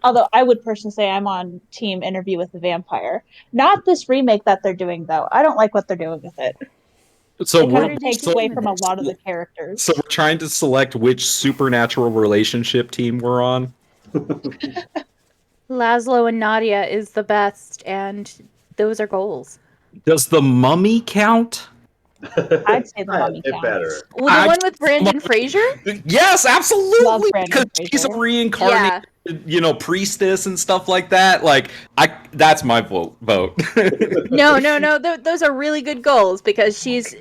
Although I would personally say I'm on team Interview with the Vampire. Not this remake that they're doing, though. I don't like what they're doing with it. So It kind we're of takes so away from a lot of the so characters. we're trying to select which supernatural relationship team we're on. Laszlo and Nadia is the best, and those are goals. Does the Mummy count? I'd say the Mummy It counts. better. Well, the one with Brandon Fraser? Yes, Love absolutely. Brandon Because she's a Fraser. reincarnated, priestess and stuff like that. Like, that's my vote. No. Those are really good goals because she's.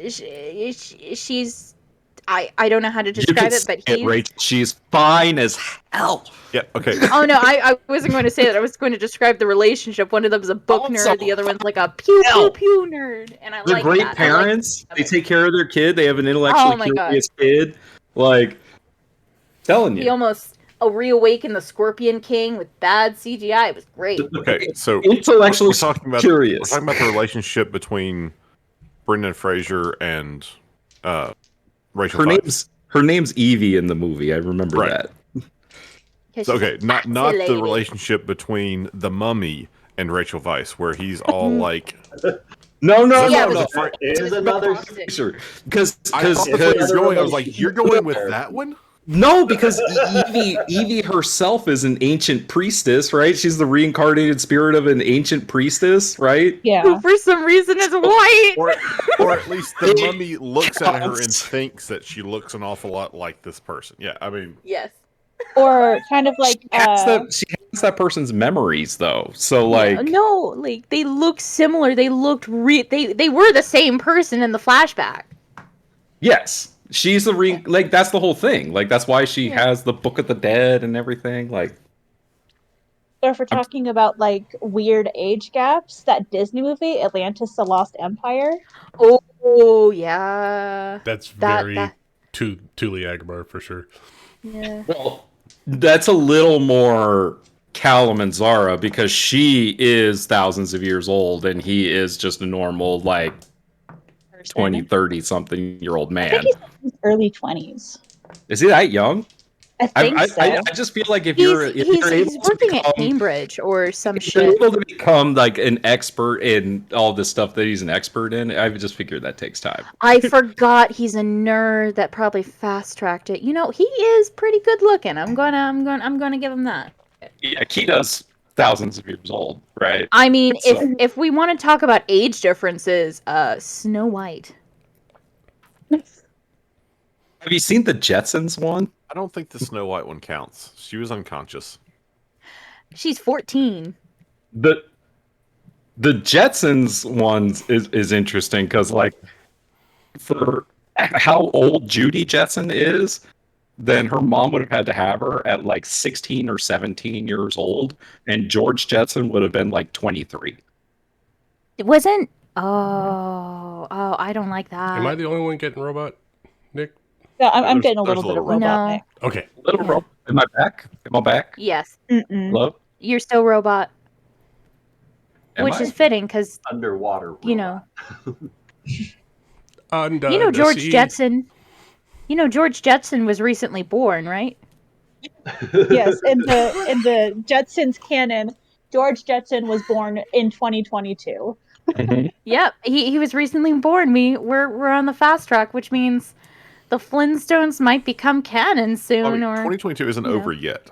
I don't know how to You describe can it, but say it, Rachel. She's fine as hell. Yeah, okay. Oh no, I wasn't going to say that. I was going to describe the relationship. One of them's a book nerd, the other one's like a pew nerd, and I They're like great that. parents. I like they take care of their kid. They have an intellectually Oh my curious kid. Like, telling He you. almost reawakened the Scorpion King with bad CGI. It was great. Okay, so Intellectually we're talking about curious. We're talking about the relationship between Brendan Fraser and Rachel Weisz. Her name's Evie in the movie. I remember Right. that. So, okay, not the lady. relationship between the Mummy and Rachel Weisz, where he's all like, No. Yeah, no. That is another. Sure. Because I thought that's where you're going. I was like, you're going with that one? no, because Evie herself is an ancient priestess, right? She's the reincarnated spirit of an ancient priestess, right? Yeah. Who for some reason is white. Or at least the Mummy looks at her and thinks that she looks an awful lot like this person. Yeah, I mean, Yes. Or kind of like She has that person's memories, though. So, like, No, like they look similar. They looked they were the same person in the flashback. yes, she's the like that's the whole thing. Like, that's why she has the Book of the Dead and everything. Like, or if we're talking about like weird age gaps, that Disney movie, Atlantis the Lost Empire. Oh yeah. That's That- very that- Tuli Agbar for sure. Yeah. well, that's a little more Callum and Zara because she is thousands of years old and he is just a normal, like, 20, 30 something year old I think man. he's in his early 20s. Is he that young? I think so. I just feel like if you're able He's to working at become, Cambridge or some if you're shit. able to become like an expert in all this stuff that he's an expert in, I just figured that takes time. I forgot he's a nerd that probably fast tracked it. You know, he is pretty good looking. I'm gonna give him that. Yeah, Kita's thousands of years old, right? I mean, So- if we want to talk about age differences, Snow White. Have you seen the Jetsons one? I don't think the Snow White one counts. She was unconscious. She's 14. The Jetsons ones is interesting because, like, for how old Judy Jetson is, then her mom would have had her at like 16 or 17 years old, and George Jetson would have been like 23. It wasn't. Oh, I don't like that. Am I the only one getting robot, Nick? Yeah, I'm getting a There's little bit of little robot. No. Nick. Okay. Little Rob, am I back? Am I back? Yes, Mm-mm. Hello? you're still robot, Am which I? is fitting because Underwater. you know, Under George the sea. Jetson. You know George Jetson was recently born, right? Yes, in the Jetsons canon, George Jetson was born in 2022. Mhm. Yep, he was recently born. We're on the fast track, which means the Flintstones might become canon I soon. mean, Or 2022 isn't over yet.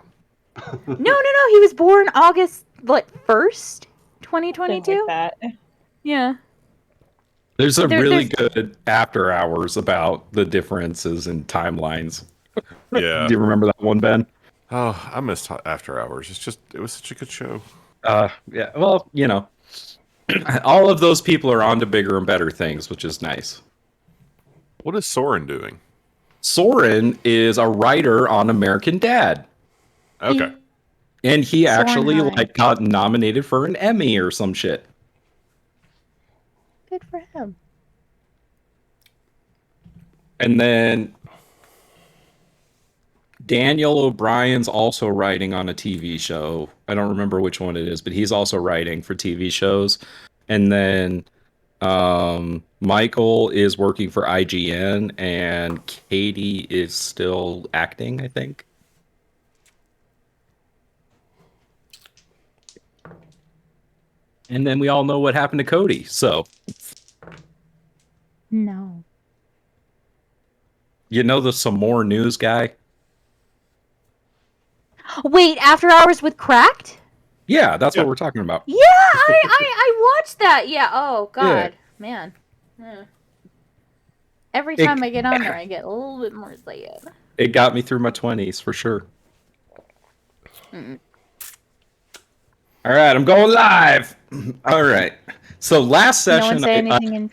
no, he was born August 1st, Something 2022. like that. Yeah. There's a really there's- good after hours about the differences in timelines. Yeah. Do you remember that one, Ben? Oh, I missed After Hours. It was such a good show. Yeah. Well, all of those people are on to bigger and better things, which is nice. What is Soren doing? Soren is a writer on American Dad, Okay. and he Soren actually High. like got nominated for an Emmy or some shit. Good for him. And then Daniel O'Brien's also writing on a TV show. I don't remember which one it is, but he's also writing for TV shows. And then Michael is working for IGN, and Katie is still acting, I think. And then we all know what happened to Cody. So, No. you know, there's some more news guy. Wait, After Hours with Cracked? Yeah, that's what we're talking about. Yeah, I watched that. Yeah. Oh God, man. Yeah. Every time I get on there, I get a little bit more excited. It got me through my 20s for sure. All right, I'm going live. All right. So last No session, one say anything in.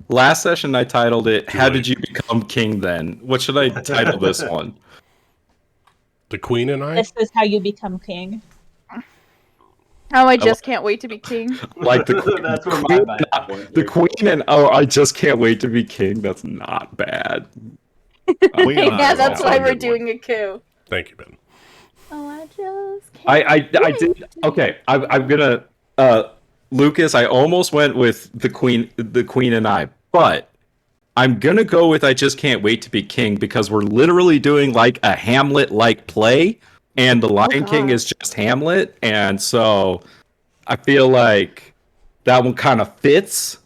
last session I titled it "How Did You Become King?" Then what should I title this one? The Queen and I? This is how you become king. Oh, I just can't wait to be king. Like the That's where my queen, bad point. the queen and I just can't wait to be king. That's not bad. Queen and I Yeah, is that's also why a we're good one. doing a coup. Thank you, Ben. Oh, I just can't. I did okay. I'm gonna Lucas. I almost went with the queen and I, but I'm gonna go with I just can't wait to be king because we're literally doing like a Hamlet like play, and the Lion King God. is just Hamlet, and so I feel like that one kind of fits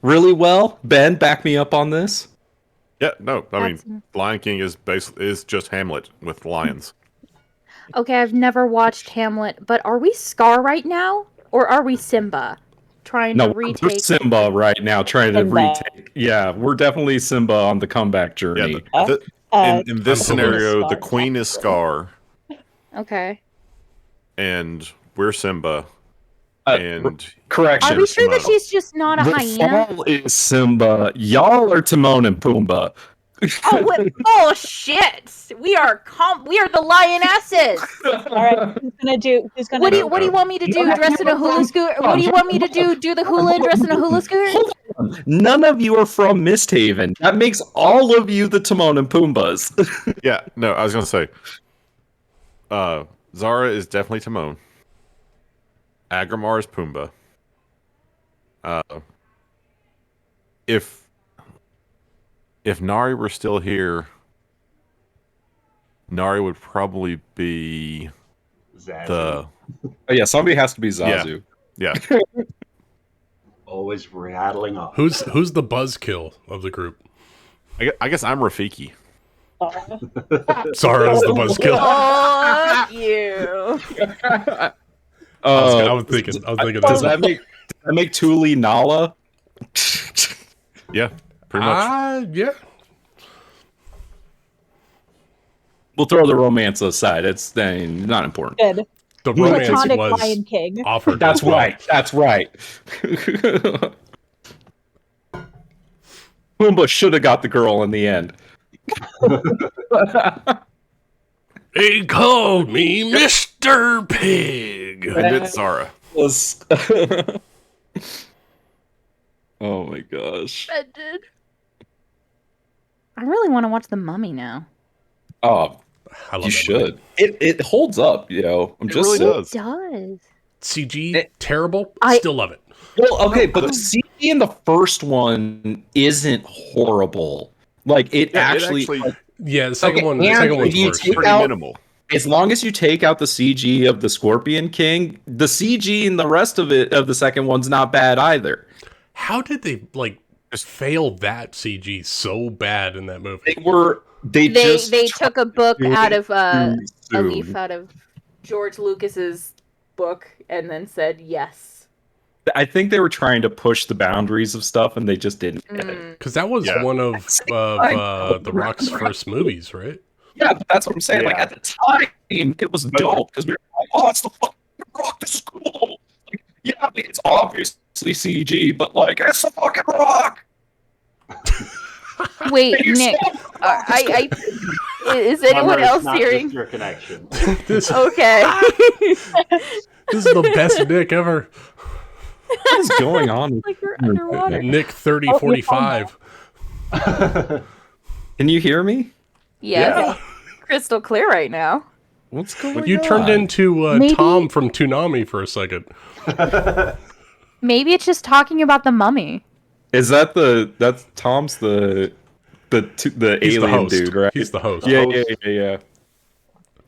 really well. Ben, back me up on this. Yeah, no, I That's- mean, Lion King is just Hamlet with lions. Okay, I've never watched Hamlet, but are we Scar right now, or are we Simba, trying No, to we're retake? Simba right now, trying to Simba. retake. Yeah, we're definitely Simba on the comeback Yeah, journey. in this I'm scenario, Scar, the queen is Scar, Okay. and we're Simba, Uh, and Correction. Are we sure that Timon. she's just not a The hyena? fall is Simba. Y'all are Timon and Pumbaa. Oh, what bullshit! We are the lionesses. All right, who's gonna do? Who's gonna? What do you want me to do? No, Dress in a hula scooter? What do you want me to do? Do the hula and dress in a hula scooter? None of you are from MistHaven. That makes all of you the Timon and Pumbas. yeah, no, I was gonna say, Zara is definitely Timon. Agramar is Pumbaa. If Nari were still here, Nari would probably be Zazu. the Oh, yeah, somebody has to be Zazu. yeah. Always rattling off. Who's the buzzkill of the group? I guess I'm Rafiki. Zara's the buzzkill. Fuck you. I was thinking Does that. that make Thule Nala? Yeah, pretty much. Yeah. We'll throw the romance aside. It's not important. Good. The romance Platonic was Lion King. offered. That's as well. right. That's right. Pumbaa should have got the girl in the end. They called me Mr. Pig. And it's Zara. Oh my gosh. I really want to watch The Mummy now. Oh, I love you that should. It holds up, I'm It just really saying. does. It does. movie. CG It- terrible. I- Still love it. Well, okay, but the CG in the first one isn't horrible. Like it Yeah, actually, Yeah, the second Okay, one. The and second one's if you worse. take Pretty out- minimal. as long as you take out the CG of the Scorpion King, the CG in the rest of the second one's not bad either. How did they just fail that CG so bad in that movie? They They took a book too out of a soon. leaf out of George Lucas's book and then said yes. I think they were trying to push the boundaries of stuff, and they just didn't get it. Because that was Yeah. one of The Rock's first movies, right? Yeah, but that's what I'm saying. Like Yeah. at the time, it was dope because we were like, "Oh, it's the fucking Rock. This is cool." Like, yeah, I mean, it's obviously CG, but like, it's the fucking Rock. Wait, You're Nick, so- is anyone Summer is else not hearing? just your connection. This Okay. is the best Nick ever. What is going on? Like we're underwater. Nick 3045. Can you hear me? Yes. Crystal clear right now. What's going on? You turned into Maybe- Tom from Toonami for a second. Maybe it's just talking about the mummy. Is that's Tom's the He's the alien host. dude, right? He's the host. Yeah.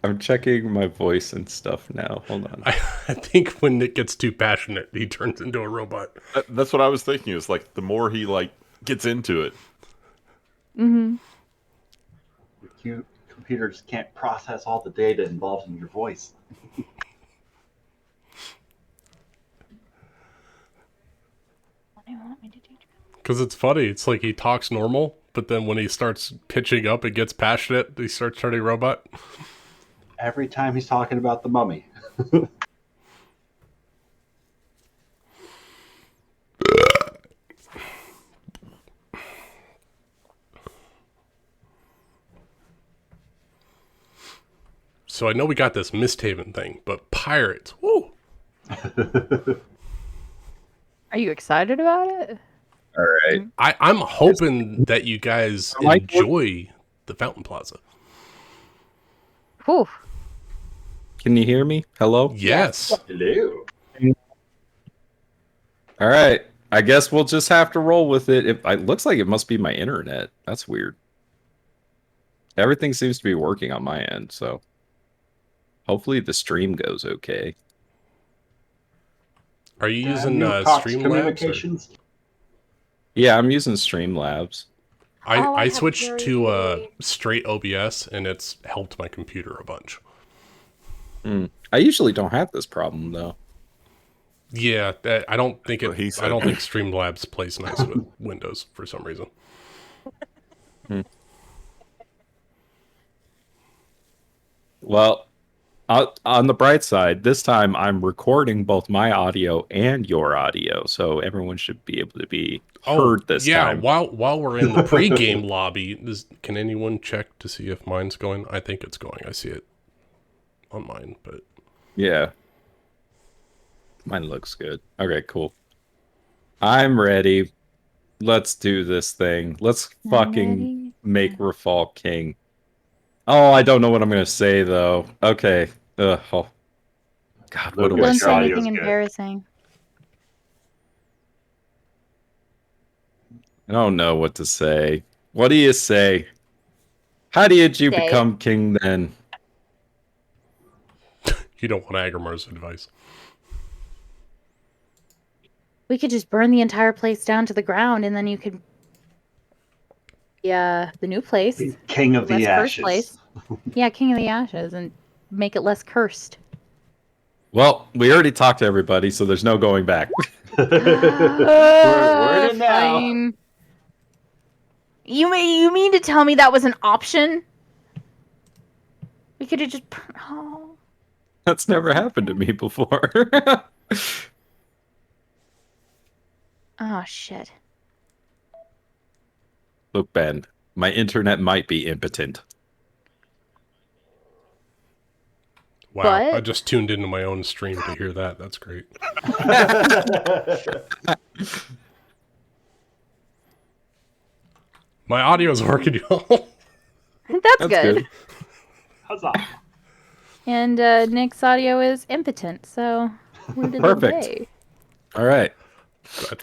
I'm checking my voice and stuff now. Hold on. I think when Nick gets too passionate, he turns into a robot. That's what I was thinking. Is like the more he gets into it. Mm-hmm. Your computer just can't process all the data involved in your voice. Because it's funny. It's like he talks normal, but then when he starts pitching up and gets passionate, he starts turning robot. Every time he's talking about the mummy. So I know we got this MistHaven thing, but pirates, woo! Are you excited about it? All right. I'm hoping that you guys enjoy the Fountain Plaza. Whew. Can you hear me? Hello? Yes. Hello. All right. I guess we'll just have to roll with it. It looks like it must be my internet. That's weird. Everything seems to be working on my end, so hopefully the stream goes okay. Are you using Cox Streamlabs? Communications? Yeah, I'm using Streamlabs. I switched to straight OBS, and it's helped my computer a bunch. I usually don't have this problem though. Yeah, I don't think What he said. I don't think Streamlabs plays nice with Windows for some reason. Well, on the bright side, this time I'm recording both my audio and your audio, so everyone should be able to be heard this time. While we're in the pregame lobby, can anyone check to see if mine's going? I think it's going. I see it on mine, but Yeah. Mine looks good. Okay, cool. I'm ready. Let's do this thing. Let's fucking make Rafal king. Oh, I don't know what I'm going to say, though. Okay. Oh. God, what do I Don't Your say audio's anything good. embarrassing. I don't know what to say. What do you say? How did you Say. become king then? you don't want Agrimar's advice. We could just burn the entire place down to the ground, and then you could, the new place, King of the less cursed Ashes. place. Yeah, King of the Ashes, and make it less cursed. Well, we already talked to everybody, so there's no going back. We're in now. Fine. You mean to tell me that was an option? We could have just. Oh. That's never happened to me before. Oh shit. Look, Ben, my internet might be impotent. Wow, But- I just tuned into my own stream to hear that. That's great. My audio's working, y'all. That's good. Huzzah. And Nick's audio is impotent, so we're to Perfect. the day. All right.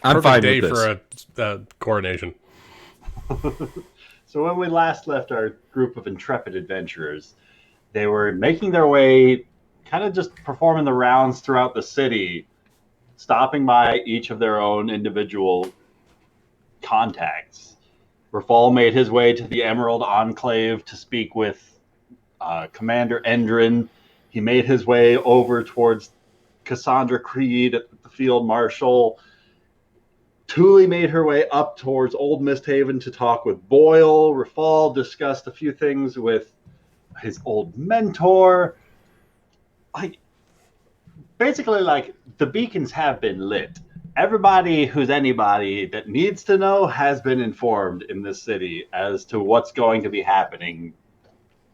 I'm Perfect fine day with for a coronation. So when we last left our group of intrepid adventurers, they were making their way, kind of just performing the rounds throughout the city, stopping by each of their own individual contacts. Rafal made his way to the Emerald Enclave to speak with Commander Endrin. He made his way over towards Cassandra Creed at the Field Marshal. Thule made her way up towards Old MistHaven to talk with Boyle. Rafal discussed a few things with his old mentor. Basically, the beacons have been lit. Everybody who's anybody that needs to know has been informed in this city as to what's going to be happening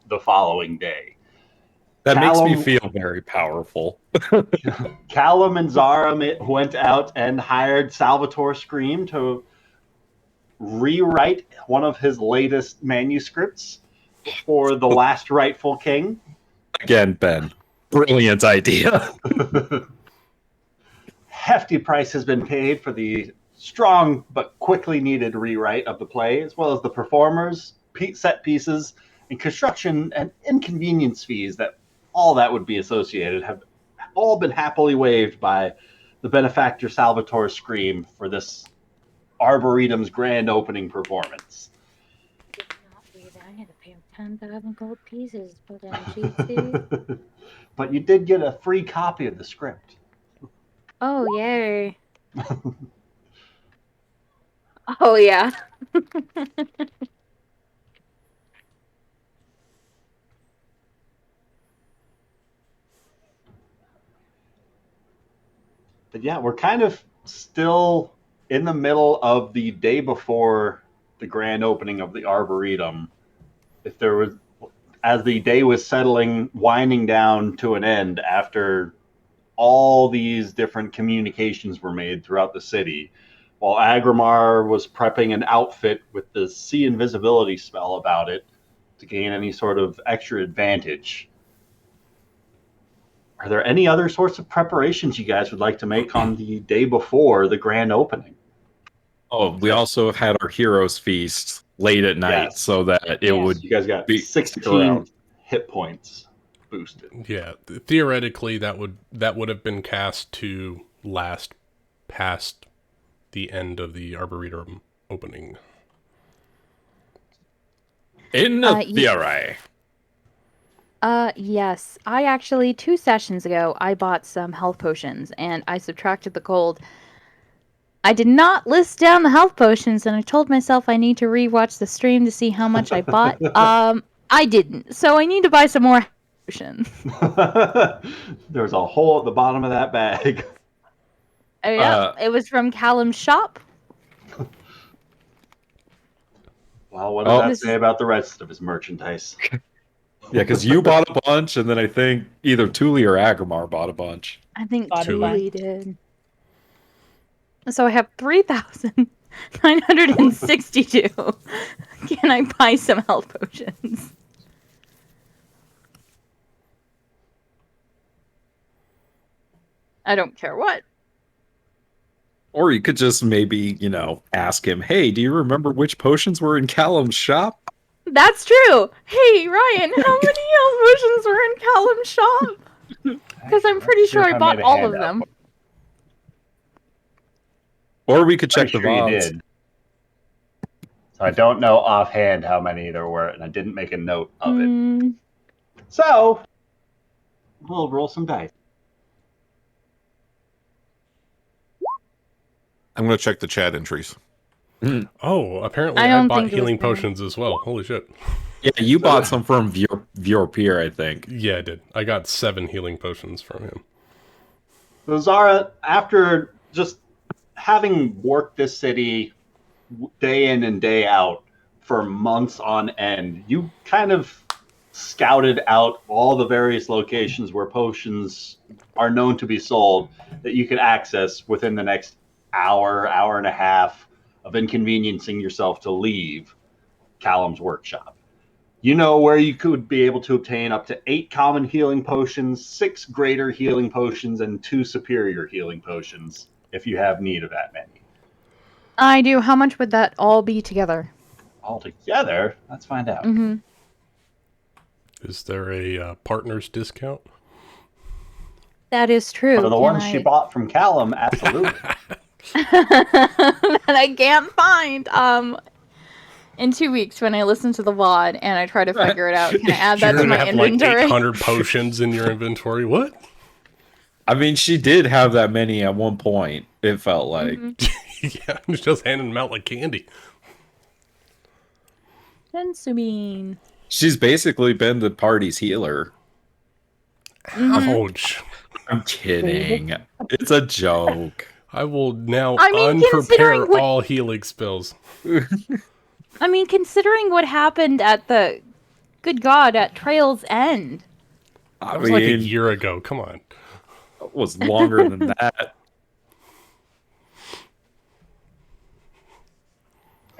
the following day. That Callum- makes me feel very powerful. Callum and Zara went out and hired Salvatore Scream to rewrite one of his latest manuscripts for the last rightful king. Again, Ben, brilliant idea. Hefty price has been paid for the strong but quickly needed rewrite of the play, as well as the performers, set pieces, and construction and inconvenience fees that all that would be associated have all been happily waived by the benefactor Salvatore Scream for this Arboretum's grand opening performance. I had to pay him 10,000 gold pieces to put down cheat sheet. But you did get a free copy of the script. Oh, yay. Oh, yeah. But yeah, we're kind of still in the middle of the day before the grand opening of the Arboretum. If there was, as the day was settling, winding down to an end after all these different communications were made throughout the city, while Agrimar was prepping an outfit with the see invisibility spell about it to gain any sort of extra advantage. Are there any other sorts of preparations you guys would like to make on the day before the grand opening? Oh, we also had our heroes feast late at night, Yes. so that it would You guys got be 16 hit points boosted. Yeah, theoretically that would have been cast to last past the end of the Arboretum opening. in theory. Yes. I actually, 2 sessions ago, I bought some health potions, and I subtracted the gold. I did not list down the health potions, and I told myself I need to rewatch the stream to see how much I bought. I didn't, so I need to buy some more potions. There's a hole at the bottom of that bag. Yeah, it was from Callum's shop. Well, what does that say about the rest of his merchandise? Yeah, because you bought a bunch, and then I think either Thule or Agrimar bought a bunch. I think Bought a Thule bunch. did. So I have 3,962. Can I buy some health potions? I don't care what. Or you could just maybe, ask him, hey, do you remember which potions were in Callum's shop? That's true. Hey, Ryan, how many health potions were in Callum's shop? Because I'm pretty sure I bought all of them. Or we could check the Pretty sure you VODs. did. So I don't know offhand how many there were, and I didn't make a note of it. So we'll roll some dice. I'm going to check the chat entries. Oh, apparently I I don't bought think it was healing bad. potions as well. Holy shit. Yeah, you bought some from Viewer, I think. Yeah, I did. I got 7 healing potions from him. So Zara, after just having worked this city day in and day out for months on end, you kind of scouted out all the various locations where potions are known to be sold that you could access within the next hour and a half of inconveniencing yourself to leave Callum's workshop. You know where you could be able to obtain up to 8 common healing potions, 6 greater healing potions, and 2 superior healing potions if you have need of that many. I do. How much would that all be together? All together? Let's find out. Mm-hmm. Is there a partner's discount? That is true. For the ones she bought from Callum, absolutely. That I can't find. In 2 weeks when I listen to the VOD and I try to figure it out, can I add that to my inventory? Like 800 potions in your inventory. What? I mean, she did have that many at one point, it felt like. Yeah, just handing them out like candy. Sensubine. She's basically been the party's healer. Ouch. I'm kidding. It's a joke. I will now considering unprepare all healing spells. I mean, considering what happened at the... Good God, at Trail's End. That was like a year ago. Come on. It was longer than that.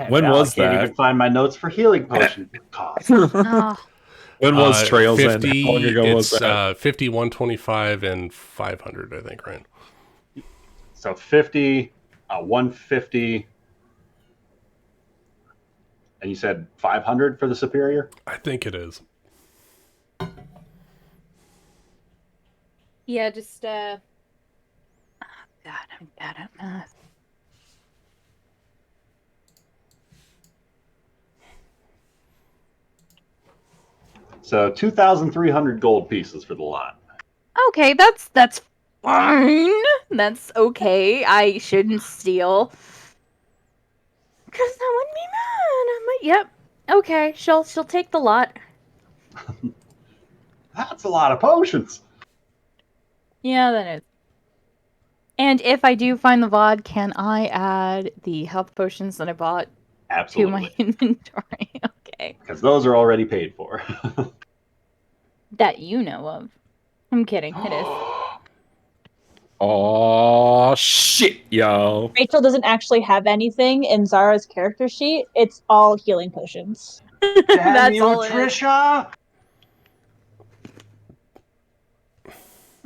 When was I can't that? even find my notes for healing potion cost. When was Trails End? 50, How long ago was that? 50, 125, and 500, I think, right? So 50, 150, and you said 500 for the superior? I think it is. Yeah, just oh, God, I'm bad at math. So 2,300 gold pieces for the lot. Okay, that's fine. That's okay. I shouldn't steal. Cause that wouldn't be mad. Yep. Okay, she'll take the lot. That's a lot of potions. Yeah, that is. And if I do find the VOD, can I add the health potions that I bought Absolutely. to my inventory? Okay. Because those are already paid for. That you know of. I'm kidding. It is. Oh shit, yo. Rachel doesn't actually have anything in Zara's character sheet. It's all healing potions. Damn That's you, all it is. Trisha!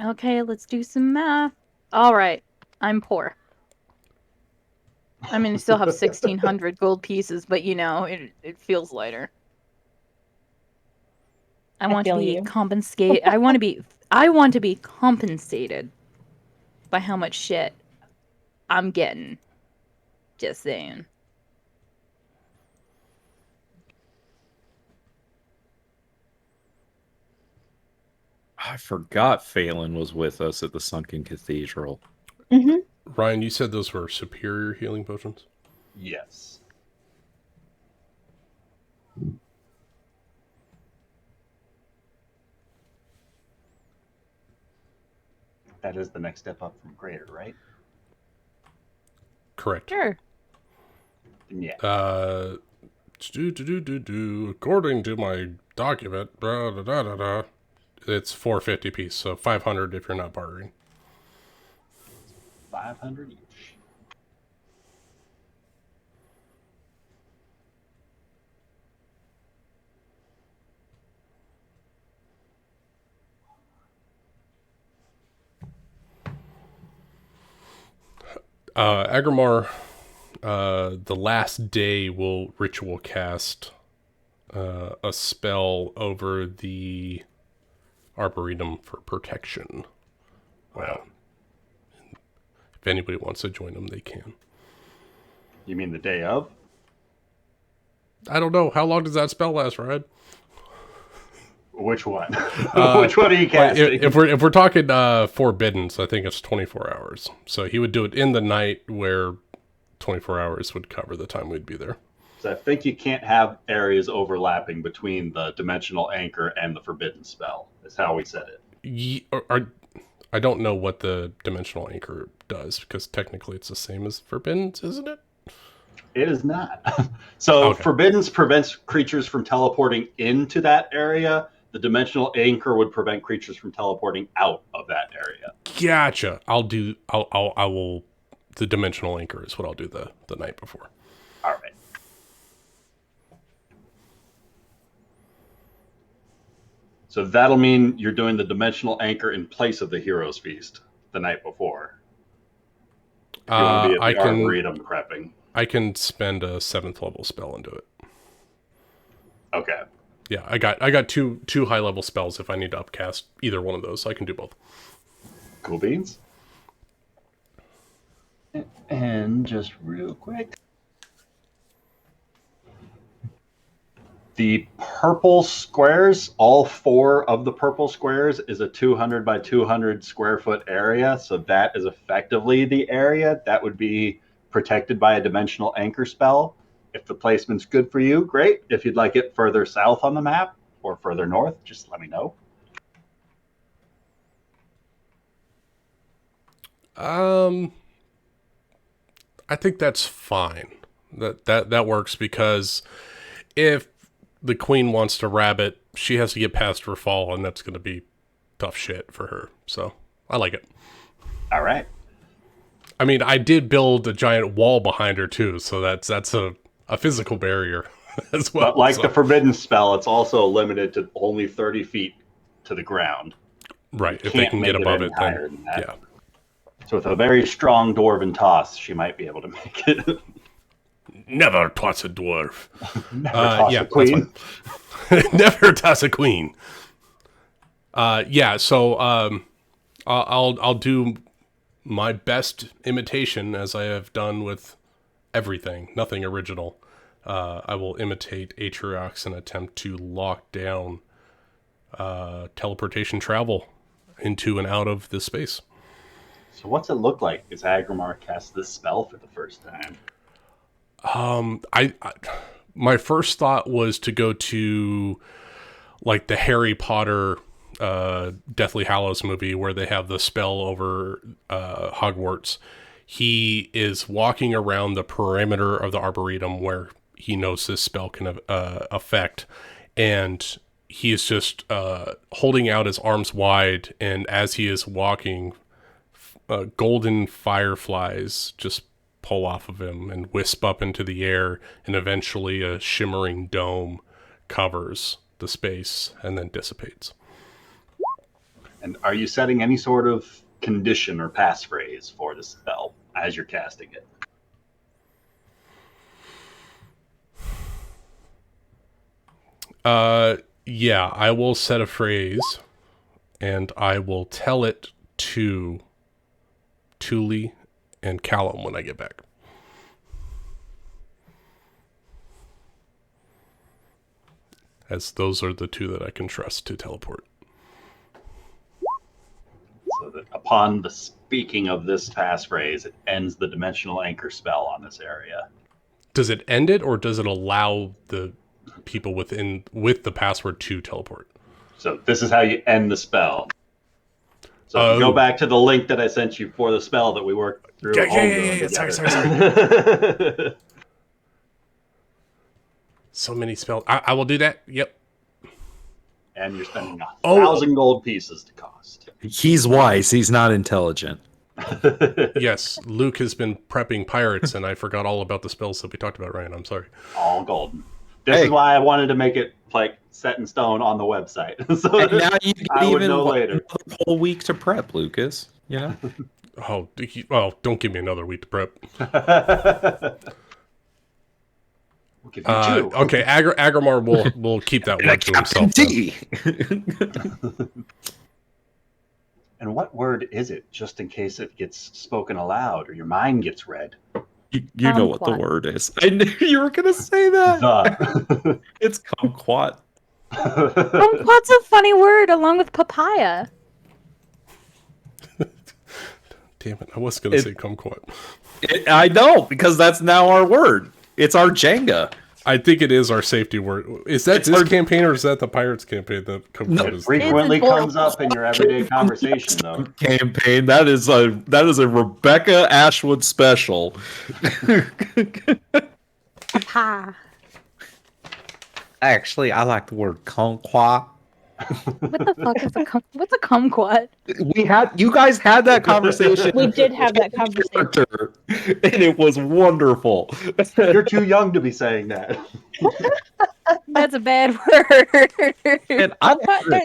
Okay, let's do some math. All right, I'm poor. I mean, I still have 1,600 gold pieces, but you know, it feels lighter. I want to feel be you. compensated. I want to be compensated by how much shit I'm getting. Just saying. I forgot Phelan was with us at the Sunken Cathedral. Mm-hmm. Ryan, you said those were superior healing potions? Yes. That is the next step up from greater, right? Correct. Sure. Yeah. According to my document, it's 450 piece, so 500 if you're not bartering. 500 each. Agrimar, the last day will ritual cast a spell over the Arboretum for protection. Wow. If anybody wants to join them, they can. You mean the day of? I don't know. How long does that spell last, Ryan? Which one? Which one are you casting? If we're talking forbidden, so I think it's 24 hours. So he would do it in the night, where 24 hours would cover the time we'd be there. So I think you can't have areas overlapping between the dimensional anchor and the forbidden spell. Is how we said it. I don't know what the dimensional anchor does, because technically it's the same as forbidden, isn't it? It is not. So Okay. Forbiddance prevents creatures from teleporting into that area. The dimensional anchor would prevent creatures from teleporting out of that area. Gotcha. I will. The dimensional anchor is what I'll do the night before. All right. So that'll mean you're doing the dimensional anchor in place of the Hero's Feast the night before. If you want to be at the Arboretum prepping. I can spend a 7th level spell and do it. Okay. Yeah, I got two high level spells if I need to upcast either one of those, so I can do both. Cool beans. And just real quick. The purple squares, all 4 of the purple squares, is a 200 by 200 square foot area. So that is effectively the area that would be protected by a dimensional anchor spell. If the placement's good for you, great. If you'd like it further south on the map or further north, just let me know. I think that's fine. That works, because if the queen wants to rabbit, she has to get past her fall, and that's going to be tough shit for her. So I like it. All right. I mean, I did build a giant wall behind her too, so that's a physical barrier as well. But like the forbidden spell, it's also limited to only 30 feet to the ground. Right, if they can get above it, then yeah. So with a very strong dwarven toss, she might be able to make it. Never toss a dwarf. Never toss a queen. Never toss a queen. Yeah, so I'll do my best imitation, as I have done with everything. Nothing original. I will imitate Atriox and attempt to lock down teleportation travel into and out of this space. So what's it look like as Agrimar casts this spell for the first time? My first thought was to go to like the Harry Potter Deathly Hallows movie where they have the spell over Hogwarts. He is walking around the perimeter of the Arboretum where he knows this spell can affect, and he is just holding out his arms wide, and as he is walking, golden fireflies just pull off of him and wisp up into the air, and eventually a shimmering dome covers the space and then dissipates. And are you setting any sort of condition or passphrase for the spell as you're casting it? Yeah, I will set a phrase, and I will tell it to Thule and Callum when I get back. As those are the two that I can trust to teleport. So that upon the speaking of this passphrase, it ends the dimensional anchor spell on this area. Does it end it, or does it allow the people with the password to teleport? So this is how you end the spell. So if you go back to the link that I sent you for the spell that we worked through. Yeah. Sorry. So many spells. I will do that. Yep. And you're spending 1,000 gold pieces to cost. He's wise. He's not intelligent. Yes, Luke has been prepping pirates, and I forgot all about the spells that we talked about, Ryan. I'm sorry. All golden. This is why I wanted to make it like set in stone on the website. So And now you can I would even know later. another whole week to prep, Lucas. You know? Oh, well, don't give me another week to prep. We'll give you two. Okay, Agrimar will keep that word to himself. And what word is it, just in case it gets spoken aloud or your mind gets read? You know what the word is. I knew you were going to say that. The. It's kumquat. Kumquat's a funny word, along with papaya. Damn it, I was going to say kumquat. I know, because that's now our word. It's our Jenga. I think it is our safety word. Is that this campaign, or is that the Pirates campaign that kumquat is? Frequently comes up in your everyday conversation, though. Campaign. That is a Rebecca Ashwood special. Papa. Actually, I like the word kumquat. What the fuck is what's a kumquat? You guys had that conversation. We did have that conversation. And it was wonderful. You're too young to be saying that. That's a bad word. And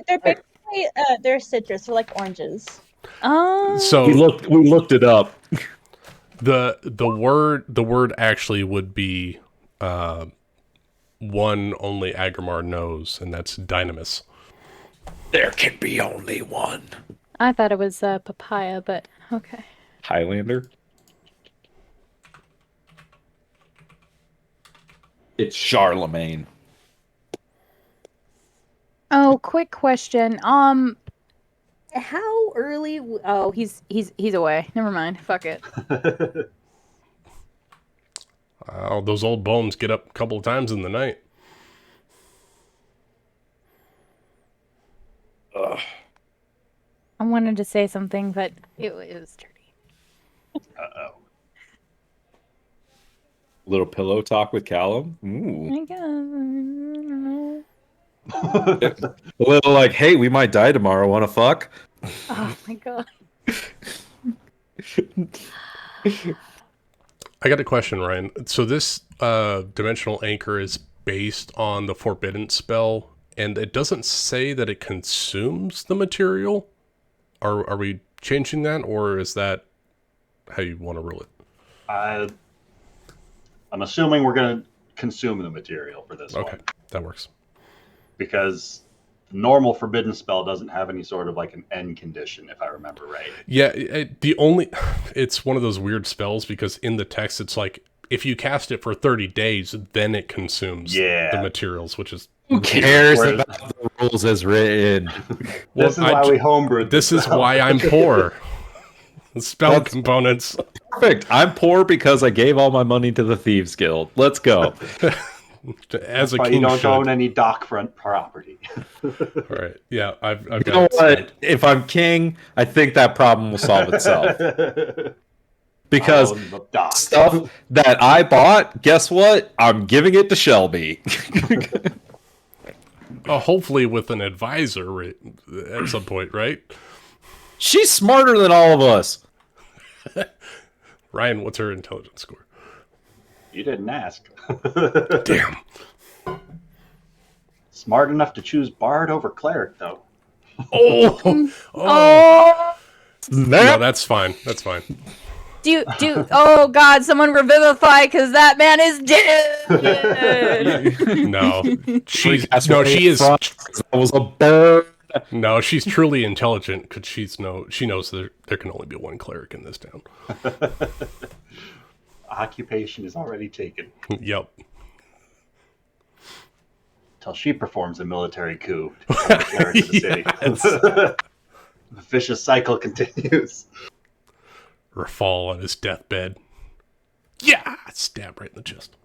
They're basically they're citrus. They're like oranges. So we looked it up. The word actually would be one only Agrimar knows, and that's dynamis. There can be only one. I thought it was papaya, but okay. Highlander. It's Charlemagne. Oh, quick question. How early? Oh, he's away. Never mind. Fuck it. Those old bones get up a couple of times in the night. Ugh. I wanted to say something, but it was dirty. Uh-oh. Little pillow talk with Callum. Oh my god. A little like, hey, we might die tomorrow. Want to fuck? Oh my god. I got a question, Ryan. So this dimensional anchor is based on the forbidden spell, and it doesn't say that it consumes the material. Are we changing that, or is that how you want to rule it? I'm assuming we're going to consume the material for this one. Okay, that works. Because normal forbidden spell doesn't have any sort of like an end condition, if I remember right. Yeah, it's one of those weird spells because in the text it's like if you cast it for 30 days, then it consumes the materials, which is who cares about the rules as written? This is why we homebrewed. This is why I'm poor. Spell components. Perfect. I'm poor because I gave all my money to the Thieves Guild. Let's go. As a king, you don't own any dockfront property. All right. Yeah, I've you got know what? If I'm king, I think that problem will solve itself. Because stuff that I bought, guess what? I'm giving it to Shelby. Hopefully with an advisor at some point, right? She's smarter than all of us. Ryan, what's her intelligence score? You didn't ask. Damn. Smart enough to choose Bard over Cleric, though. Oh! No, that's fine. That's fine. Oh God, someone revivify because that man is dead. No, she is. That was a bird. No, she's truly intelligent because she knows there can only be one cleric in this town. Occupation is already taken. Yep. Till she performs a military coup to become the cleric of the city. The vicious cycle continues. Rafal on his deathbed. Yeah, stab right in the chest.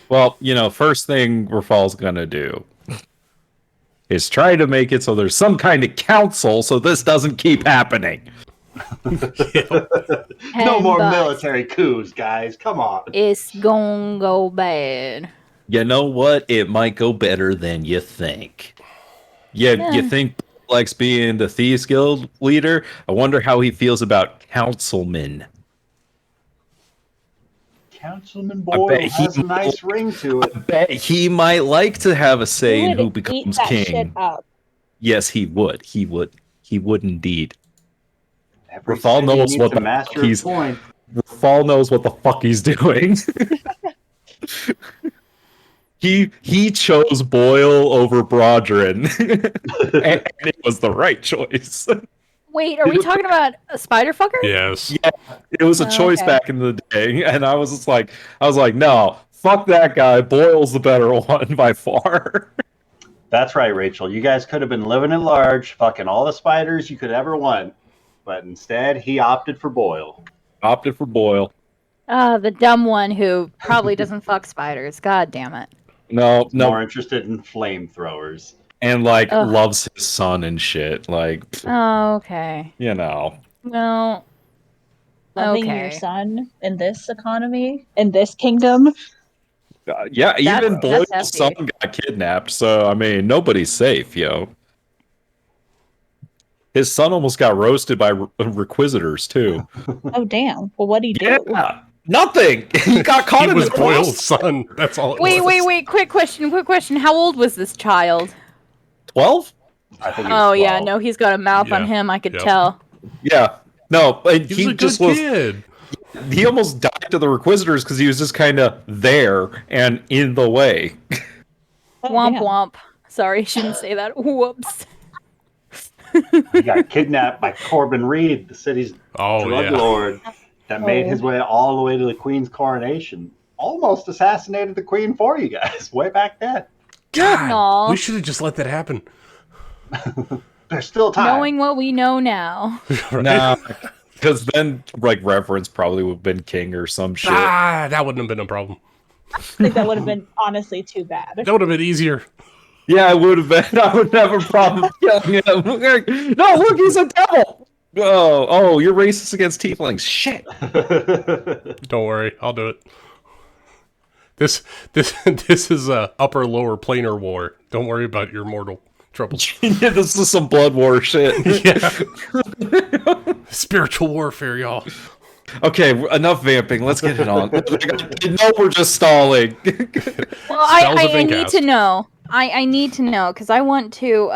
Well, first thing Rafal's gonna do is try to make it so there's some kind of council so this doesn't keep happening. No more military coups, guys. Come on. It's gonna go bad. You know what? It might go better than you think. You think likes being the Thieves Guild leader? I wonder how he feels about councilmen. Councilman Boyle has a nice ring to it. I bet he might like to have a say in who becomes king. Shit up. Yes, he would. He would indeed. Rafal knows what the fuck he's doing. Rafal knows what the fuck he's doing. He chose Boyle over Brodrin, and it was the right choice. Wait, are we talking about a spider fucker? Yes. Yeah, it was a choice back in the day, and I was like, no, fuck that guy. Boyle's the better one by far. That's right, Rachel. You guys could have been living at large, fucking all the spiders you could ever want, but instead he opted for Boyle. The dumb one who probably doesn't fuck spiders. God damn it. No. More interested in flamethrowers. And loves his son and shit. Oh, okay. Well, loving your son in this economy, in this kingdom. Even Boyle's son got kidnapped, so I mean, nobody's safe, yo. His son almost got roasted by requisitors too. Oh damn! Well, what did he do? Yeah, nothing. He got caught. He was Boyle's son. That's all. Wait! Quick question. How old was this child? 12? I think. Yeah, no, he's got a mouth on him. I could tell. Yeah, no, he just was. Kid. He almost died to the requisitors because he was just kind of there and in the way. Womp womp. Sorry, shouldn't say that. Whoops. He got kidnapped by Corbin Reed, the city's drug lord, that made his way all the way to the Queen's coronation. Almost assassinated the Queen for you guys way back then. God, we should have just let that happen. There's still time. Knowing what we know now. Right? Nah, because then Reverence probably would have been king or some shit. That wouldn't have been a problem. I think that would have been honestly too bad. That would have been easier. Yeah, it would have been. I would have a problem killing him. No, look, he's a devil. Oh, you're racist against tieflings. Shit. Don't worry, I'll do it. This is a upper lower planar war. Don't worry about your mortal troubles. Yeah, this is some blood war shit. Yeah. Spiritual warfare, y'all. Okay, enough vamping. Let's get it on. No, we're just stalling. Well, I need to know. I need to know because I want to.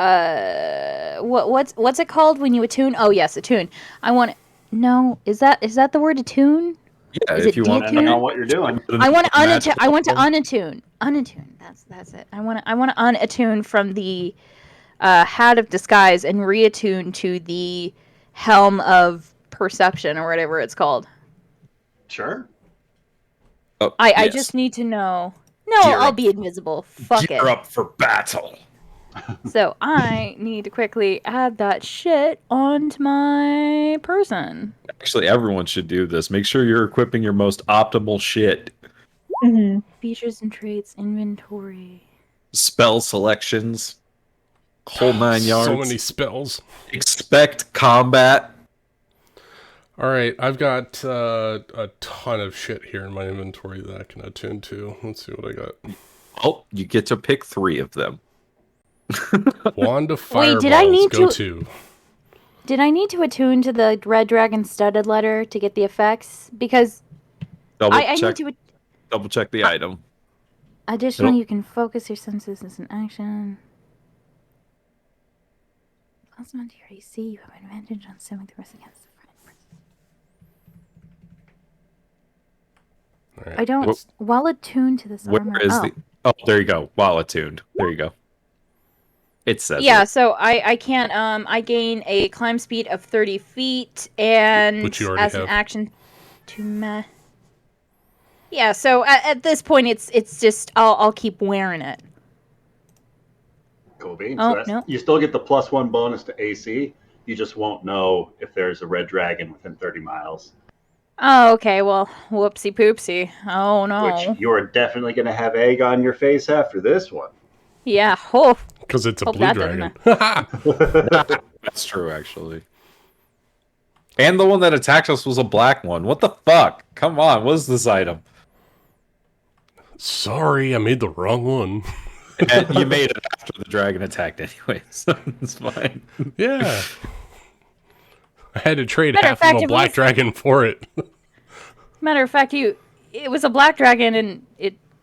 What's it called when you attune? Oh yes, attune. I want. No, is that the word attune? Yeah, if you want to know what you're doing. I want to unattune. I want to unattune. Unattune. That's it. I want to unattune from the Hat of Disguise and reattune to the Helm of Perception or whatever it's called. Sure. Oh, I yes. just need to know. No, Gear I'll up. be invisible. Fuck Gear it. up for battle. So I need to quickly add that shit onto my person. Actually, everyone should do this. Make sure you're equipping your most optimal shit. Mhm. Features and traits, inventory. Spell selections. Whole 9 yards. So many spells. Expect combat. All right, I've got a ton of shit here in my inventory that I can attune to. Let's see what I got. Oh, you get to pick 3 of them. Wand of Wait, Fireballs, did I need go to- to. Did I need to attune to the Red Dragon Studded Letter to get the effects? Because I need to. Double check the item. Additionally, Nope. you can focus your senses as an action. Plus one to your AC, you have advantage on saving the rest against the friend. All right. I don't. While attuned to this Where armor. is the... Oh, there you go. While attuned. There you go. It says Yeah, it. so I can't. I gain a climb speed of 30 feet, and Which you already as have. an action to Yeah, so at this point, it's just I'll keep wearing it. Cool beans. Oh, So no. You still get the +1 bonus to AC. You just won't know if there's a red dragon within 30 miles. Oh, okay. Well, whoopsie poopsie. Oh no. Which you're definitely going to have egg on your face after this one. Yeah. Oh. Because it's a Hope blue that doesn't dragon. That's true, actually. And the one that attacked us was a black one. What the fuck? Come on, what is this item? Sorry, I made the wrong one. And you made it after the dragon attacked anyway, so it's fine. Yeah. I had to trade Matter of half fact, of a if it black was- dragon for it. Matter of fact, it was a black dragon and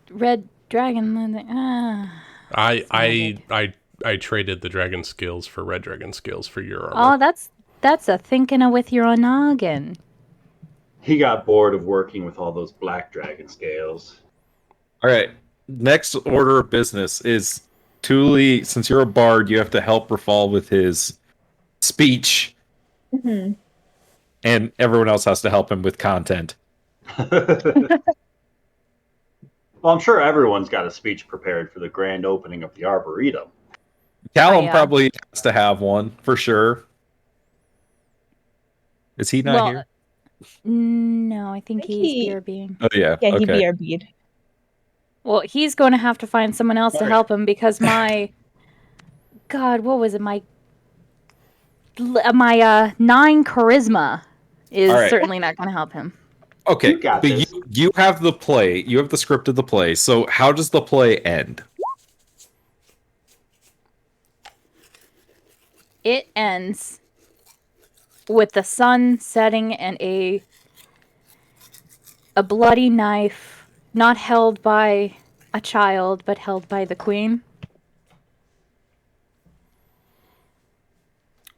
red dragon. And I traded the dragon scales for red dragon scales for your oh, armor. that's a thinking with your noggin. He got bored of working with all those black dragon scales. All right, next order of business is Thule. Since you're a bard, you have to help Rafal with his speech, Mhm. and everyone else has to help him with content. Well, I'm sure everyone's got a speech prepared for the grand opening of the Arboretum. Callum yeah. probably has to have one for sure. Is he not here? No, I think think he's he- BRBing. Oh yeah. Yeah, he'd okay. be our bead. Well, he's going to have to find someone else to Alright. help him because my God, what was it? My 9 charisma is Alright. certainly not going to help him. Okay, You got but this. you have the play. You have the script of the play. So how does the play end? It ends with the sun setting and a bloody knife, not held by a child, but held by the queen.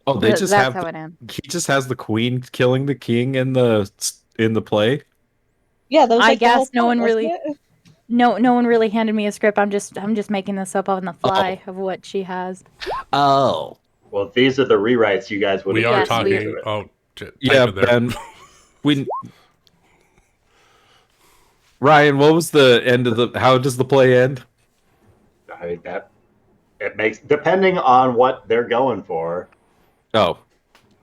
Oh, they just That's have. how it ends. He just has the queen killing the king in the play. Yeah, that was I like the whole guess no point, one really- wasn't it? No one really handed me a script. I'm just making this up on the fly of what she has. Oh. Well, these are the rewrites you guys would We have are Yes, talking. we- Oh, Yeah, type it there. Ben. We. Ryan, what was the end of the? How does the play end? I mean, that it makes depending on what they're going for. Oh,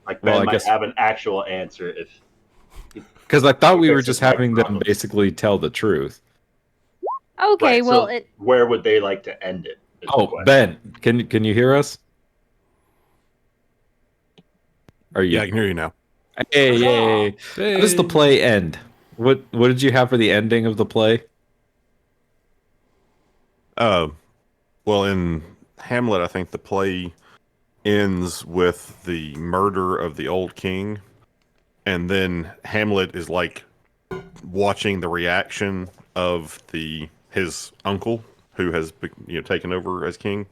Like Ben Well, I might guess- have an actual answer if because I thought we were Fixes just my having them problems. basically tell the truth. Okay, Right, well, so where would they like to end it? is the Oh, question. Ben, can you hear us? Are you? Yeah, I can hear you now. Hey, yay! How does the Hey. play end? What did you have for the ending of the play? Well, in Hamlet, I think the play ends with the murder of the old king, and then Hamlet is like watching the reaction of his uncle who has taken over as king,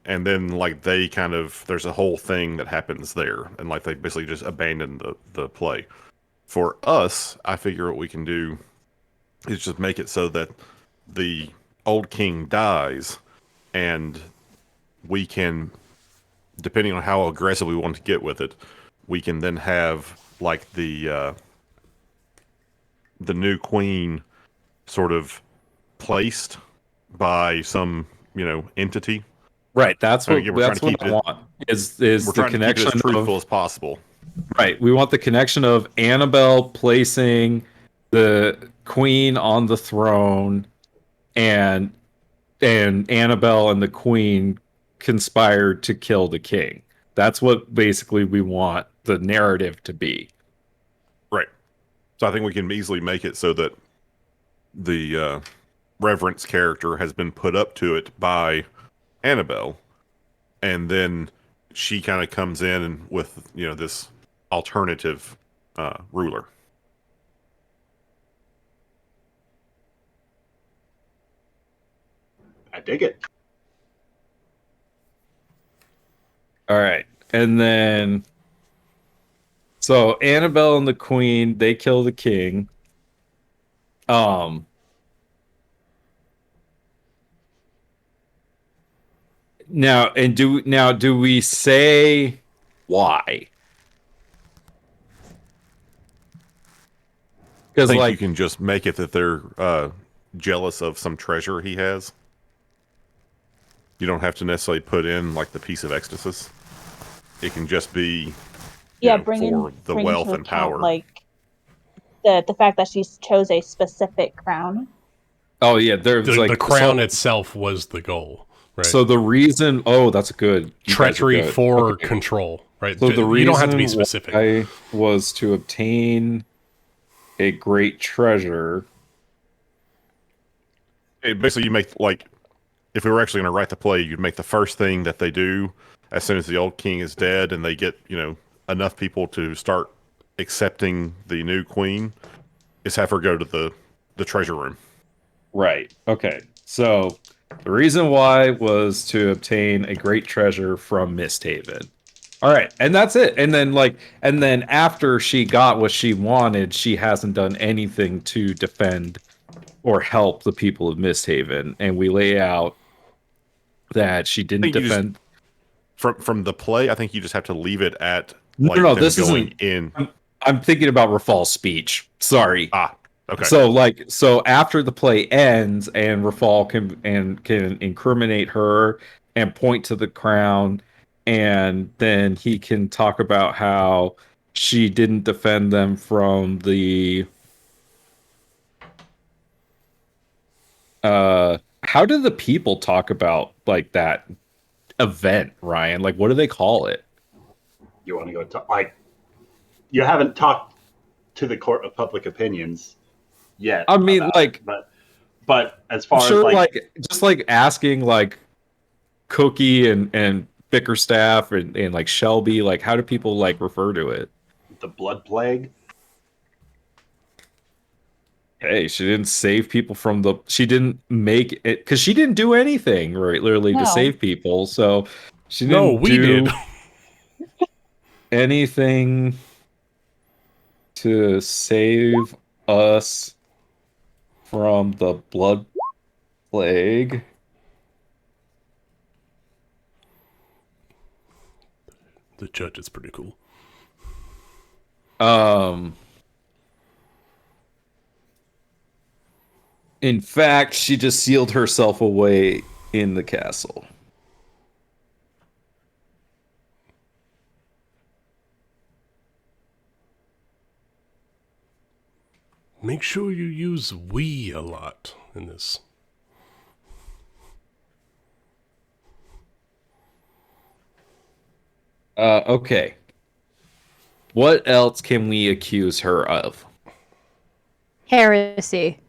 and then like they kind of there's a whole thing that happens there, and like they basically just abandon the play. For us, I figure what we can do is just make it so that the old king dies, and we can depending on how aggressive we want to get with it, we can then have like the new queen sort of placed by some entity. Right. That's Again, what that's what I want. Is we're the trying to keep it connection as truthful of, as possible. right? We want the connection of Annabelle placing the queen on the throne, and Annabelle and the queen conspired to kill the king. That's what basically we want the narrative to be. Right. So I think we can easily make it so that the reverence character has been put up to it by Annabelle, and then she kind of comes in and with this alternative ruler. I dig it. All right. And then so Annabelle and the queen, they kill the king. Do we say why? I Because think you can just make it that they're jealous of some treasure he has. You don't have to necessarily put in like the piece of ecstasy. It can just be for the wealth and power. Like the fact that she chose a specific crown. oh yeah, there's The crown itself was the goal, right? So the reason, that's good. Treachery for control, right? So the reason you don't have to be specific. Why was to obtain a great treasure. Basically, you make if we were actually going to write the play, you'd make the first thing that they do as soon as the old king is dead, and they get enough people to start accepting the new queen, is have her go to the treasure room. Right. Okay. So the reason why was to obtain a great treasure from MistHaven. All right, and that's it. And then after she got what she wanted, she hasn't done anything to defend or help the people of MistHaven. And we lay out that she didn't defend. From the play, I think you just have to leave it at this going isn't in. I'm thinking about Rafal's speech. Sorry. Okay. So after the play ends and Rafal can incriminate her and point to the crown, and then he can talk about how she didn't defend them from the how do the people talk about that event, Ryan? What do they call it? You want to go talk? You haven't talked to the court of public opinions yet. I mean, but as far sure, as just asking Cookie and Bickerstaff and Shelby, how do people refer to it? the blood plague. Hey, she didn't save people from she didn't make it because she didn't do anything, right? Literally to save people. So she didn't do anything to save us from the blood plague. The judge is pretty cool. In fact, she just sealed herself away in the castle. Make sure you use we a lot in this. Okay. What else can we accuse her of? Heresy.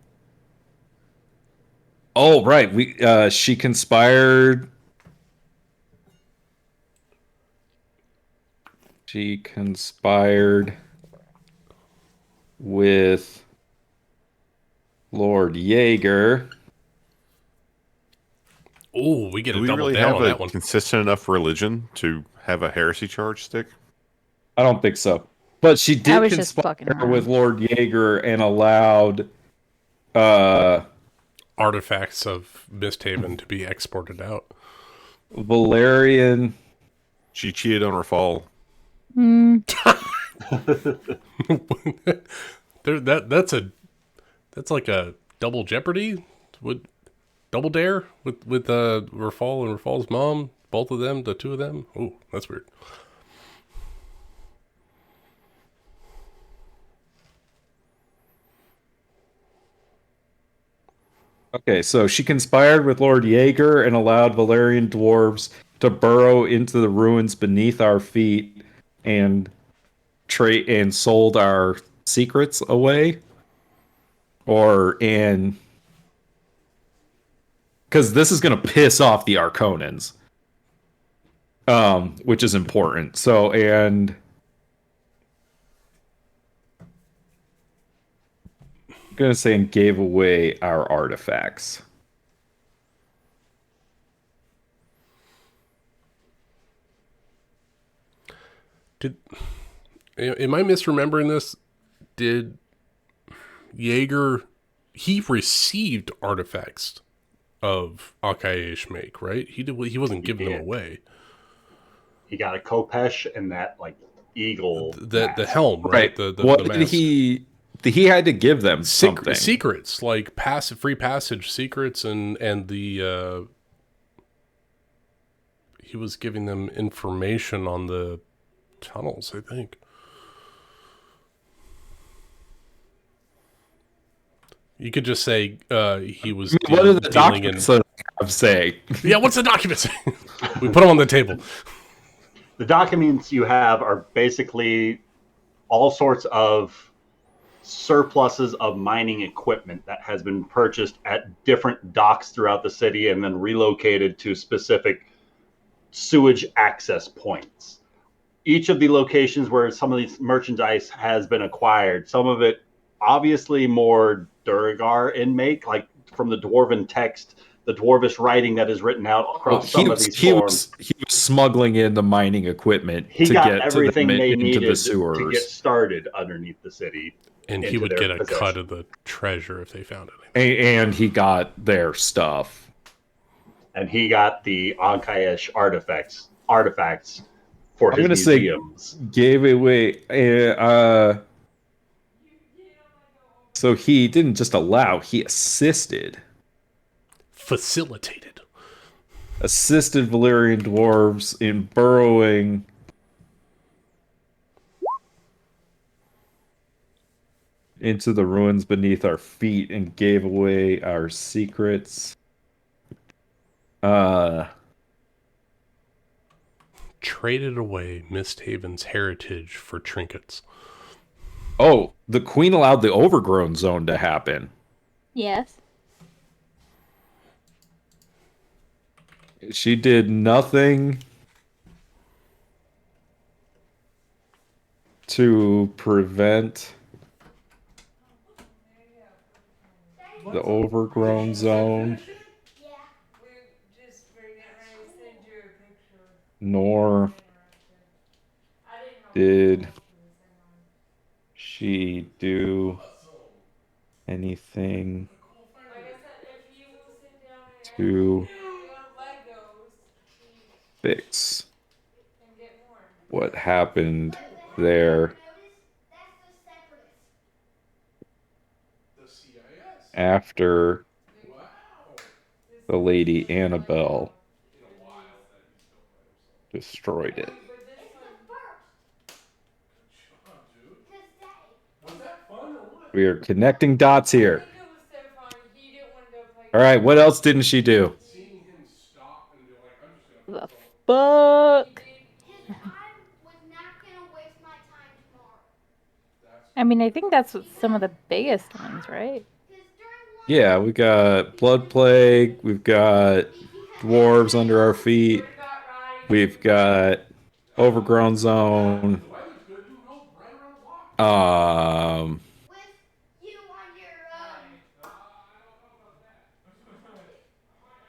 Oh, right. She conspired. She conspired with Lord Yeager. Oh, we get Do a we double really down have on that one. consistent enough religion to have a heresy charge stick? I don't think so. But she did was just fucking conspire around. with Lord Yeager and allowed Artifacts of MistHaven to be exported out. Valerian She cheated on her fall. Mm, that's like a double jeopardy with double dare with Rafal and Rafal's mom, both of them, the two of them. Oh, that's weird. Okay, so she conspired with Lord Jaeger and allowed Valerian dwarves to burrow into the ruins beneath our feet and trade and sold our secrets away. Because this is gonna piss off the Arconans, which is important. So and I'm gonna say and gave away our artifacts. Am I misremembering this? Did Jaeger, he received artifacts of Akayesh make, right? He wasn't giving them away. He got a Kopesh and that like eagle. The helm, right? The what the did mask. he had to give them something. Secrets like free passage secrets and the he was giving them information on the tunnels, I think. You could just say he was What are the dealing in. documents I'm saying? Yeah, what's the document say? We put them on the table. The documents you have are basically all sorts of surpluses of mining equipment that has been purchased at different docks throughout the city and then relocated to specific sewage access points. Each of the locations where some of these merchandise has been acquired, some of it obviously more Duragar in make, like from the dwarven text, the dwarvish writing that is written out across some of these forms. He was smuggling in the mining equipment He to got get everything to them they into needed the sewers. to get started underneath the city. And he would get a cut of the treasure if they found it. And he got their stuff. And he got the Ankayesh artifacts for his museums. Gave away. So he didn't just allow; he assisted. Facilitated. Assisted Valerian dwarves in burrowing into the ruins beneath our feet and gave away our secrets. Traded away MistHaven's heritage for trinkets. Oh, the queen allowed the overgrown zone to happen. yes. She did nothing to prevent the overgrown zone, nor did she do anything to fix what happened there after the Lady Annabelle destroyed it. We are connecting dots here. All right, what else didn't she do? The fuck? I mean, I think that's some of the biggest ones, right? Yeah, we got Blood Plague, we've got dwarves under our feet, we've got Overgrown Zone.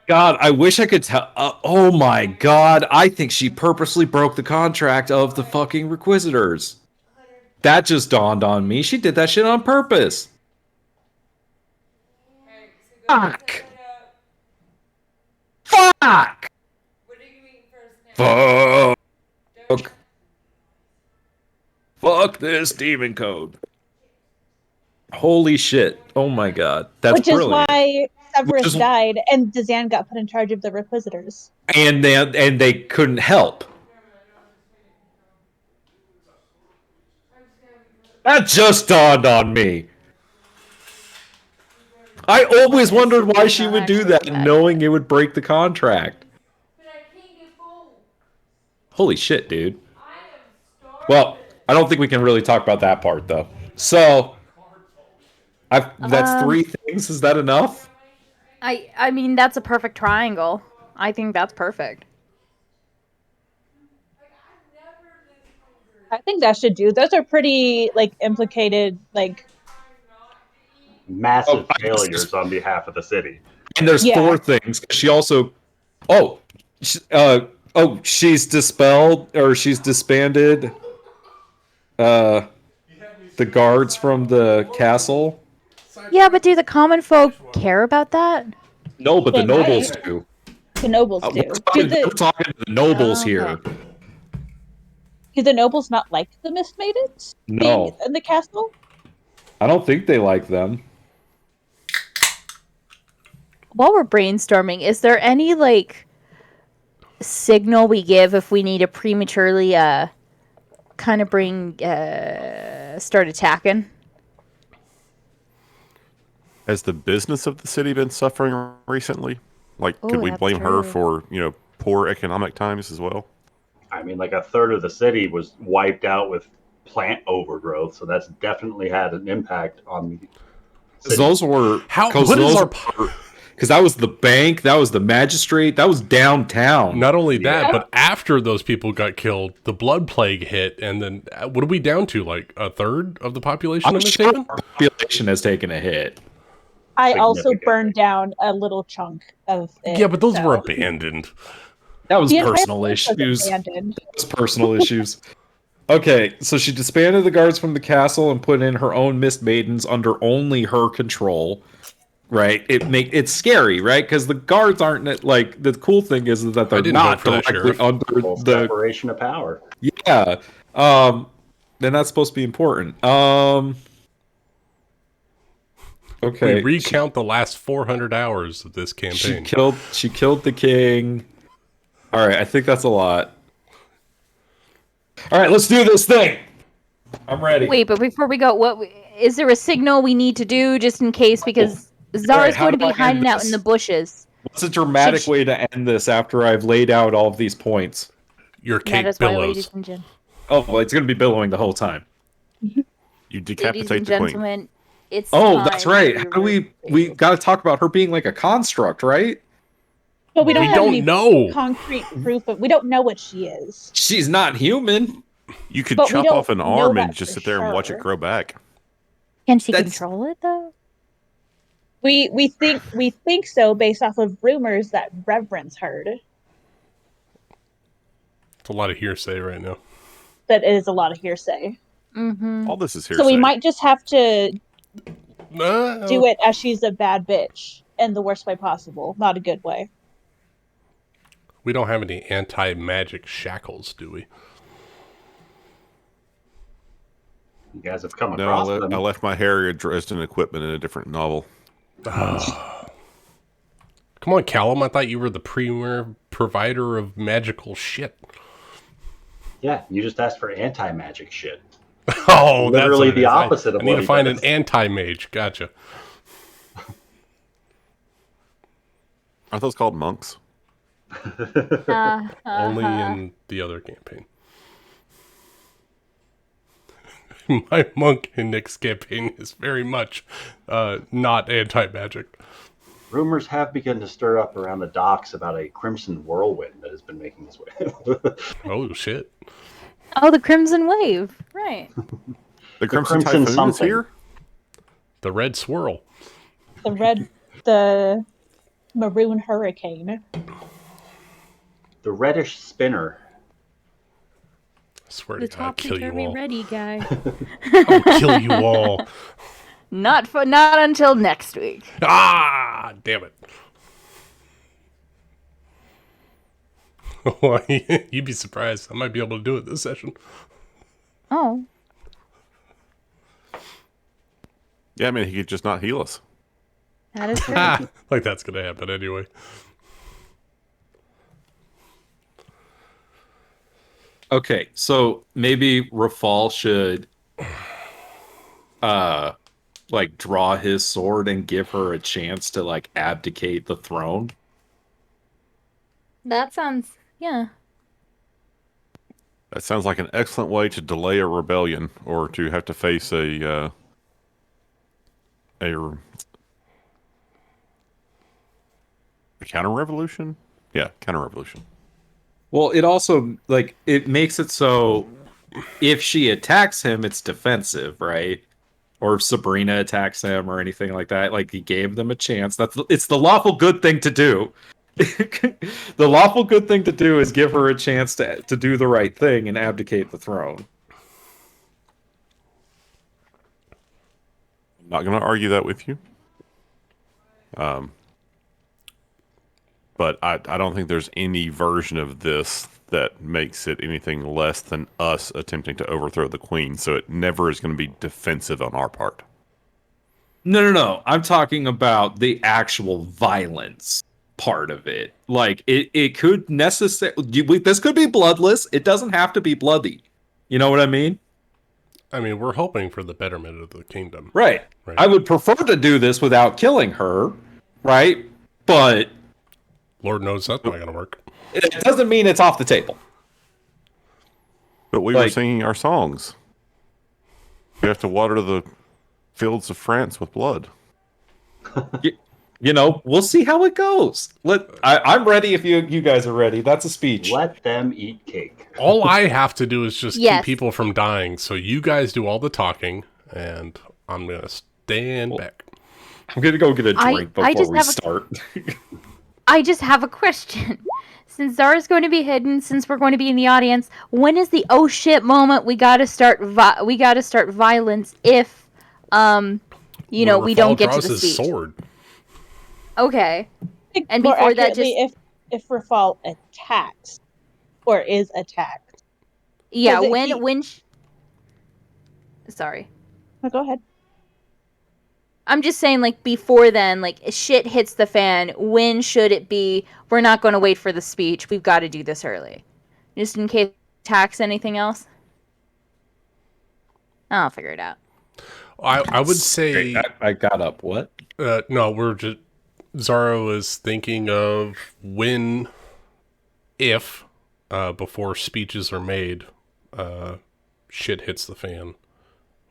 God, I wish I could tell. Oh my God, I think she purposely broke the contract of the fucking Requisitors. That just dawned on me. She did that shit on purpose. Fuck. Fuck. Fuck. Fuck this demon code. Holy shit. Oh my god. That's Which is brilliant. why Severus Which is- died and Dazan got put in charge of the Requisitors. And they couldn't help. That just dawned on me. I always wondered why she would do that, knowing it would break the contract. Holy shit, dude. Well, I don't think we can really talk about that part, though. So, that's 3 things. Is that enough? I mean, that's a perfect triangle. I think that's perfect. I think that should do. Those are pretty like implicated, like Massive I guess failures on behalf of the city. And there's Yeah. 4 things. She also, she's dispelled or she's disbanded. The guards from the castle. Yeah, but do the common folk care about that? No, but the They nobles might. do. the nobles do. We're talking to the nobles Okay. here. Do the nobles not like the Mistmaidens being No, in the castle? I don't think they like them. While we're brainstorming, is there any like signal we give if we need to prematurely kind of start attacking? Has the business of the city been suffering recently? Like, could Oh, we that's blame her true. for, poor economic times as well? I mean, like a third of the city was wiped out with plant overgrowth, so that's definitely had an impact on the city. Those were because that was the bank, that was the magistrate, that was downtown. Not only that, Yeah. but after those people got killed, the blood plague hit, and then what are we down to? Like a third of the population I'm of sure MistHaven? our population has taken a hit. I also Significantly. burned down a little chunk of it. Yeah, but those so- were abandoned. That was The entire personal place was issues. abandoned. That was personal issues. Okay, so she disbanded the guards from the castle and put in her own Mist Maidens under only her control. Right? It's scary, right? Because the guards aren't like the cool thing is that they're didn't not vote for that directly sheriff. under Full the separation of power. yeah. Then that's supposed to be important. Okay. We recount the last 400 hours of this She campaign. killed the king. All right, I think that's a lot. All right, let's do this thing. I'm ready. Wait, but before we go, is there a signal we need to do just in case? Because Zara's how going to do I be end hiding out this? in the bushes. What's a dramatic way to end this after I've laid out all of these points? Your That cake is why, billows. ladies and gentlemen. Oh, well, it's going to be billowing the whole time. You Ladies decapitate and the queen. gentlemen, it's Oh, time that's right. to How do we got to talk about her being like a construct, right? But we don't We have don't any know. concrete proof of. We don't know what she is. She's not human. You could But we chop don't off an know arm that and just for sit there and watch it sure. grow back. Can she That's- control it though? We think so based off of rumors that Reverence heard. It's a lot of hearsay right now. That is a lot of hearsay. Mm-hmm. All this is hearsay. So we might just have to No. do it as she's a bad bitch in the worst way possible, not a good way. We don't have any anti-magic shackles, do we? You guys have come No, across I them. left my Harrier Dresden equipment in a different novel. Come on, Callum. I thought you were the premier provider of magical shit. Yeah, you just asked for anti-magic shit. Oh, that's Literally what it the is. opposite of I need what to he find does. an anti-mage. Gotcha. Aren't those called monks? Only in the other campaign. My monk in Nick's campaign is very much not anti-magic. Rumors have begun to stir up around the docks about a crimson whirlwind that has been making its way. Oh, shit. Oh, the Crimson Wave, right? The Crimson Crimson Typhoon is something. here? The red swirl. The maroon hurricane. The reddish spinner. I swear The to God, I'll kill you all. ready guy. I'll kill you all. Not until next week. Ah, damn it. Well, you'd be surprised. I might be able to do it this session. Oh, Yeah, I mean, he could just not heal us. that is true. Like that's gonna happen anyway. Okay, so maybe Rafal should like draw his sword and give her a chance to like abdicate the throne. That sounds, yeah. That sounds like an excellent way to delay a rebellion or to have to face a counter-revolution? Yeah, counter-revolution. Well, it also like it makes it so if she attacks him, it's defensive, right? Or if Sabrina attacks him or anything like that, like he gave them a chance. It's the lawful good thing to do. The lawful good thing to do is give her a chance to do the right thing and abdicate the throne. I'm not going to argue that with you. But I don't think there's any version of this that makes it anything less than us attempting to overthrow the queen. So it never is going to be defensive on our part. No. I'm talking about the actual violence part of it. Like it could necessarily this could be bloodless. It doesn't have to be bloody. You know what I mean? I mean, we're hoping for the betterment of the kingdom. Right. I would prefer to do this without killing her, right? But Lord knows that's not going to work. it doesn't mean it's off the table. But we were singing our songs. We have to water the fields of France with blood. You know, we'll see how it goes. I'm ready if you guys are ready. That's a speech. Let them eat cake. All I have to do is just Yes. keep people from dying. So you guys do all the talking, and I'm going to stand back. I'm going to go get a drink I before just we have a- start. I just have a question. Since Zara's going to be hidden, since we're going to be in the audience, when is the oh shit moment we gotta start violence if, we Rafal don't get to draws the his speech? sword. Okay. And More before that, accurately, if Rafal attacks or is attacked. Yeah, Does it- sorry. No, go ahead. I'm just saying, like, before then, like, shit hits the fan, when should it be, we're not going to wait for the speech, we've got to do this early? Just in case attacks anything else? I'll figure it out. I would say... I got up. What? No, we're just... Zara was thinking of when, if, before speeches are made, shit hits the fan.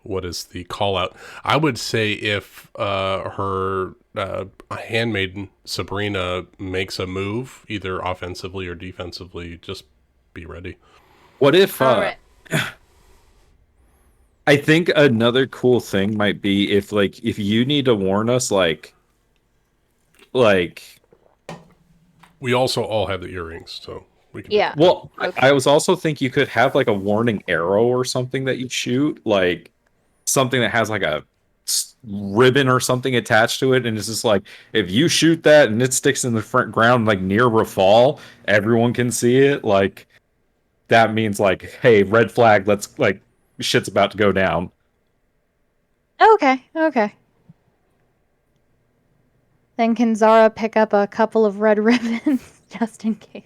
What is the call out? I would say if her handmaiden, Sabrina, makes a move, either offensively or defensively, just be ready. What if... All right. I think another cool thing might be if you need to warn us, like We also all have the earrings, so we can... Yeah. well, Okay. I was also think you could have like a warning arrow or something that you shoot, like something that has like a ribbon or something attached to it, and it's just like if you shoot that and it sticks in the front ground like near Rafal, everyone can see it. Like that means like, hey, red flag. Let's like shit's about to go down. Okay. Then can Zara pick up a couple of red ribbons, just in case?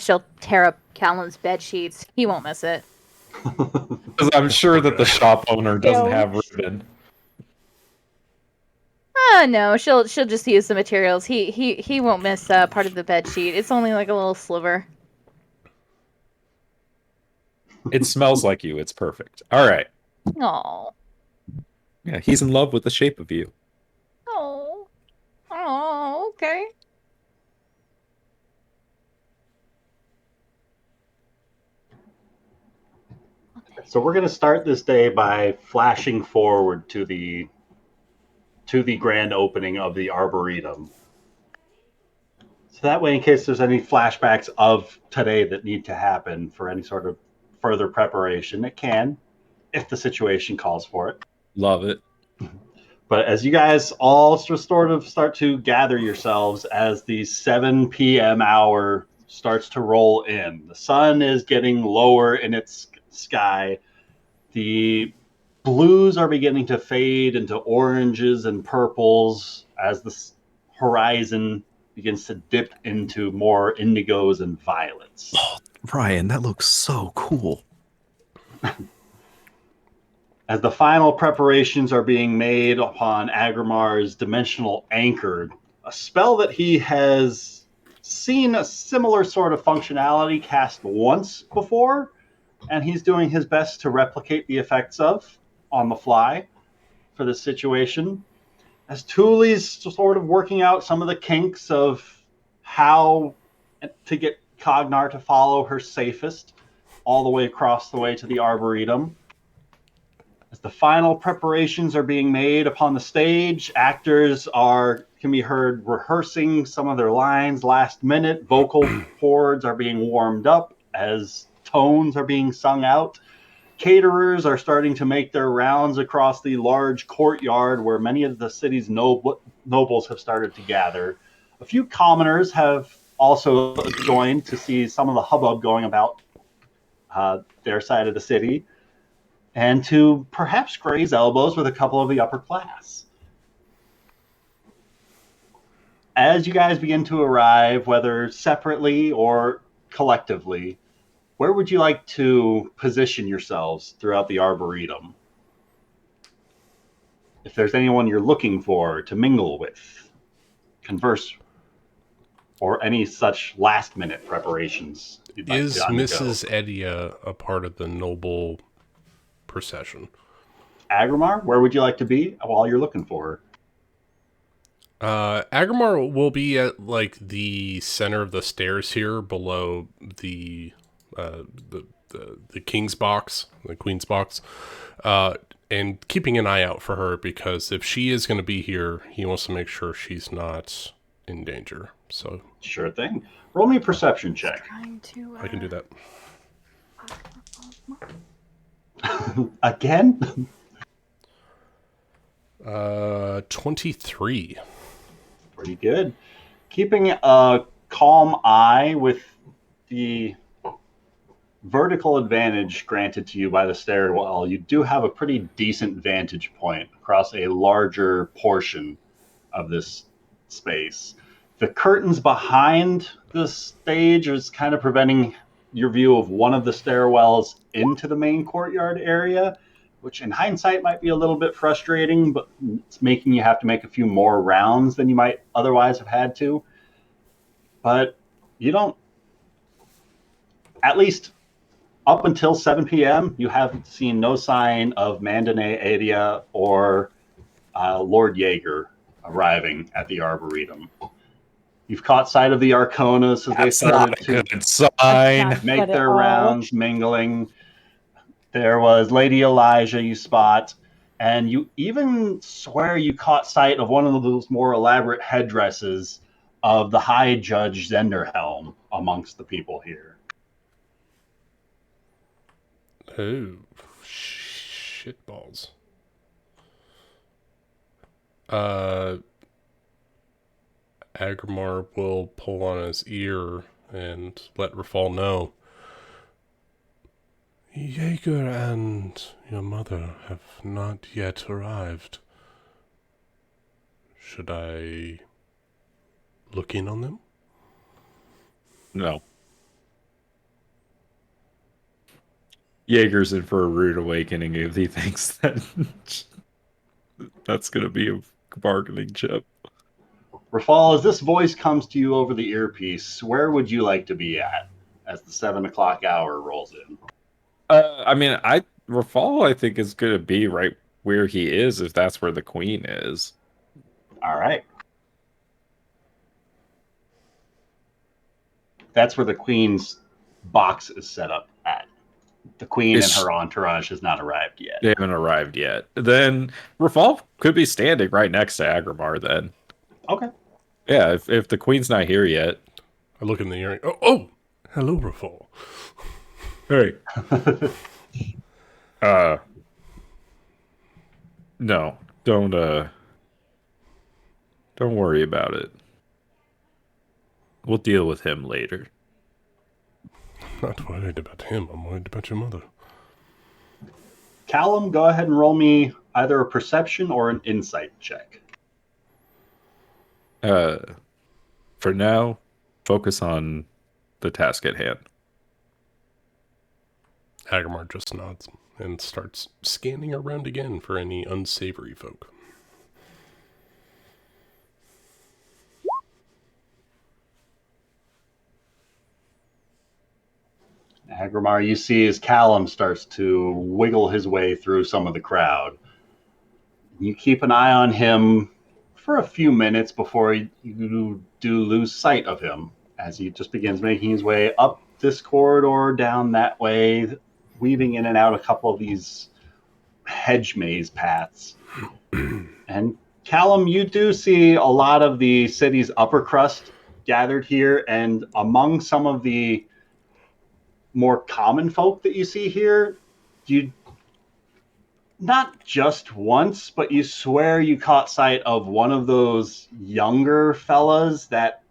She'll tear up Callum's bed sheets. He won't miss it. Because I'm sure that the shop owner doesn't have ribbon. No, she'll just use the materials. He won't miss part of the bed sheet. It's only like a little sliver. It smells like you. It's perfect. All right. Oh. Yeah, he's in love with the shape of you. Oh. Okay. So we're going to start this day by flashing forward to the grand opening of the Arboretum. So that way, in case there's any flashbacks of today that need to happen for any sort of further preparation, it can, if the situation calls for it. Love it. But as you guys all just sort of start to gather yourselves as the 7 p.m. hour starts to roll in, the sun is getting lower in its sky. The blues are beginning to fade into oranges and purples as the horizon begins to dip into more indigos and violets. Oh, Ryan, that looks so cool. As the final preparations are being made upon Agrimar's dimensional anchor, a spell that he has seen a similar sort of functionality cast once before, and he's doing his best to replicate the effects of on the fly for this situation. As Thule's sort of working out some of the kinks of how to get Cognar to follow her safest all the way across the way to the Arboretum. As the final preparations are being made upon the stage, actors can be heard rehearsing some of their lines last minute. Vocal cords are being warmed up as tones are being sung out. Caterers are starting to make their rounds across the large courtyard where many of the city's nobles have started to gather. A few commoners have also joined to see some of the hubbub going about their side of the city, and to perhaps graze elbows with a couple of the upper class. As you guys begin to arrive, whether separately or collectively, where would you like to position yourselves throughout the Arboretum? If there's anyone you're looking for to mingle with, converse, or any such last-minute preparations you'd like Is to undergo. Mrs. Edia a part of the noble procession? Agrimar, where would you like to be while you're looking for her? Agrimar will be at like the center of the stairs here, below the king's box, the queen's box, and keeping an eye out for her, because if she is going to be here, he wants to make sure she's not in danger. So Sure thing. Roll me a perception check. Trying to, I can do that. Again? 23. Pretty good. Keeping a calm eye with the vertical advantage granted to you by the stairwell, you do have a pretty decent vantage point across a larger portion of this space. The curtains behind the stage is kind of preventing your view of one of the stairwells into the main courtyard area, which in hindsight might be a little bit frustrating, but it's making you have to make a few more rounds than you might otherwise have had to. But you don't, at least up until 7 p.m., you have seen no sign of Mandane Adia or Lord Jaeger arriving at the Arboretum. You've caught sight of the Arconas as they started to Good sign. Not make good at their all. rounds, mingling. There was Lady Elijah you spot, and you even swear you caught sight of one of those more elaborate headdresses of the High Judge Zenderhelm amongst the people here. Oh, shitballs. Agrimar will pull on his ear and let Rafal know. Jaeger and your mother have not yet arrived. Should I look in on them? No. Jaeger's in for a rude awakening if he thinks that that's going to be a bargaining chip. Rafal, as this voice comes to you over the earpiece, where would you like to be at as the 7 o'clock hour rolls in? Rafal, I think, is going to be right where he is, if that's where the queen is. All right. That's where the queen's box is set up at. The queen and her entourage has not arrived yet. They haven't arrived yet. Then Rafal could be standing right next to Agrimar then. Okay. Yeah, if the queen's not here yet. I look in the earring. Oh, hello, Rafal. Hey. No, don't Don't worry about it. We'll deal with him later. I'm not worried about him. I'm worried about your mother. Callum, go ahead and roll me either a perception or an insight check. For now, focus on the task at hand. Agamar just nods and starts scanning around again for any unsavory folk. Agramar, you see as Callum starts to wiggle his way through some of the crowd. You keep an eye on him for a few minutes before you do lose sight of him as he just begins making his way up this corridor, down that way, weaving in and out a couple of these hedge maze paths. And Callum, you do see a lot of the city's upper crust gathered here, and among some of the more common folk that you see here, you not just once, but you swear you caught sight of one of those younger fellas, that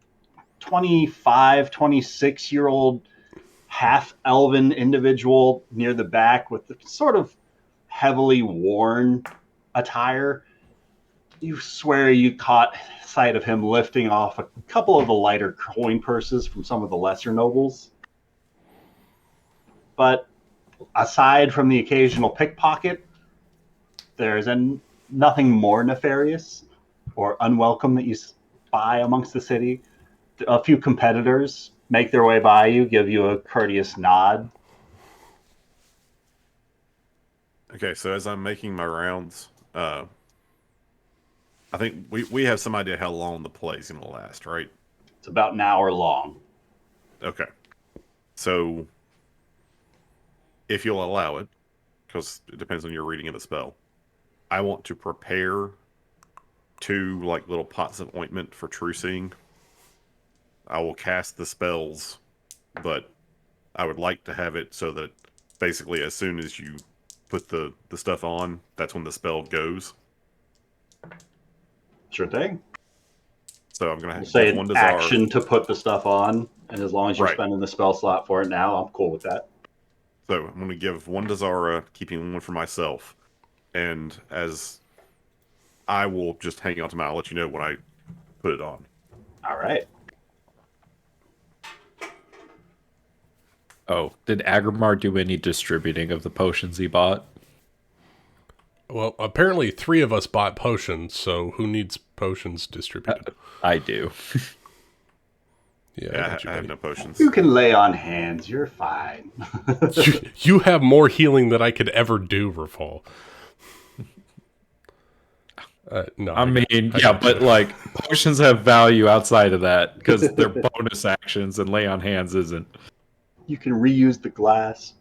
25, 26-year-old half-elven individual near the back with the sort of heavily worn attire. You swear you caught sight of him lifting off a couple of the lighter coin purses from some of the lesser nobles. But aside from the occasional pickpocket, there's nothing more nefarious or unwelcome that you spy amongst the city. A few competitors make their way by you, give you a courteous nod. Okay, so as I'm making my rounds, I think we have some idea how long the play's going to last, right? It's about an hour long. Okay. So, if you'll allow it, because it depends on your reading of the spell, I want to prepare 2 like little pots of ointment for true seeing. I will cast the spells, but I would like to have it so that basically as soon as you put the stuff on, that's when the spell goes. Sure thing. So I'm going to We'll say give one an desire. action to put the stuff on, and as long as you're Right. spending the spell slot for it now, I'm cool with that. So I'm going to give 1 Dazara, keeping 1 for myself. And as I will just hang on to mine, I'll let you know when I put it on. All right. Oh, did Agramar do any distributing of the potions he bought? Well, apparently 3 of us bought potions, so who needs potions distributed? I do. Yeah, I got you, I have buddy. no potions. You can lay on hands. You're fine. You have more healing than I could ever do, Rafal. No, I mean, got yeah, you. but like potions have value outside of that because they're bonus actions, and lay on hands isn't. You can reuse the glass.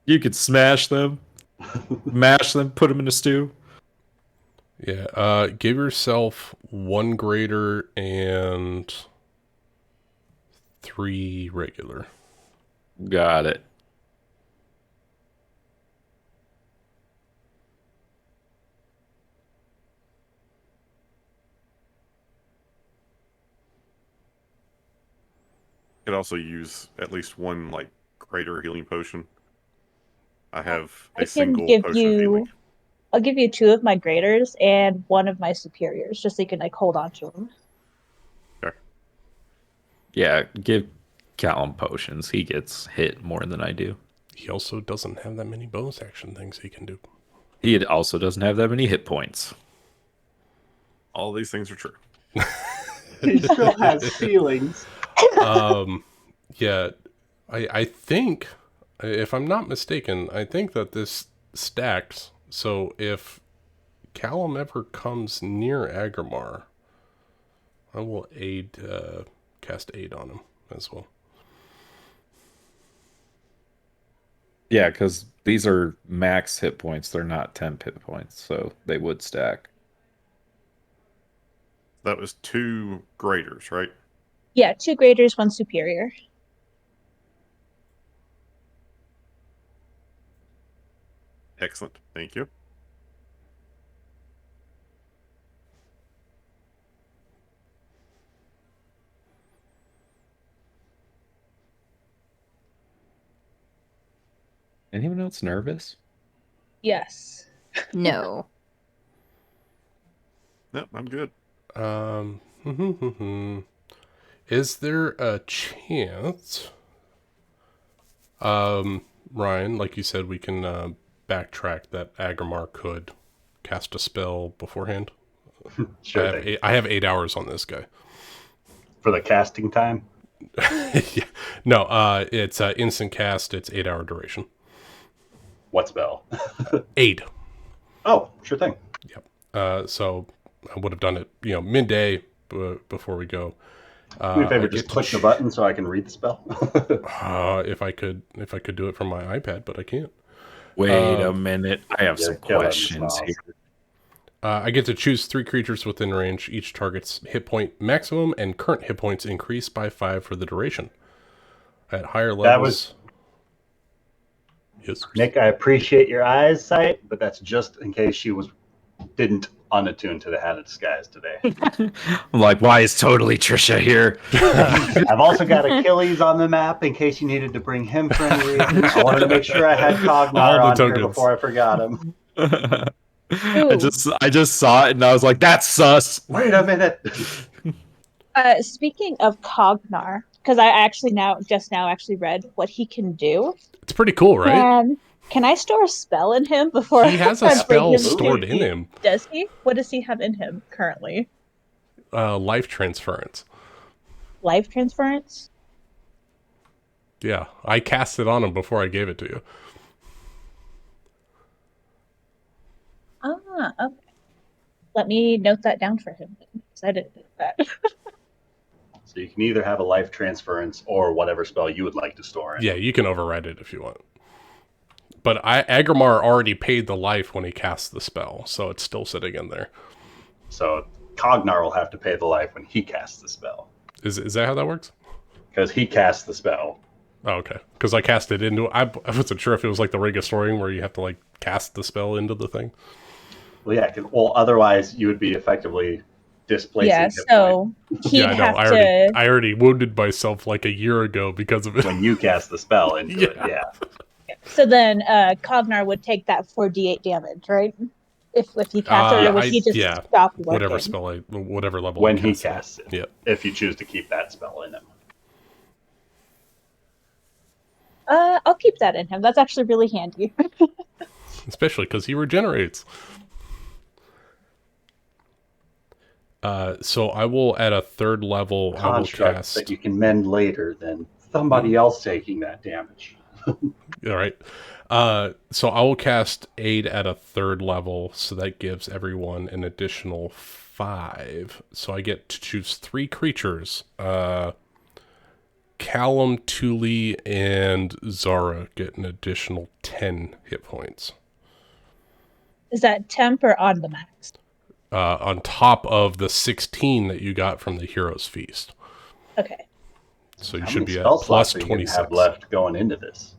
You could smash them, mash them, put them in a stew. Yeah, give yourself 1 greater and 3 regular. Got it. Could also use at least 1 like greater healing potion. I have I a can single give potion of healing. I'll give you 2 of my graders and 1 of my superiors, just so you can like hold on to them. Okay. Yeah, give Callum potions. He gets hit more than I do. He also doesn't have that many bonus action things he can do. He also doesn't have that many hit points. All these things are true. He still has feelings. Yeah, I think, if I'm not mistaken, I think that this stacks. So if Callum ever comes near Agramar, I will cast aid on him as well. Yeah, because these are max hit points. They're not 10 hit points, so they would stack. That was 2 graders, right? Yeah, 2 graders, 1 superior. Excellent. Thank you. Anyone else nervous? Yes. No. Nope, I'm good. Is there a chance, Ryan, like you said, we can backtrack that Agrimar could cast a spell beforehand? Sure thing. I have 8 hours on this guy. For the casting time? Yeah. No, it's instant cast. It's 8 hour duration. What spell? Aid. Oh, sure thing. Yep. So I would have done it, midday before we go. Do me a favor, I just get to click the button so I can read the spell. if I could do it from my iPad, but I can't. Wait a minute. I have You're some killing me, questions Smiles. here. I get to choose 3 creatures within range. Each target's hit point maximum and current hit points increase by 5 for the duration. At higher levels. Yes. Nick, I appreciate your eyesight, but that's just in case she didn't unattune to the Hat of Disguise today. I'm like, why is totally Trisha here? I've also got Achilles on the map in case you needed to bring him for any reason. I wanted to make sure I had Cognar All the on here tokens. before I forgot him. I just saw it and I was like, that's sus. Wait a minute. Speaking of Cognar, because I just now read what he can do. It's pretty cool, right? Can I store a spell in him before He has a I bring spell him stored to in the- him. Does he? What does he have in him currently? Life transference. Life transference? Yeah, I cast it on him before I gave it to you. Ah, okay. Let me note that down for him, because I didn't do that. So you can either have a life transference or whatever spell you would like to store in. Yeah, you can override it if you want. But Agrimar already paid the life when he cast the spell, so it's still sitting in there. So Cognar will have to pay the life when he casts the spell. Is that how that works? Because he casts the spell. Oh, okay. Because I cast it into... I wasn't sure if it was like the Ring of Storing where you have to like cast the spell into the thing. Well, yeah, otherwise you would be effectively displacing Yeah, hit so point he'd Yeah, I know. have I already wounded myself like a year ago because of it. when you cast the spell into it. Yeah. Yeah. So then Cognar would take that 4d8 damage, right? If he cast it, or would he just stop working? Whatever level When I he cast casts it. Yeah. If you choose to keep that spell in him. I'll keep that in him. That's actually really handy. Especially because he regenerates. So I will, at a 3rd level, I will Construct cast... that you can mend later than somebody else taking that damage. All right. So I will cast Aid at a 3rd level, so that gives everyone an additional 5. So I get to choose 3 creatures. Callum, Thule, and Zara get an additional 10 hit points. Is that temp or on the max? On top of the 16 that you got from the Hero's Feast. Okay. So you How should many be at spell plus slots are you gonna 26. have left going into this?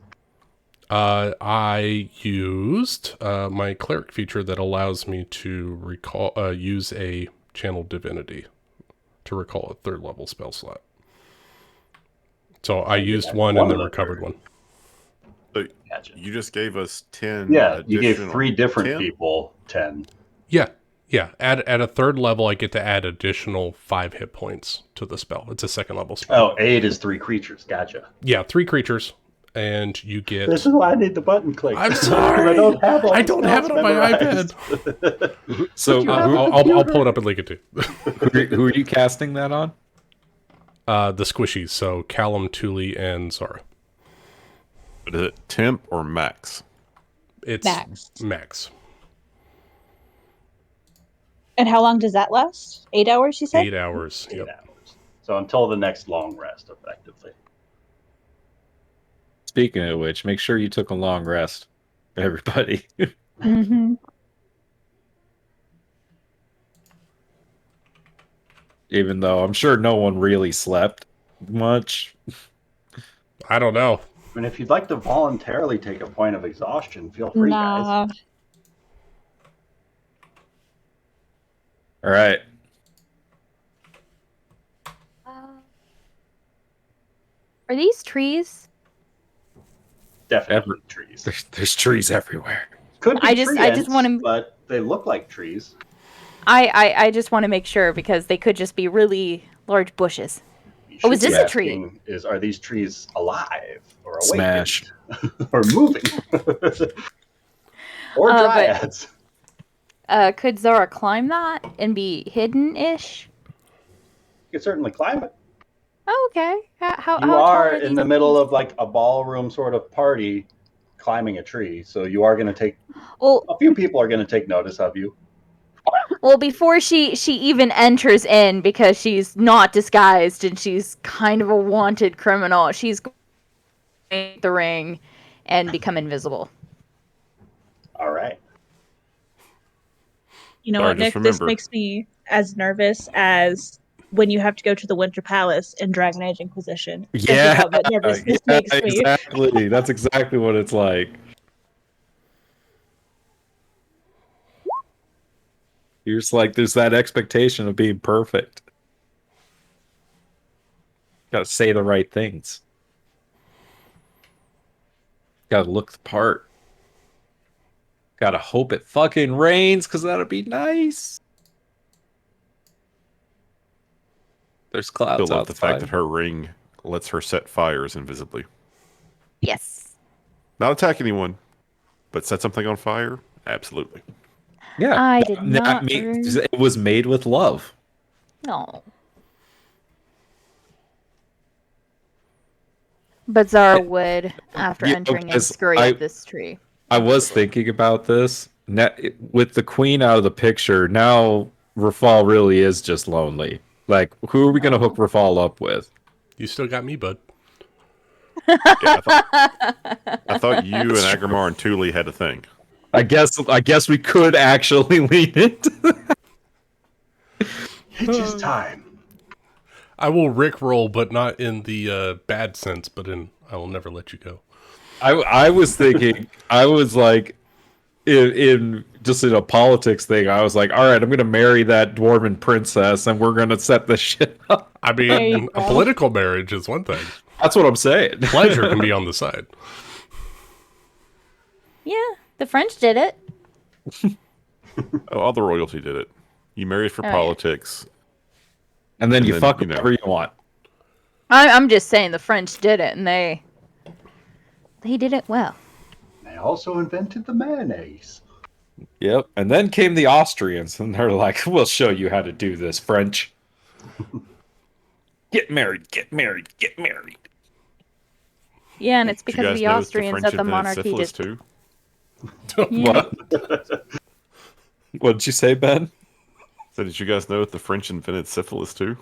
I used my cleric feature that allows me to use a channel divinity to recall a 3rd level spell slot. So I used one and then recovered one. So Gotcha. you just gave us 10. Yeah, you gave additional- 3 different 10? people 10. Yeah. At a 3rd level, I get to add additional 5 hit points to the spell. It's a 2nd level spell. Oh, 8 is 3 creatures. Gotcha. Yeah, 3 creatures, and you get... This is why I need the button click. I'm sorry. I don't have all I the don't have it on spells my memorized. iPad. So I'll pull it up and link it to you. who are you casting that on? The squishies, so Callum, Thule, and Zara. But is it temp or max? It's Max. max. And how long does that last? 8 hours, you said? 8 hours. 8 Yep. hours. So until the next long rest, effectively. Speaking of which, make sure you took a long rest, everybody. Mm-hmm. Even though I'm sure no one really slept much. I don't know. I mean, if you'd like to voluntarily take a point of exhaustion, feel free, guys. Nah. All right. Are these trees? Definitely trees. There's trees everywhere. Could be I just ants, wanna- but they look like trees. I just want to make sure because they could just be really large bushes. You Oh, is should this be a tree? asking Is are these trees alive or Smash. awakened or moving or But- dryads? Could Zara climb that and be hidden-ish? You can certainly climb it. Oh, okay. How You tall are these in the middle trees? of like a ballroom sort of party, climbing a tree. So you are going to take Well, a few people are going to take notice of you. well, before she even enters in, because she's not disguised and she's kind of a wanted criminal, she's going to the ring and become invisible. All right. You know Sorry, what, just Nick? This remember. makes me as nervous as when you have to go to the Winter Palace in Dragon Age Inquisition. Thinking Yeah, how nervous this makes me. exactly. That's exactly what it's like. You're just like, there's that expectation of being perfect. Got to say the right things. Got to look the part. Got to hope it fucking rains because that'd be nice. There's clouds Still love the fact that outside. her ring lets her set fires invisibly. Yes. Not attack anyone, but set something on fire? Absolutely. Yeah, I did not it was made with love. No. But Zara would, after Yeah, entering, and because scurry up this tree. I was thinking about this. With the queen out of the picture, now Rafal really is just lonely. Like, who are we going to hook Rafal up with? You still got me, bud. Yeah, I thought you and Agramar and Thule had a thing. I guess we could actually lean it. Hitch's time. I will rickroll, but not in the bad sense, but in I will never let you go. I was thinking, I was like, in just in a politics thing, I was like, all right, I'm going to marry that dwarven princess, and we're going to set this shit up. I There you mean, a go. political marriage is one thing. That's what I'm saying. Pleasure can be on the side. Yeah, the French did it. Oh, all the royalty did it. You married for Oh, yeah. politics. And then And you then, fuck you know. whatever you want. I'm just saying the French did it, and they did it well. They also invented the mayonnaise. Yep. And then came the Austrians, and they're like, we'll show you how to do this, French. Get married, get married, get married. Yeah, and it's Did you because guys the know Austrians that the invented monarchy syphilis did. too? Yeah. What did you say, Ben? So did you guys know that the French invented syphilis too?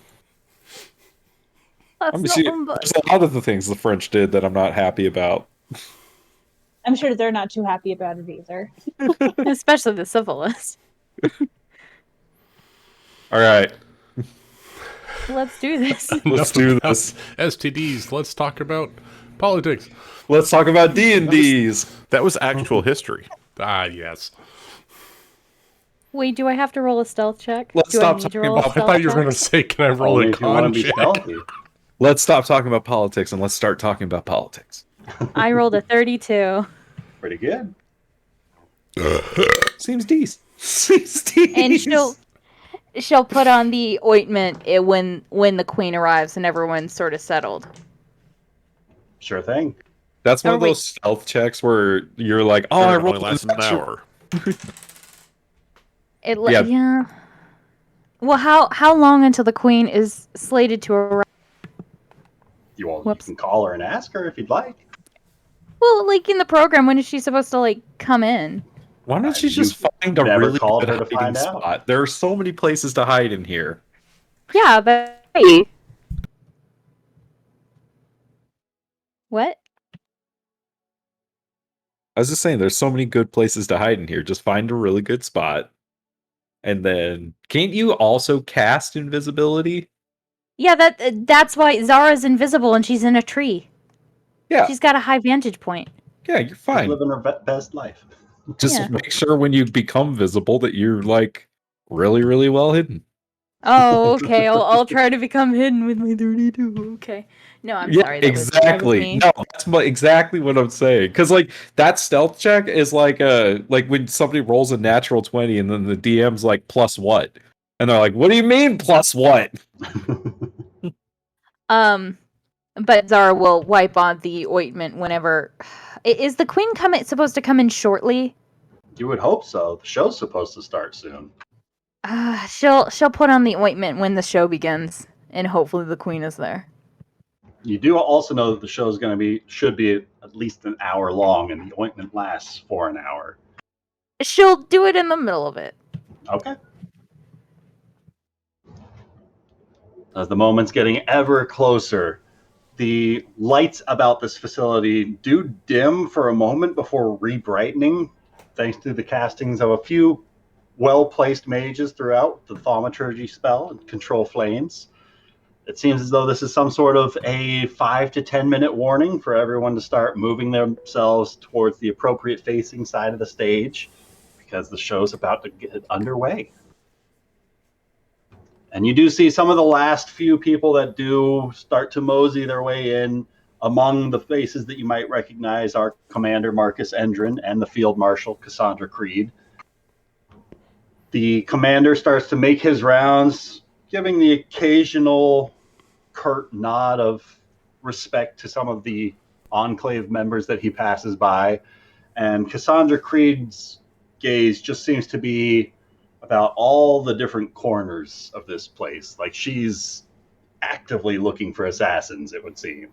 That's I'm not see, humbug. there's a lot of the things the French did that I'm not happy about. I'm sure they're not too happy about it either. Especially the syphilis. All right, Let's do this. let's Enough do about this. STDs. Let's talk about politics. Let's talk about D&Ds. That was actual history. Ah, yes. Wait, do I have to roll a stealth check? Let's do stop I need to talking roll about- a I stealth thought you were check? going to say, can I roll Only a if you want con to be check? stealthy. Let's stop talking about politics and let's start talking about politics. I rolled a 32. Pretty good. Seems decent. Seems decent. And she'll put on the ointment when the queen arrives and everyone's sort of settled. Sure thing. That's one Oh, of those wait. stealth checks where you're like, oh, I Sure, it only rolled lasts an hour. Yeah. Yeah. Well, how long until the queen is slated to arrive? You Whoops. can call her and ask her if you'd like. Well, like in the program, when is she supposed to like come in? Why don't you You just find a never really called good her to hiding find out. spot? There are so many places to hide in here. Yeah, but what? I was just saying, there's so many good places to hide in here. Just find a really good spot. And then, can't you also cast invisibility? Yeah, that's why Zara's invisible and she's in a tree. Yeah, She's got a high vantage point. yeah, you're She's fine. living her best life. Just Yeah. make sure when you become visible that you're like really, really well hidden. Oh, okay. I'll try to become hidden with my 32. Okay. No, I'm sorry. That was exactly. me. No, that's exactly what I'm saying. Because like that stealth check is like when somebody rolls a natural 20 and then the DM's like plus what, and they're like, "What do you mean plus what?" But Zara will wipe on the ointment whenever. Is the queen supposed to come in shortly? You would hope so. The show's supposed to start soon. She'll put on the ointment when the show begins, and hopefully the queen is there. You do also know that the show is should be at least an hour long, and the ointment lasts for an hour. She'll do it in the middle of it. Okay. As the moment's getting ever closer, the lights about this facility do dim for a moment before re-brightening, thanks to the castings of a few well-placed mages throughout the thaumaturgy spell and control flames. It seems as though this is some sort of a 5 to 10 minute warning for everyone to start moving themselves towards the appropriate facing side of the stage, because the show's about to get underway. And you do see some of the last few people that do start to mosey their way in. Among the faces that you might recognize are Commander Marcus Endrin and the Field Marshal Cassandra Creed. The commander starts to make his rounds, giving the occasional curt nod of respect to some of the Enclave members that he passes by. And Cassandra Creed's gaze just seems to be about all the different corners of this place. Like she's actively looking for assassins, it would seem.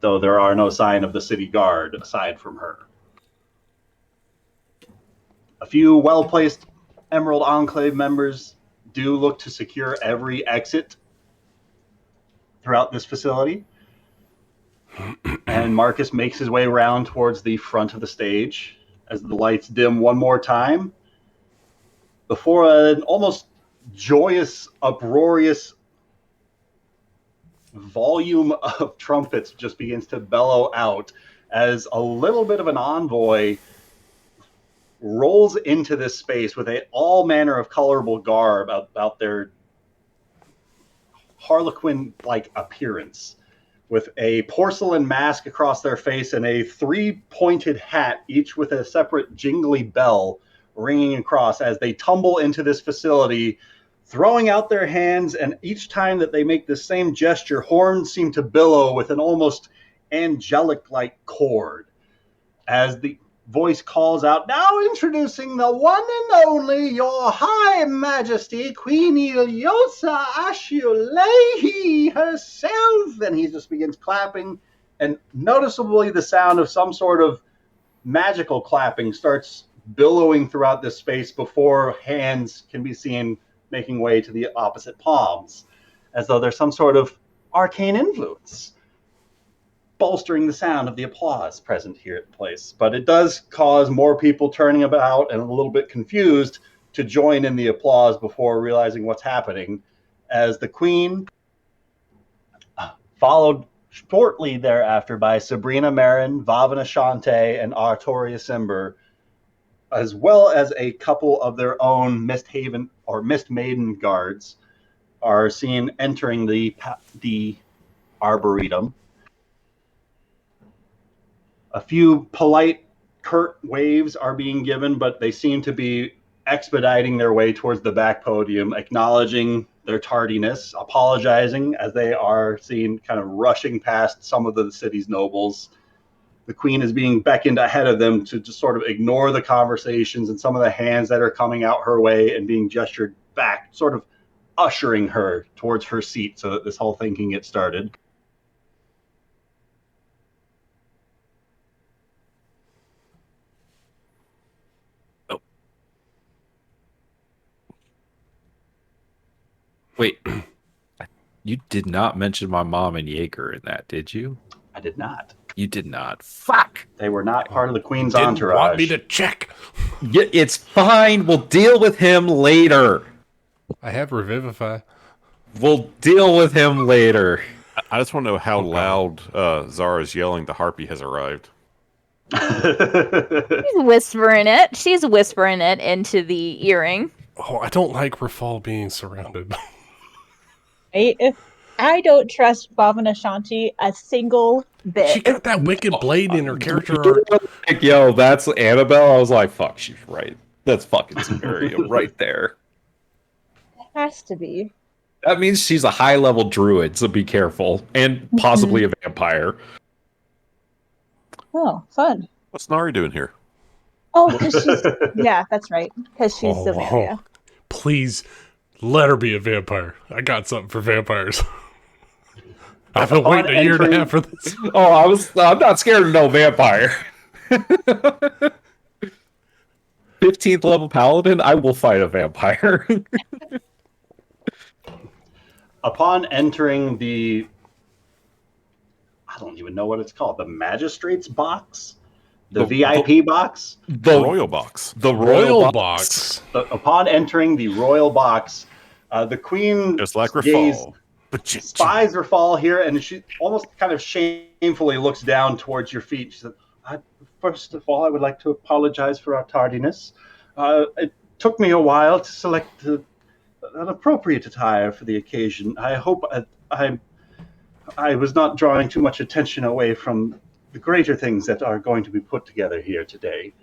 Though there are no sign of the city guard aside from her. A few well-placed Emerald Enclave members do look to secure every exit throughout this facility. And Marcus makes his way around towards the front of the stage as the lights dim one more time before an almost joyous, uproarious volume of trumpets just begins to bellow out as a little bit of an envoy rolls into this space with all manner of colorful garb about their harlequin-like appearance, with a porcelain mask across their face and a 3-pointed hat, each with a separate jingly bell ringing across as they tumble into this facility, throwing out their hands, and each time that they make the same gesture, horns seem to billow with an almost angelic-like chord. As the voice calls out, "Now introducing the one and only, your high majesty, Queen Iliosa Ashiulehi herself." And he just begins clapping, and noticeably the sound of some sort of magical clapping starts billowing throughout this space before hands can be seen making way to the opposite palms, as though there's some sort of arcane influence bolstering the sound of the applause present here at the place. But it does cause more people turning about and a little bit confused to join in the applause before realizing what's happening, as the Queen, followed shortly thereafter by Sabrina Marin, Vavana Shante, and Artoria Simber, as well as a couple of their own MistHaven or Mistmaiden guards, are seen entering the Arboretum. A few polite, curt waves are being given, but they seem to be expediting their way towards the back podium, acknowledging their tardiness, apologizing as they are seen kind of rushing past some of the city's nobles. The Queen is being beckoned ahead of them to just sort of ignore the conversations and some of the hands that are coming out her way and being gestured back, sort of ushering her towards her seat so that this whole thing can get started. Wait, you did not mention my mom and Jaeger in that, did you? I did not. You did not. Fuck! They were not part of the Queen's Didn't entourage. want me to check. Yeah, it's fine. We'll deal with him later. I have Revivify. We'll deal with him later. I just want to know how loud Zara's yelling the harpy has arrived. She's whispering it. She's whispering it into the earring. Oh, I don't like Rafal being surrounded. I don't trust Bhavana Shanti a single bit. She got that wicked blade in her character You arc. were like, yo, that's Annabelle. I was like, fuck, she's right. That's fucking Samaria right there. It has to be. That means she's a high level druid, so be careful. And possibly a vampire. Oh, fun. What's Nari doing here? Oh, because she's... Yeah, that's right. Because she's Samaria. Please, let her be a vampire. I got something for vampires. I've been waiting a year and a half for this. Oh, I'm not scared of no vampire. 15th level paladin, I will fight a vampire. Upon entering the, I don't even know what it's called, the magistrate's box, the VIP box, The royal box. The Royal box. upon entering the royal box, the queen Just like gaze Rafal. spies Rafal here, and she almost kind of shamefully looks down towards your feet. She said, "First of all, I would like to apologize for our tardiness. It took me a while to select an appropriate attire for the occasion. I hope I was not drawing too much attention away from the greater things that are going to be put together here today.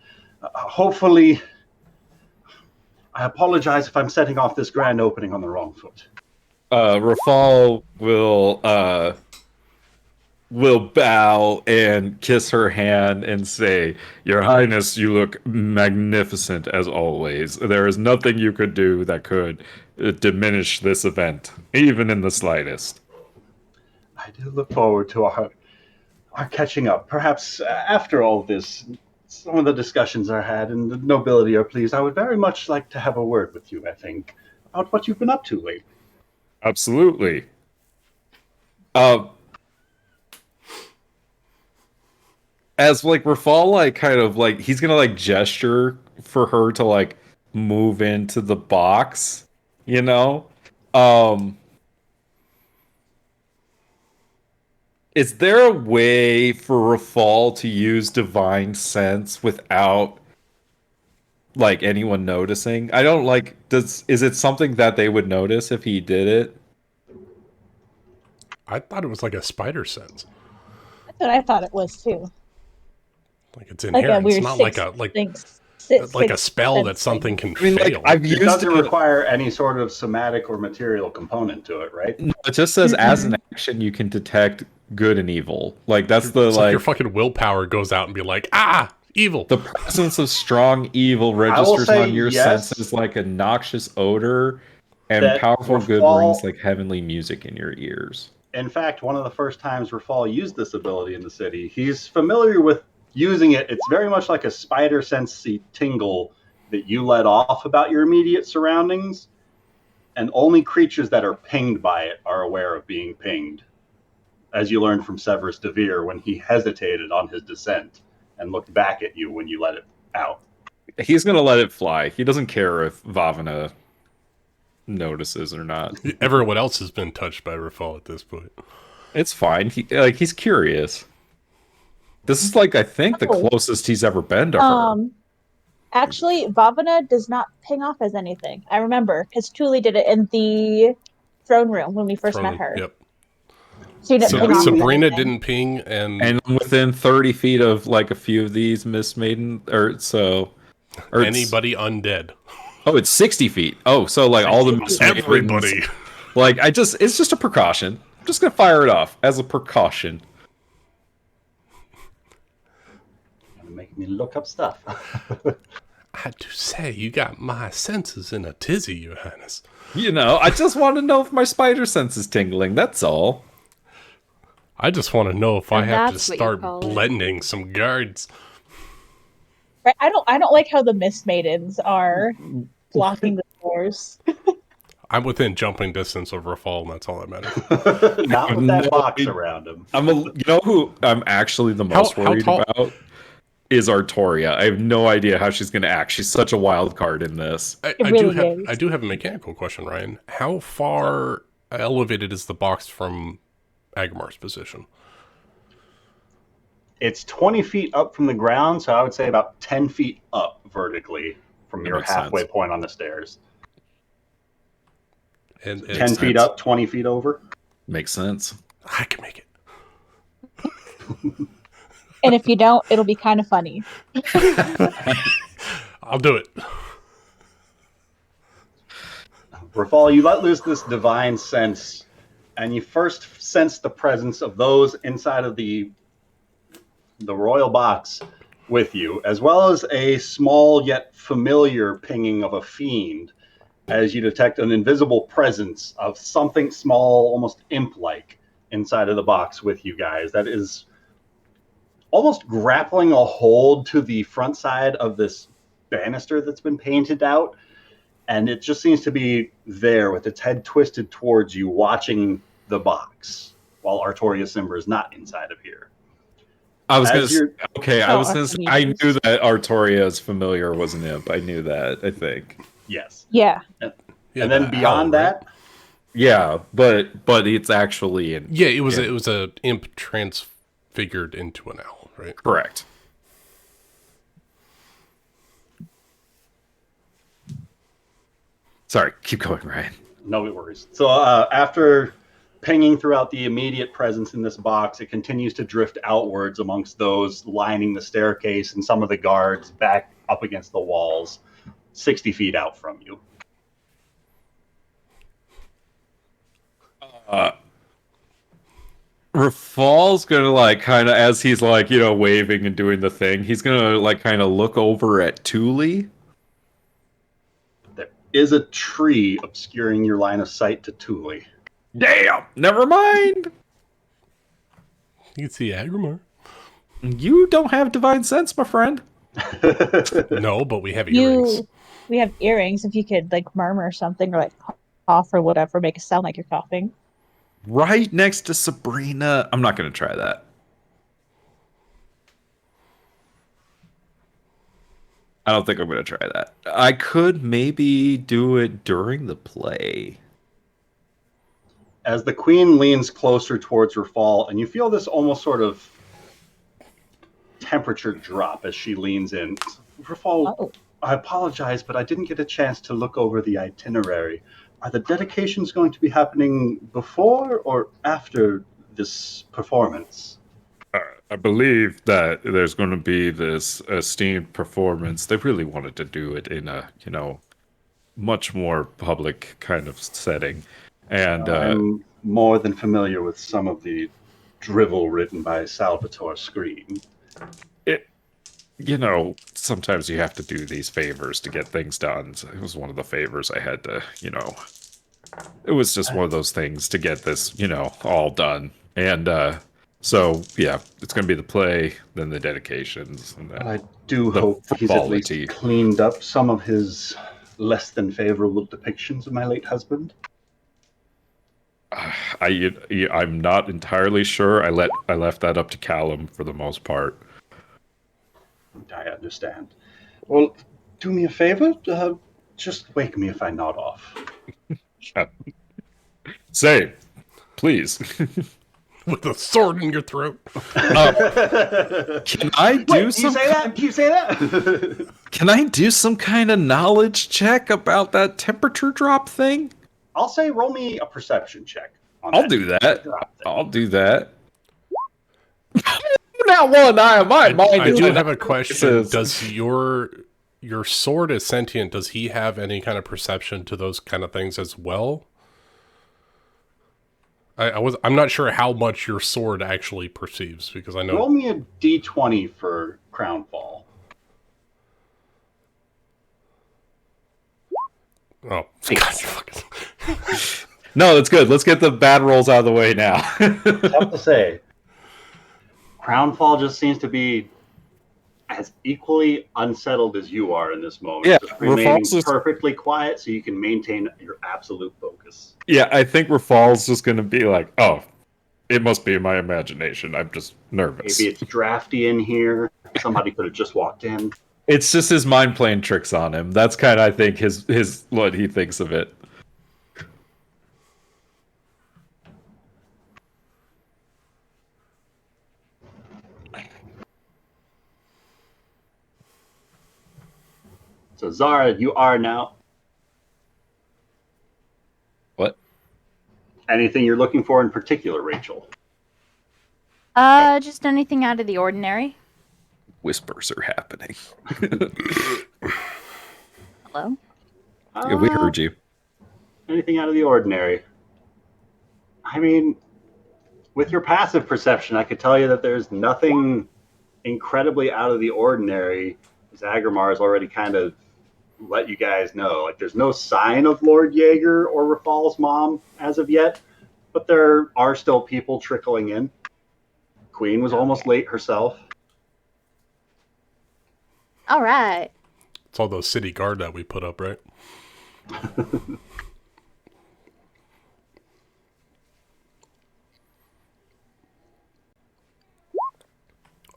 Hopefully, I apologize if I'm setting off this grand opening on the wrong foot." Rafal will bow and kiss her hand and say, "Your Highness, you look magnificent as always. There is nothing you could do that could diminish this event, even in the slightest." I do look forward to our catching up. Perhaps after all this, some of the discussions are had and the nobility are pleased. I would very much like to have a word with you, I think, about what you've been up to lately. Absolutely. As like Rafal like kind of like he's gonna like gesture for her to like move into the box, you know? Is there a way for Rafal to use divine sense without like anyone noticing? I don't like is it something that they would notice if he did it? I thought it was like a spider sense. That's what I thought it was too. Like it's inherent. Weird it's not like a like a spell that something can fail. Like I've It used doesn't it. require any sort of somatic or material component to it, right? No, it just says as an action you can detect good and evil. Like that's the It's like your fucking willpower goes out and be like, evil. the presence of strong evil registers on your senses like a noxious odor, and powerful good rings like heavenly music in your ears. In fact, one of the first times Rafal used this ability in the city, he's familiar with using it. It's very much like a spider sense-y tingle that you let off about your immediate surroundings, and only creatures that are pinged by it are aware of being pinged, as you learned from Severus Devere when he hesitated on his descent and looked back at you when you let it out. He's gonna let it fly. He doesn't care if Vavana notices or not. Everyone else has been touched by Rafal at this point. It's fine. He's curious. This is like I think the closest he's ever been to her. Actually, Vavana does not ping off as anything. I remember because Tuli did it in the throne room when we first met her. Yep. She didn't ping off Sabrina as anything. didn't ping, and And within 30 feet of like a few of these Mistmaiden, anybody undead. Oh, it's 60 feet. Oh, so like all the Mistmaidens. Everybody. Like it's just a precaution. I'm just gonna fire it off as a precaution. Making me look up stuff. I had to say, you got my senses in a tizzy, Your Highness. You know, I just want to know if my spider sense is tingling. That's all. I just want to know if I have to that's what you start call it. blending some guards. Right, I don't like how the Mist Maidens are blocking the doors. I'm within jumping distance of Rafal, and that's all that matters. Not with that box around him. You know who I'm actually the most worried about? Is Artoria. I have no idea how she's going to act. She's such a wild card in this. I really do have a mechanical question, Ryan. How far elevated is the box from Agamar's position? It's 20 feet up from the ground, so I would say about 10 feet up vertically from your halfway point on the stairs. And 10 feet up, 20 feet over. Makes sense. I can make it. And if you don't, it'll be kind of funny. I'll do it. Rafal, you let loose this divine sense, and you first sense the presence of those inside of the royal box with you, as well as a small yet familiar pinging of a fiend, as you detect an invisible presence of something small, almost imp-like, inside of the box with you guys. That is almost grappling a hold to the front side of this banister that's been painted out. And it just seems to be there with its head twisted towards you, watching the box, while Artoria Simber is not inside of here. I was As gonna. Okay, I Oh, was gonna. I Archimedes. knew that Artoria's familiar was an imp. I knew that. I think. Yes. Yeah. Yeah, And then the beyond owl, right? that, Yeah, but it's actually in. Yeah, it was Yeah. it was a imp transfigured into an owl, right? Correct. Sorry, keep going, Ryan. no worries. So after pinging throughout the immediate presence in this box, it continues to drift outwards amongst those lining the staircase and some of the guards back up against the walls, 60 feet out from you. Rafal's gonna like kind of as he's like waving and doing the thing. He's gonna like kind of look over at Thule. There is a tree obscuring your line of sight to Thule. Damn, never mind. You can see Agrimar. You don't have divine sense, my friend. No, but we have earrings. We have earrings. If you could like murmur something or like cough or whatever, make it sound like you're coughing. Right next to Sabrina. I'm not gonna try that. I don't think I'm gonna try that. I could maybe do it during the play. As the queen leans closer towards Rafal, and you feel this almost sort of temperature drop as she leans in. Rafal, Oh. I apologize, but I didn't get a chance to look over the itinerary. Are the dedications going to be happening before or after this performance? I believe that there's going to be this esteemed performance. They really wanted to do it in a, much more public kind of setting. And I'm more than familiar with some of the drivel written by Salvatore Screen. sometimes you have to do these favors to get things done. So it was one of the favors I had to, it was just one of those things to get this, all done. And so, yeah, it's going to be the play, then the dedications. And then I do the hope he's at frivolity. least cleaned up some of his less than favorable depictions of my late husband. I'm not entirely sure. I left that up to Callum for the most part. I understand. Well, do me a favor. Just wake me if I nod off. Say, please. With a sword in your throat. Can I do some? Can you say that? Can I do some kind of knowledge check about that temperature drop thing? I'll say roll me a perception check. I'll do that. I'll do that. Now one eye, my mind. I is do in have a question. places. Does your sword is sentient? Does he have any kind of perception to those kind of things as well? I'm not sure how much your sword actually perceives because I know. Roll me a d20 for Crown Fall. Oh, God, you fucking... No, that's good. Let's get the bad rolls out of the way now. Tough to say. Crown Fall just seems to be as equally unsettled as you are in this moment. Yeah, just remaining Rafal's just- perfectly quiet so you can maintain your absolute focus. Yeah, I think Rafal's just going to be like, oh, it must be my imagination. I'm just nervous. Maybe it's drafty in here. Somebody could have just walked in. It's just his mind playing tricks on him. That's kind of, I think, his what he thinks of it. So Zara, you are now. What? Anything you're looking for in particular, Rachel? Just anything out of the ordinary. Whispers are happening. Hello? Yeah, we heard you. Anything out of the ordinary? I mean, with your passive perception, I could tell you that there's nothing incredibly out of the ordinary. Zagramar has already kind of let you guys know. Like, there's no sign of Lord Jaeger or Rafal's mom as of yet, but there are still people trickling in. Queen was almost late herself. All right. It's all those city guard that we put up, right?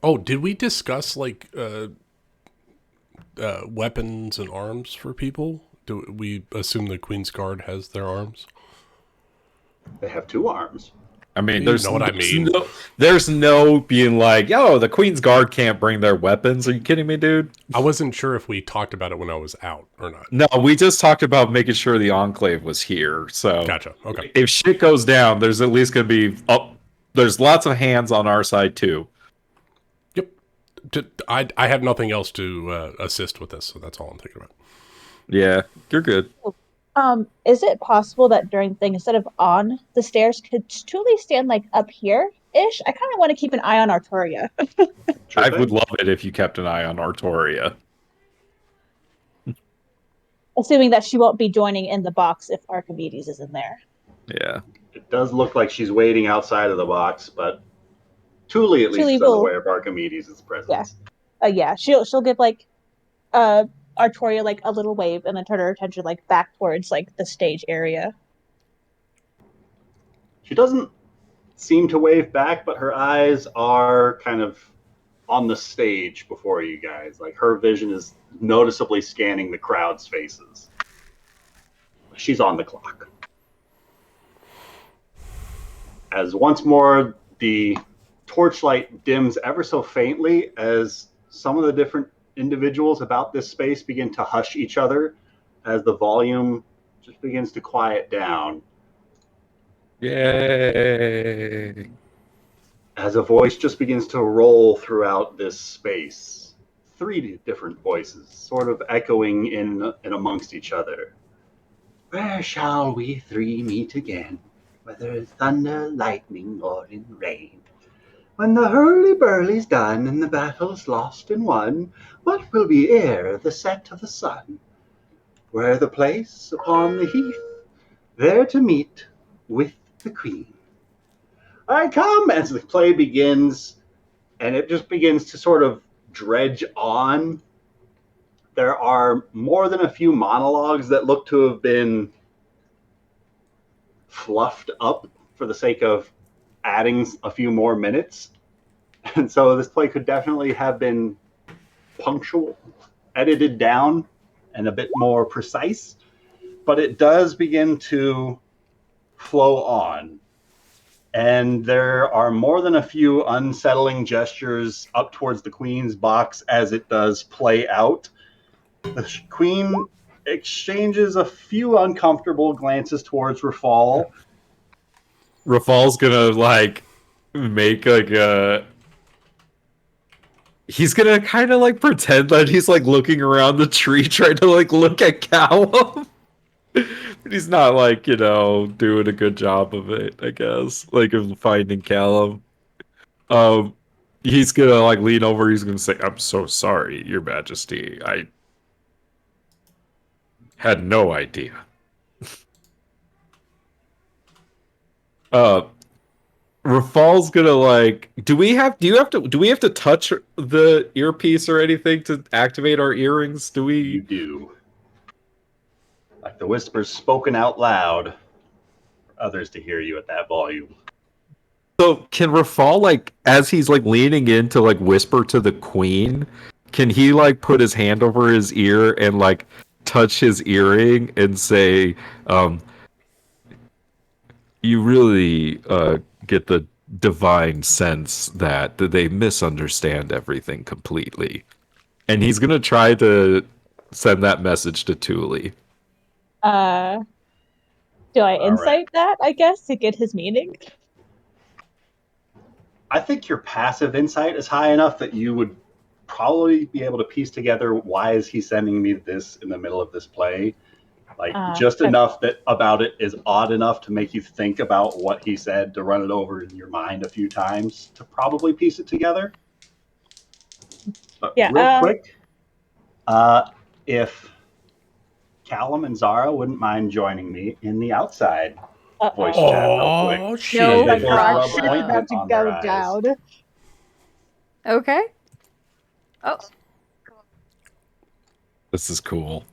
Oh, did we discuss like weapons and arms for people? Do we assume the Queen's Guard has their arms? They have 2 arms. I mean, You there's know what I mean. There's no being like, yo, the Queen's Guard can't bring their weapons. Are you kidding me, dude? I wasn't sure if we talked about it when I was out or not. No, we just talked about making sure the Enclave was here. So Gotcha. Okay. if shit goes down, there's at least going to be there's lots of hands on our side too. Yep. I have nothing else to assist with this, so that's all I'm thinking about. Yeah, you're good. Is it possible that during the thing, instead of on the stairs, could Tuli stand like up here-ish? I kind of want to keep an eye on Artoria. Sure I thing. would love it if you kept an eye on Artoria. Assuming that she won't be joining in the box if Archimedes is in there. Yeah. It does look like she's waiting outside of the box, but Tuli at least Tuli is will- unaware of Archimedes' presence. Yeah, she'll give like Artoria like a little wave and then turn her attention like back towards like the stage area. She doesn't seem to wave back, but her eyes are kind of on the stage before you guys. Like, her vision is noticeably scanning the crowd's faces. She's on the clock. As once more the torchlight dims ever so faintly as some of the different individuals about this space begin to hush each other as the volume just begins to quiet down. Yay. As a voice just begins to roll throughout this space. 3 different voices, sort of echoing in amongst each other. Where shall we 3 meet again, whether in thunder, lightning, or in rain? When the hurly-burly's done and the battle's lost and won, what will be ere the set of the sun? Where the place upon the heath, there to meet with the Queen. I come as the play begins, and it just begins to sort of dredge on. There are more than a few monologues that look to have been fluffed up for the sake of adding a few more minutes. And so this play could definitely have been punctual, edited down, and a bit more precise. But it does begin to flow on. And there are more than a few unsettling gestures up towards the Queen's box as it does play out. The Queen exchanges a few uncomfortable glances towards Rafal. Rafal's gonna like make like a. He's gonna kind of like pretend that he's like looking around the tree trying to like look at Callum. But he's not like, doing a good job of it, I guess. Like of finding Callum. He's gonna like lean over, he's gonna say, I'm so sorry, Your Majesty. I had no idea. Rafal's gonna like do we have to touch the earpiece or anything to activate our earrings? Do You we do. Like the whispers spoken out loud for others to hear you at that volume. So can Rafal like as he's like leaning in to like whisper to the Queen, can he like put his hand over his ear and like touch his earring and say, you really get the divine sense that they misunderstand everything completely. And he's gonna try to send that message to Tuli. Do I All right. insight that, I guess, to get his meaning? I think your passive insight is high enough that you would probably be able to piece together why is he sending me this in the middle of this play. Like just Okay. enough that about it is odd enough to make you think about what he said, to run it over in your mind a few times to probably piece it together. But Yeah. real quick, if Callum and Zara wouldn't mind joining me in the outside voice Uh-oh. chat real quick. Oh, Oh As they my shit. both gosh, rub it's about ointment to on their go eyes. down. Okay. Oh, This is cool.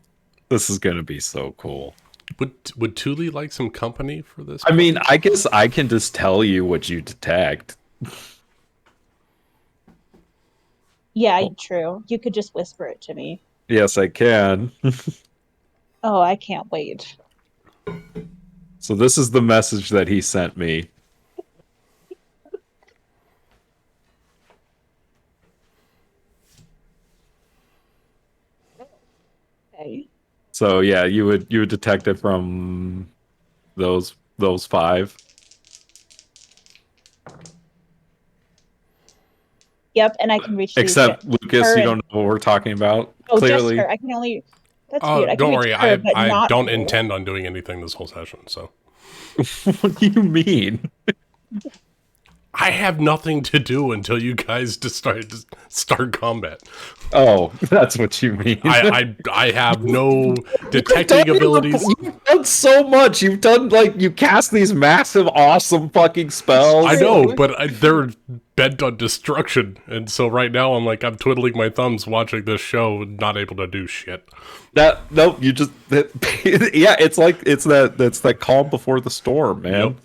This is gonna be so cool. Would Thule like some company for this? I mean, play? I guess I can just tell you what you detect. Yeah, true. You could just whisper it to me. Yes, I can. Oh, I can't wait. So this is the message that he sent me. Okay. So yeah, you would detect it from those five. Yep, and I can reach Except Lucas, her you and don't know what we're talking about. oh, just Clearly. her. I can only. That's weird. I can Don't reach worry. her, but I not don't you. intend on doing anything this whole session, so. What do you mean? I have nothing to do until you guys start combat. Oh, that's what you mean. I have no You've detecting done- abilities. You've done so much. You've done you cast these massive, awesome fucking spells. I know, but they're bent on destruction, and so right now I'm twiddling my thumbs watching this show, and not able to do shit. No, you just yeah. It's that calm before the storm, man. Yep.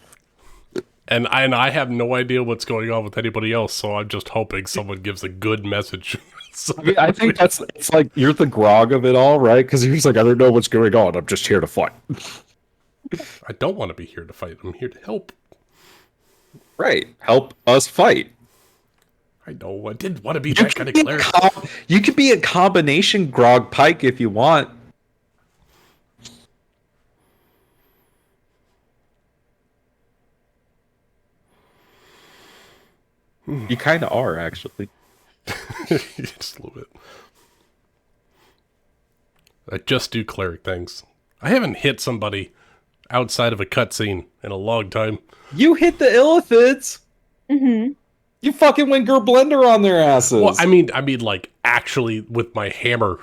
And I have no idea what's going on with anybody else, so I'm just hoping someone gives a good message. So I mean, I think it's like you're the grog of it all, right? Because you're just like, I don't know what's going on. I'm just here to fight. I don't want to be here to fight. I'm here to help. Right, help us fight. I know. I didn't want to be that kind of cleric. You could be a combination grog pike if you want. You kind of are, actually. Just a little bit. I just do cleric things. I haven't hit somebody outside of a cutscene in a long time. You hit the illithids. Mm-hmm. You fucking went Blender on their asses. Well, I mean, actually with my hammer,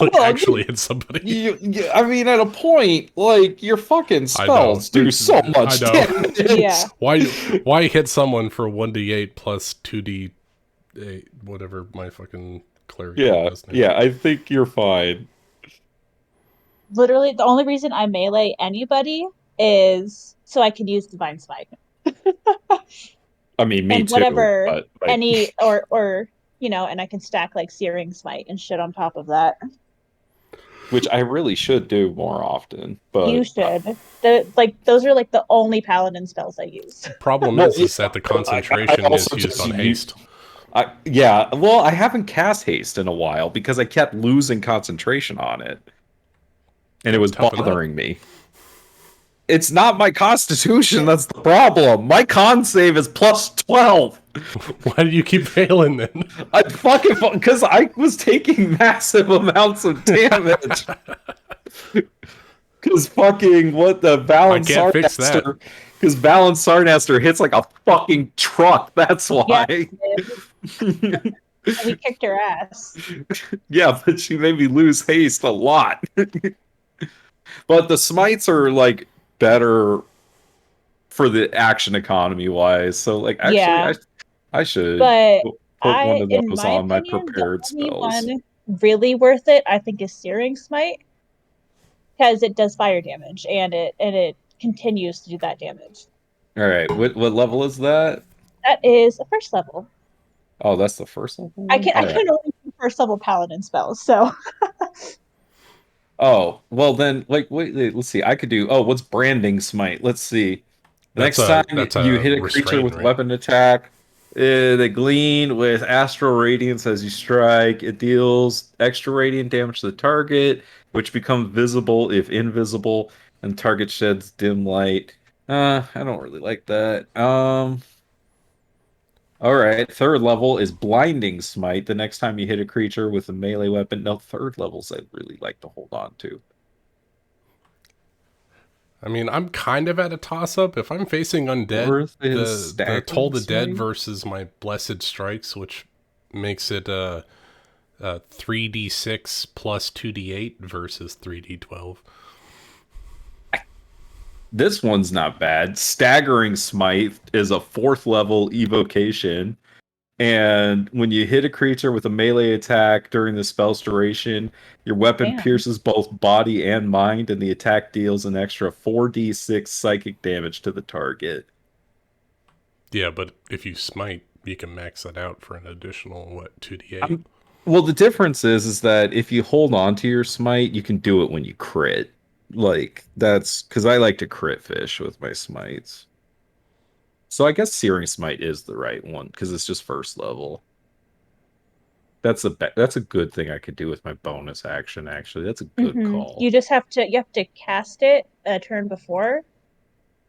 actually hit somebody. I mean, at a point, your fucking spells do so much damage. Yeah. Why hit someone for 1d8 plus 2d8, whatever my fucking cleric is now. Yeah, I think you're fine. Literally, the only reason I melee anybody is so I can use Divine Smite. I mean, me and too. whatever But, any or and I can stack Searing Smite and shit on top of that. Which I really should do more often. But you should. Those are the only paladin spells I use. Problem is that the concentration is used on haste. Well, I haven't cast haste in a while because I kept losing concentration on it. And it was bothering me. It's not my constitution that's the problem. My con save is plus 12. Why do you keep failing then? I fucking because I was taking massive amounts of damage. Because fucking what the Balance Sarnaster. Because Balance Sarnaster hits like a fucking truck. That's why. Yeah, we kicked her ass. Yeah, but she made me lose haste a lot. But the smites are better for the action economy wise. So actually, yeah. I should but put one of those on my opinion, prepared the only spells. one really worth it, I think, is Searing Smite, because it does fire damage and it continues to do that damage. All right, what level is that? That is a first level. Oh, that's the first level. I can only do first level paladin spells, so. Oh, well then, wait, let's see. I could do. Oh, what's Branding Smite? Let's see. Next time you hit a creature with weapon attack, they glean with Astral Radiance as you strike. It deals extra radiant damage to the target. which become visible if invisible, and target sheds dim light. I don't really like that. All right. Third level is blinding smite. The next time you hit a creature with a melee weapon. No, third levels I'd really like to hold on to. I mean, I'm kind of at a toss-up. If I'm facing undead, Fourth is the Toll stacking the Dead smite. versus my Blessed Strikes, which makes it 3d6 plus 2d8 versus 3d12. This one's not bad. Staggering Smite is a fourth level evocation. And when you hit a creature with a melee attack during the spell's duration, your weapon Damn. pierces both body and mind, and the attack deals an extra 4d6 psychic damage to the target. Yeah, but if you smite, you can max that out for an additional, 2d8? Well, the difference is that if you hold on to your smite, you can do it when you crit. Like, that's because I like to crit fish with my smites. So I guess Searing Smite is the right one because it's just first level. That's a good thing I could do with my bonus action. Actually, that's a good call. You just have to cast it a turn before.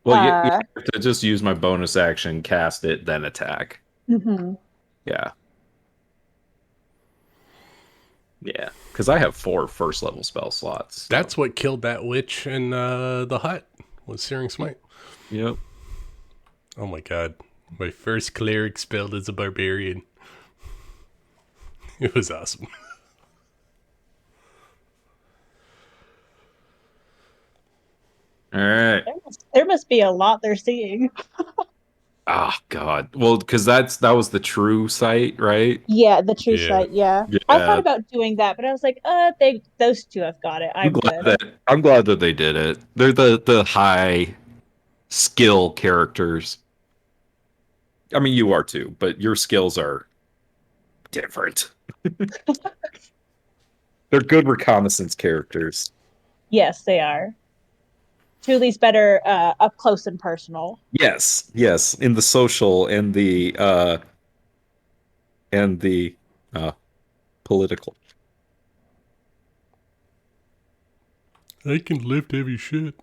Well, you have to just use my bonus action, cast it, then attack. Yeah, yeah. Because I have 4 first level spell slots. So. That's what killed that witch in the hut, was Searing Smite. Yep. Oh my god. My first cleric spelled as a barbarian. It was awesome. All right. There must be a lot they're seeing. Ah, God. Well, because that was the true site, right? Yeah, the true Yeah. site. Yeah. I thought about doing that, but I was like, those two have got it. I'm good. I'm glad that they did it. They're the high skill characters. I mean, you are too, but your skills are different. They're good reconnaissance characters. Yes, they are. Thule's better up close and personal. Yes, yes, in the social and the political. I can lift heavy shit.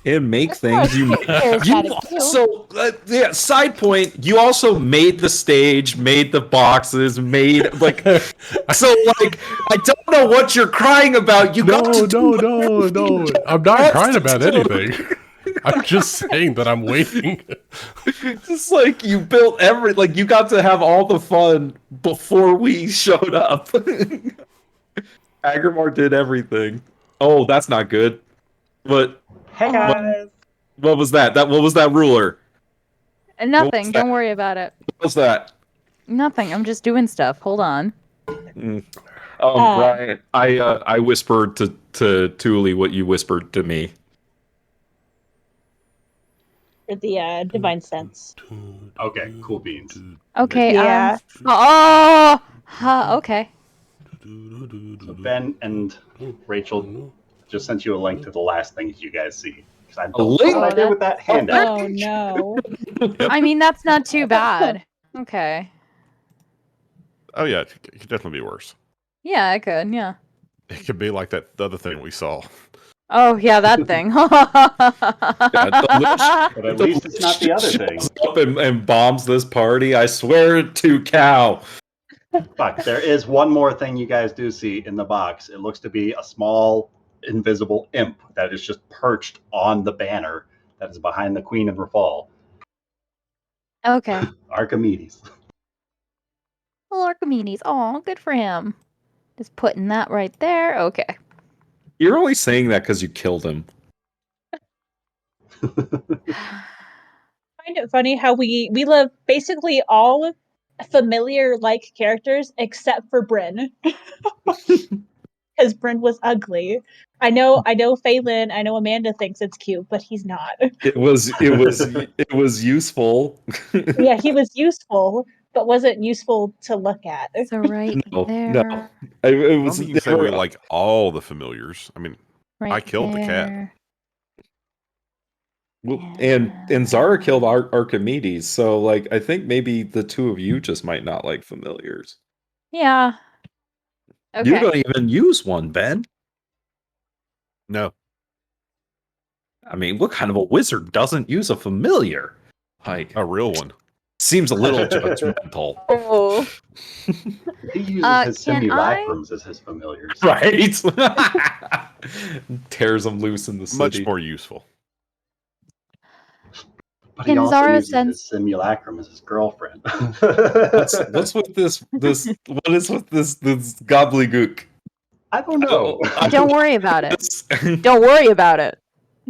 And make things. You charismatic also, yeah. Side point. You also made the stage, made the boxes, made like. So like, I don't know what you're crying about. You No. got to No. I'm not crying about anything. I'm just saying that I'm waiting. Just like you built like you got to have all the fun before we showed up. Agrimar did everything. Oh, that's not good. But Hey guys. what was that? What was that ruler? Nothing. Don't worry about it. What was that? Nothing. I'm just doing stuff. Hold on. Brian, I whispered to Thule what you whispered to me. For the divine sense. Okay, cool beans. Okay. Yeah. Okay. So Ben and Rachel just sent you a link to the last things you guys see. I don't know what I did with that handout. Oh no. I mean, that's not too bad. Okay. Oh yeah, it could definitely be worse. Yeah, I could. Yeah. It could be like that other thing we saw. Oh yeah, that thing. But at least it's not the other thing. Up and bombs this party. I swear to cow. But there is one more thing you guys do see in the box. It looks to be a small invisible imp that is just perched on the banner that is behind the Queen of Rafal. Okay. Archimedes. Little Archimedes. Oh, good for him. Just putting that right there. Okay. You're only saying that because you killed him. Find it funny how we love basically all familiar like characters except for Bryn. Because Bryn was ugly. I know Phelan, I know Amanda thinks it's cute, but he's not. It was useful. Yeah, he was useful, but wasn't useful to look at. So right there. No. It I don't was think you can say we like all the familiars. I mean, Right I killed the cat. there. and Zara killed Archimedes, so like I think maybe the two of you just might not like familiars. Yeah. Okay. You don't even use one, Ben. No. I mean, what kind of a wizard doesn't use a familiar? Like, A real one. seems a little judgmental. Oh. He uses his Can simulacrums as his familiars. Right? Tears them loose in the city. Much more useful. But he Can also Zara uses sense- his simulacrum as his girlfriend. What's with this what is with this gobbledygook? I don't know. Don't worry about it. This- Don't worry about it.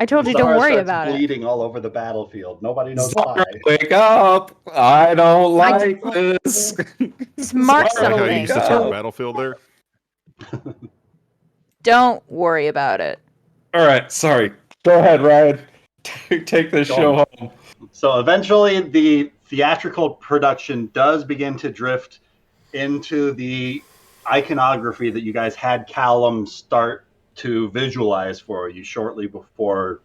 I told you, don't Zara worry starts about it. bleeding all over the battlefield. Nobody knows Zara, why. wake up! I don't like this. Just mark Zara, How you something. used to turn the battlefield there? Don't worry about it. All right, sorry. Go ahead, Ryan. Take this Go show on. home. So eventually, the theatrical production does begin to drift into the iconography that you guys had Callum start to visualize for you shortly before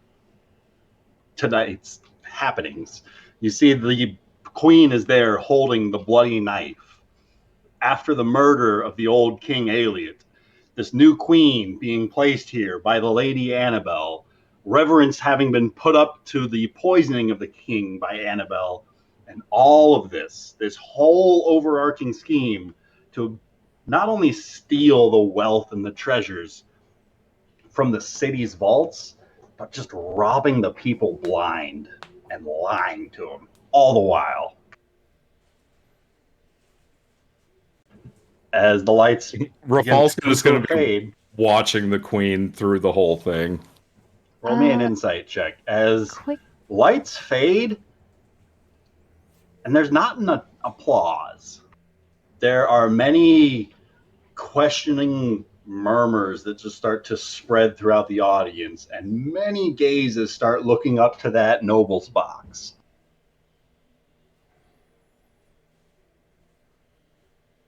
tonight's happenings. You see the queen is there holding the bloody knife. After the murder of the old King Aliot, this new queen being placed here by the Lady Annabelle, reverence having been put up to the poisoning of the king by Annabelle, and all of this whole overarching scheme to not only steal the wealth and the treasures from the city's vaults, but just robbing the people blind and lying to them all the while. As the lights Rafal's just going to be fade, watching the queen through the whole thing. roll me an insight check. As Quick. lights fade, and there's not an applause. There are many questioning murmurs that just start to spread throughout the audience, and many gazes start looking up to that noble's box.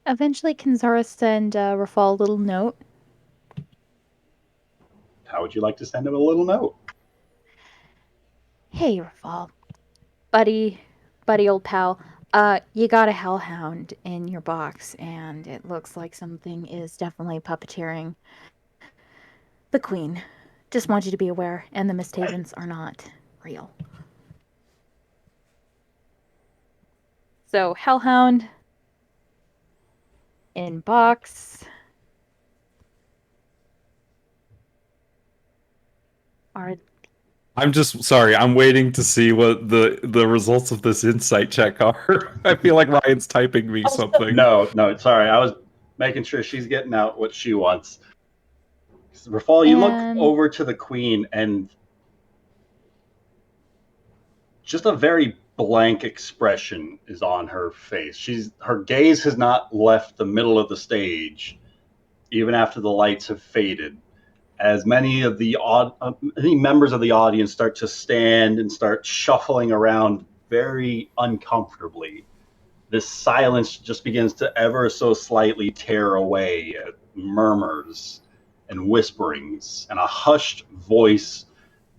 Eventually, can Zara send Rafal a little note? How would you like to send him a little note? Hey, Rafal. Buddy, old pal. You got a hellhound in your box, and it looks like something is definitely puppeteering the queen. Just want you to be aware, and the MistHavens are not real. So, hellhound in box. I'm just sorry. I'm waiting to see what the results of this insight check are. I feel like Ryan's typing me something. No, sorry. I was making sure she's getting out what she wants. Rafal, you look over to the queen, and just a very blank expression is on her face. Her gaze has not left the middle of the stage, even after the lights have faded. As many of the many members of the audience start to stand and start shuffling around very uncomfortably, this silence just begins to ever so slightly tear away at murmurs and whisperings and a hushed voice,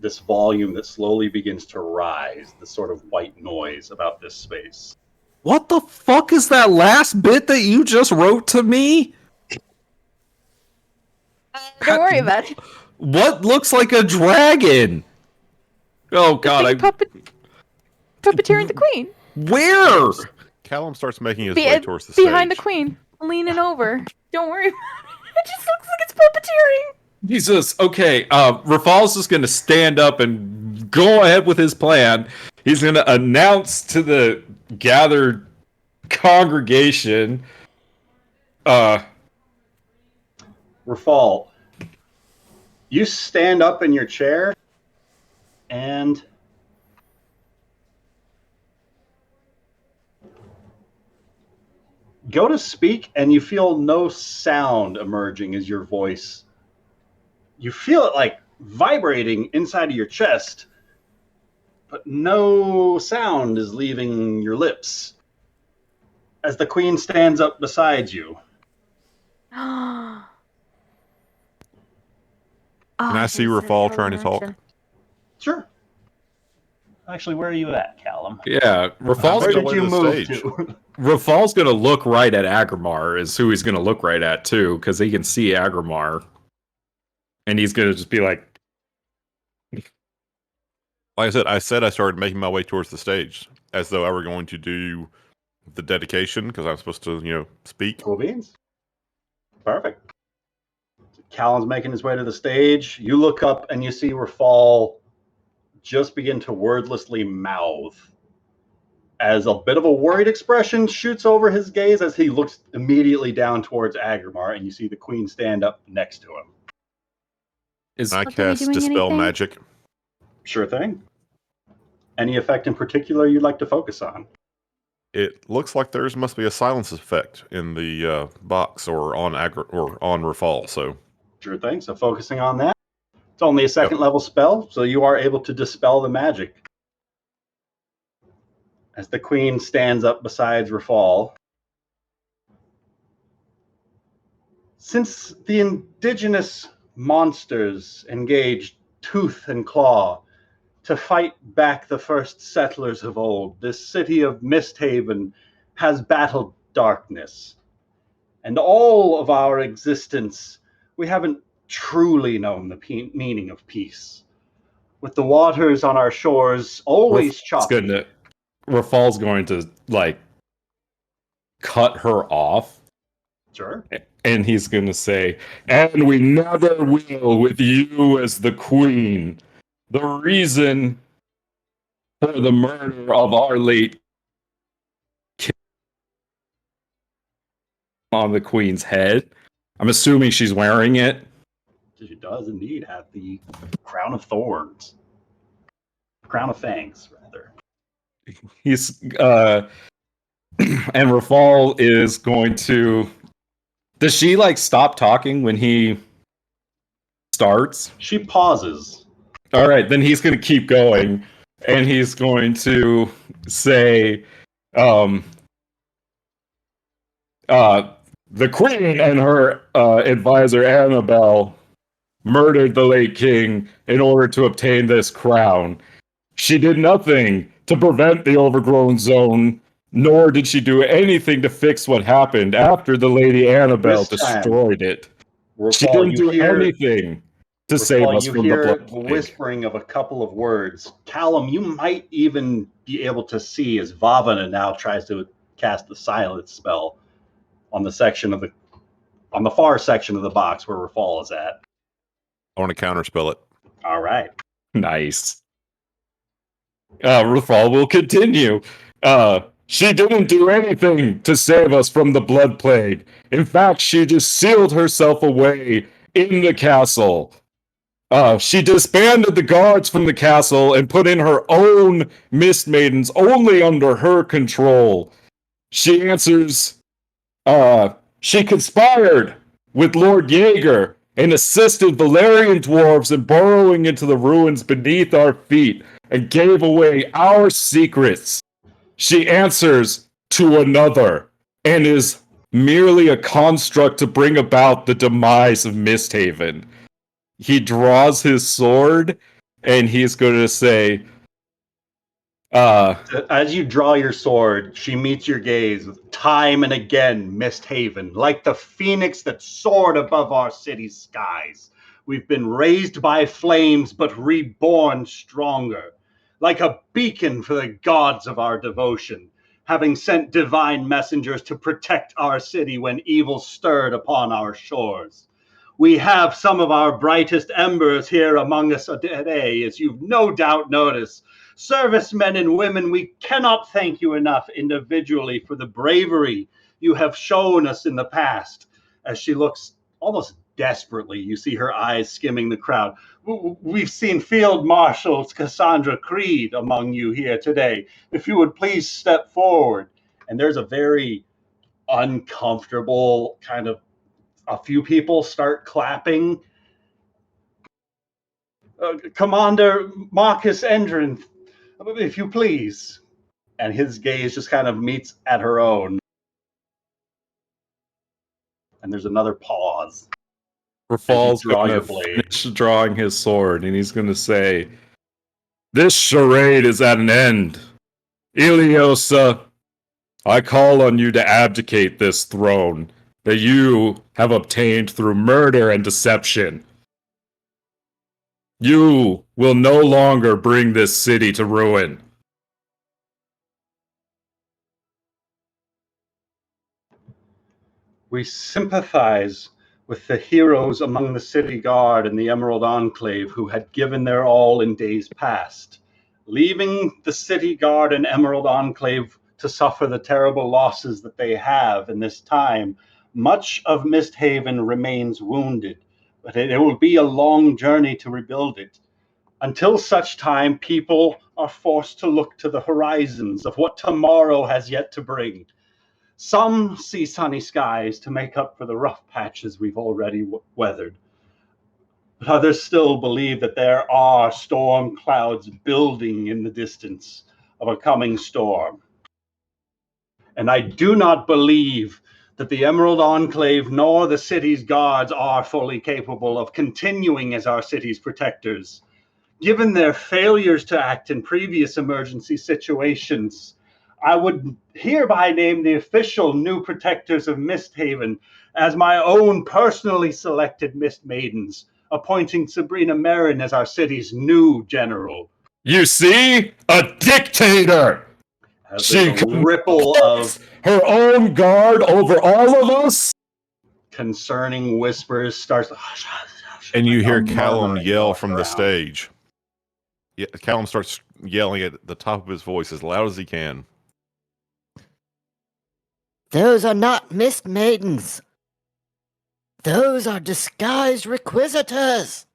this volume that slowly begins to rise, this sort of white noise about this space. What the fuck is that last bit that you just wrote to me? Don't worry about it. What looks like a dragon? Oh god, Puppeteering the queen. Where? Callum starts making his way towards the behind the stage. queen, leaning over. Don't worry. It just looks like it's puppeteering. Jesus. Okay. Rafal's just gonna stand up and go ahead with his plan. He's gonna announce to the gathered congregation. Rafal, you stand up in your chair and go to speak, and you feel no sound emerging as your voice. You feel it like vibrating inside of your chest, but no sound is leaving your lips. As the queen stands up beside you. Can I see Rafal trying to talk? Sure. Actually, where are you at, Callum? Yeah, Rafal's Where gonna, did you the move stage. to? Rafal's gonna look right at Agrimar. Is who he's gonna look right at too, because he can see Agrimar, and he's gonna just be like, Like I said I started making my way towards the stage as though I were going to do the dedication because I'm supposed to, speak. Cool beans. Perfect. Callan's making his way to the stage. You look up and you see Rafal just begin to wordlessly mouth as a bit of a worried expression shoots over his gaze as he looks immediately down towards Agrimar, and you see the queen stand up next to him. Is I Look, are we cast doing Dispel anything? Magic. Sure thing. Any effect in particular you'd like to focus on? It looks like there must be a silence effect in the box or on Rafal. So Sure thing. So focusing on that. It's only a second level spell, so you are able to dispel the magic. As the queen stands up beside Rafal. Since the indigenous monsters engaged tooth and claw to fight back the first settlers of old, this city of MistHaven has battled darkness. And all of our existence, we haven't truly known the meaning of peace. With the waters on our shores always choppy. Rafal's going to like cut her off, Sure. and he's going to say, "And we never will with you as the queen. The reason for the murder of our late king on the queen's head." I'm assuming she's wearing it. She does indeed have the crown of thorns. Crown of fangs, rather. He's and Rafal is going to. Does she like stop talking when he starts? She pauses. All right, then he's going to keep going, and he's going to say, the queen and her advisor Annabelle murdered the late king in order to obtain this crown. She did nothing to prevent the overgrown zone, nor did she do anything to fix what happened after the Lady Annabelle This time, destroyed it. She Rafal, didn't do anything to save us you from the hear blood the plague. whispering of a couple of words. Callum, you might even be able to see as Vavana now tries to cast the silence spell on the far section of the box where Rafal is at. I want to counterspell it. All right. Nice. Rafal will continue. She didn't do anything to save us from the blood plague. In fact, she just sealed herself away in the castle. She disbanded the guards from the castle and put in her own mist maidens only under her control. She answers, she conspired with Lord Jaeger and assisted Valerian dwarves in burrowing into the ruins beneath our feet and gave away our secrets. She answers to another and is merely a construct to bring about the demise of MistHaven. He draws his sword and he's going to say, As you draw your sword, she meets your gaze with time and again, MistHaven, like the phoenix that soared above our city's skies. We've been raised by flames, but reborn stronger, like a beacon for the gods of our devotion, having sent divine messengers to protect our city when evil stirred upon our shores. We have some of our brightest embers here among us today, as you've no doubt noticed. Servicemen and women, we cannot thank you enough individually for the bravery you have shown us in the past. As she looks almost desperately, you see her eyes skimming the crowd. We've seen Field Marshal Cassandra Creed among you here today. If you would please step forward. And there's a very uncomfortable kind of, a few people start clapping. Commander Marcus Endrin, if you please. And his gaze just kind of meets at her own. And there's another pause. Rafal's draw going your to blade. finish drawing his sword, and he's going to say, "This charade is at an end. Iliosa, I call on you to abdicate this throne that you have obtained through murder and deception." You will no longer bring this city to ruin. We sympathize with the heroes among the city guard and the Emerald Enclave who had given their all in days past. Leaving the city guard and Emerald Enclave to suffer the terrible losses that they have in this time, much of MistHaven remains wounded, but it will be a long journey to rebuild it. Until such time, people are forced to look to the horizons of what tomorrow has yet to bring. Some see sunny skies to make up for the rough patches we've already weathered. But others still believe that there are storm clouds building in the distance of a coming storm. And I do not believe that the Emerald Enclave nor the city's guards are fully capable of continuing as our city's protectors. Given their failures to act in previous emergency situations, I would hereby name the official new protectors of MistHaven as my own personally selected Mist Maidens, appointing Sabrina Marin as our city's new general. You see? A dictator! As She there's a ripple of her own guard over all of us? concerning whispers starts. And you hear A Callum murmuring yell goes from the around. stage. Yeah, Callum starts yelling at the top of his voice as loud as he can. Those are not Mist Maidens. Those are disguised Requisitors.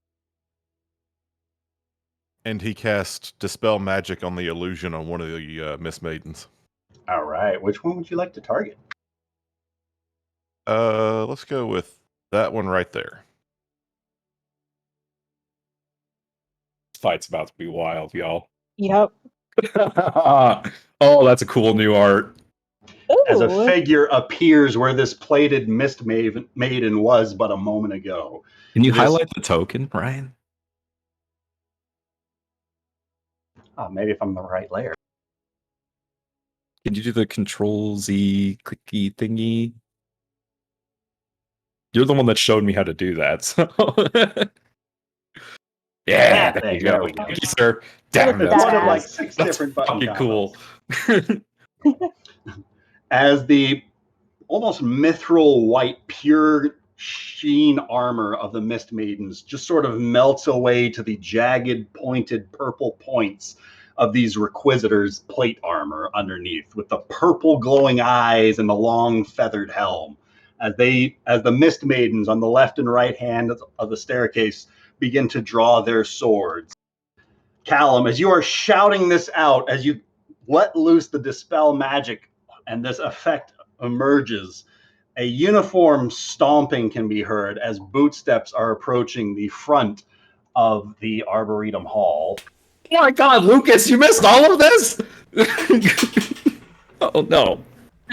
And he casts Dispel Magic on the illusion on one of the Mist Maidens. All right, which one would you like to target? Let's go with that one right there. This fight's about to be wild, y'all. Yep. Oh, that's a cool new art. As a Ooh. figure appears where this plated Mist Maiden was but a moment ago. Can you This- highlight the token, Ryan? Oh, maybe if I'm the right layer. Can you do the Control Z clicky thingy? You're the one that showed me how to do that. So. Yeah, there you There go. we go. Thank you, sir. Damn, Look at that's that. One of cool. like 6 That's different button fucking cool. As the almost mithril white, pure sheen armor of the Mist Maidens just sort of melts away to the jagged, pointed purple points of these Requisitors' plate armor underneath, with the purple glowing eyes and the long feathered helm. As the Mist Maidens on the left and right hand of the staircase begin to draw their swords. Callum, as you are shouting this out, as you let loose the Dispel Magic and this effect emerges, a uniform stomping can be heard as bootsteps are approaching the front of the Arboretum Hall. Oh my god, Lucas, you missed all of this? Oh no.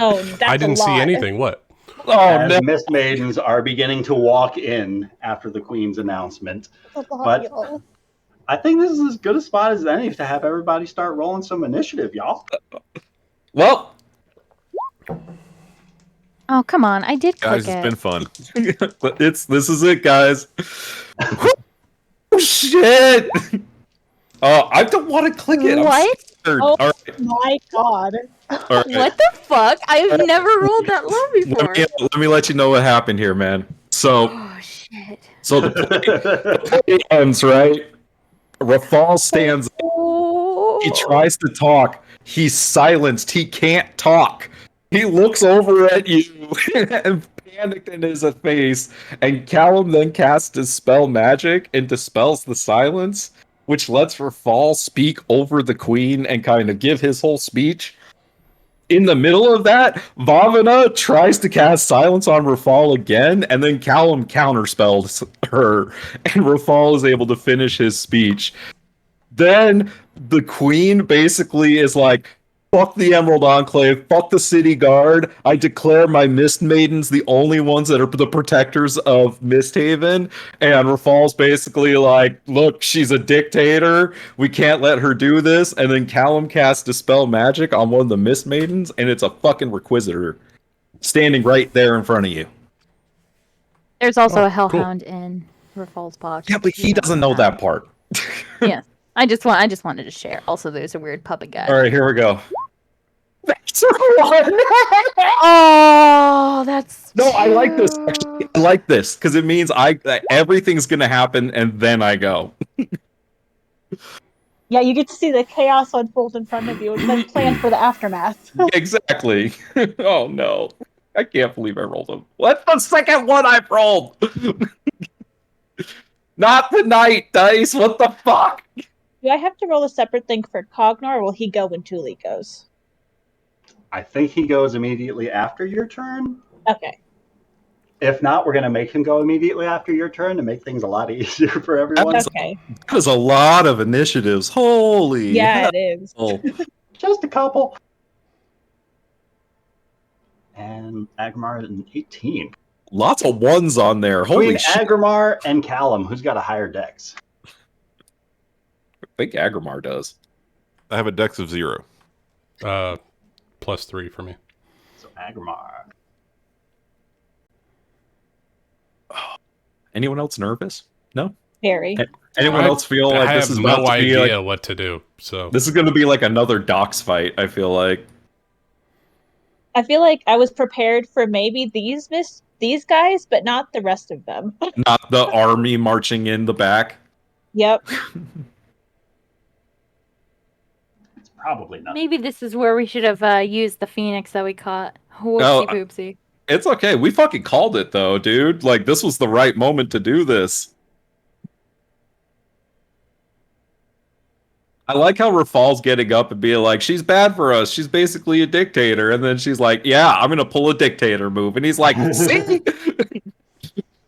Oh, that's I didn't a lot. see anything. What? Oh As no. Mist Maidens are beginning to walk in after the Queen's announcement. That's a lot, But- y'all. I think this is as good a spot as any to have everybody start rolling some initiative, y'all. Well, Oh, come on. I did click Guys, it's it. been fun. this is it, guys. Oh shit! I don't want to click it. I'm What? scared. Oh. All right, My God. all right. What the fuck? I've never rolled that low before. Let me let you know what happened here, man. So Oh, shit. the play ends, right? Rafal stands up. Oh. He tries to talk. He's silenced. He can't talk. He looks over at you and panicked in his face. And Callum then casts Dispel Magic and dispels the silence, which lets Rafal speak over the queen and kind of give his whole speech. In the middle of that, Vavana tries to cast silence on Rafal again, and then Callum counterspells her, and Rafal is able to finish his speech. Then the queen basically is like, fuck the Emerald Enclave, fuck the city guard. I declare my Mist Maidens the only ones that are the protectors of MistHaven. And Rafal's basically like, look, she's a dictator. We can't let her do this. And then Callum casts Dispel Magic on one of the Mist Maidens, and it's a fucking Requisitor standing right there in front of you. There's also Oh, a cool. Hellhound in Rafal's box. Yeah, but if you he don't doesn't know that part. Yes. I just wanted to share. Also, there's a weird puppet guy. All right, here we go. That's one. Oh, that's No, I like this. two. Actually, I like this because it means everything's gonna happen and then I go. Yeah, you get to see the chaos unfold in front of you and then plan for the aftermath. Exactly. Oh no. I can't believe I rolled them. What's the second one I rolled? Not the night dice. What the fuck? Do I have to roll a separate thing for Cognar, or will he go when Tuli goes? I think he goes immediately after your turn. Okay. If not, we're going to make him go immediately after your turn to make things a lot easier for everyone. Okay. That was a lot of initiatives. Holy Yeah, hell. it is. Just a couple. And Agmar an 18. Lots of ones on there. Holy Between shit. Agmar and Callum, who's got a higher dex? I think Agrimar does. I have a dex of 0. +3 for me. So Agmar. Anyone else nervous? No? Very. Anyone else feel like this is about no to be idea like what to do. So this is going to be like another docs fight, I feel like. I feel like I was prepared for maybe these guys, but not the rest of them. Not the army marching in the back. Yep. It's probably not. Maybe this is where we should have used the phoenix that we caught. Whoopsie poopsie. It's okay. We fucking called it though, dude. Like this was the right moment to do this. I like how Rafal's getting up and being like, she's bad for us. She's basically a dictator. And then she's like, yeah, I'm going to pull a dictator move. And he's like, see?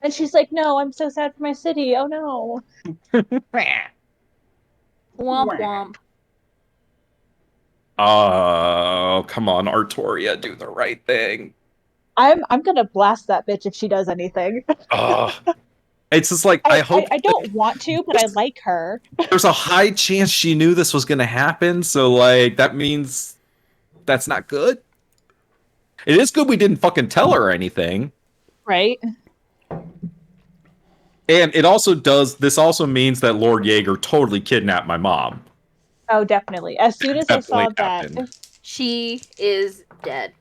And she's like, no, I'm so sad for my city. Oh, no. Womp womp. Oh, come on, Artoria, do the right thing. I'm going to blast that bitch if she does anything. It's just like, I hope... I don't want to, but I like her. There's a high chance she knew this was going to happen. So, like, that means that's not good. It is good we didn't fucking tell her anything. Right. And it also does... This also means that Lord Yeager totally kidnapped my mom. Oh, definitely. As soon as I saw Happened. that... She is dead.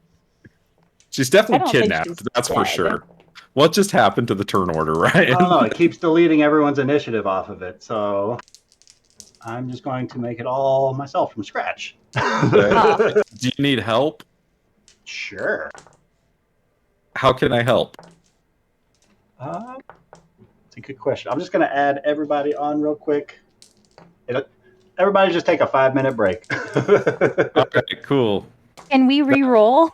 She's definitely kidnapped. That's for sure. What just happened to the turn order, right? Oh, it keeps deleting everyone's initiative off of it, so I'm just going to make it all myself from scratch. Do you need help? Sure. How can I help? It's a good question. I'm just going to add everybody on real quick. Everybody just take a 5-minute break. Okay, cool. Can we re-roll?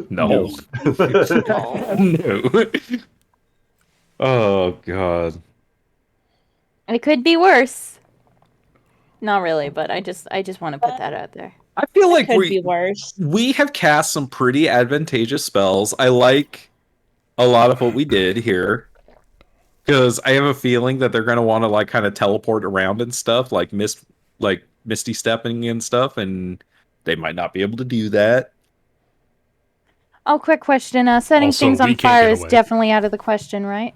No. No. Oh, God. It could be worse. Not really, but I just want to put that out there. I feel like could be worse. We have cast some pretty advantageous spells. I like a lot of what we did here. Because I have a feeling that they're going to want to like kind of teleport around and stuff, like Misty stepping and stuff, and they might not be able to do that. Oh, quick question. Setting Also, things we on can't fire get is away. definitely out of the question, right?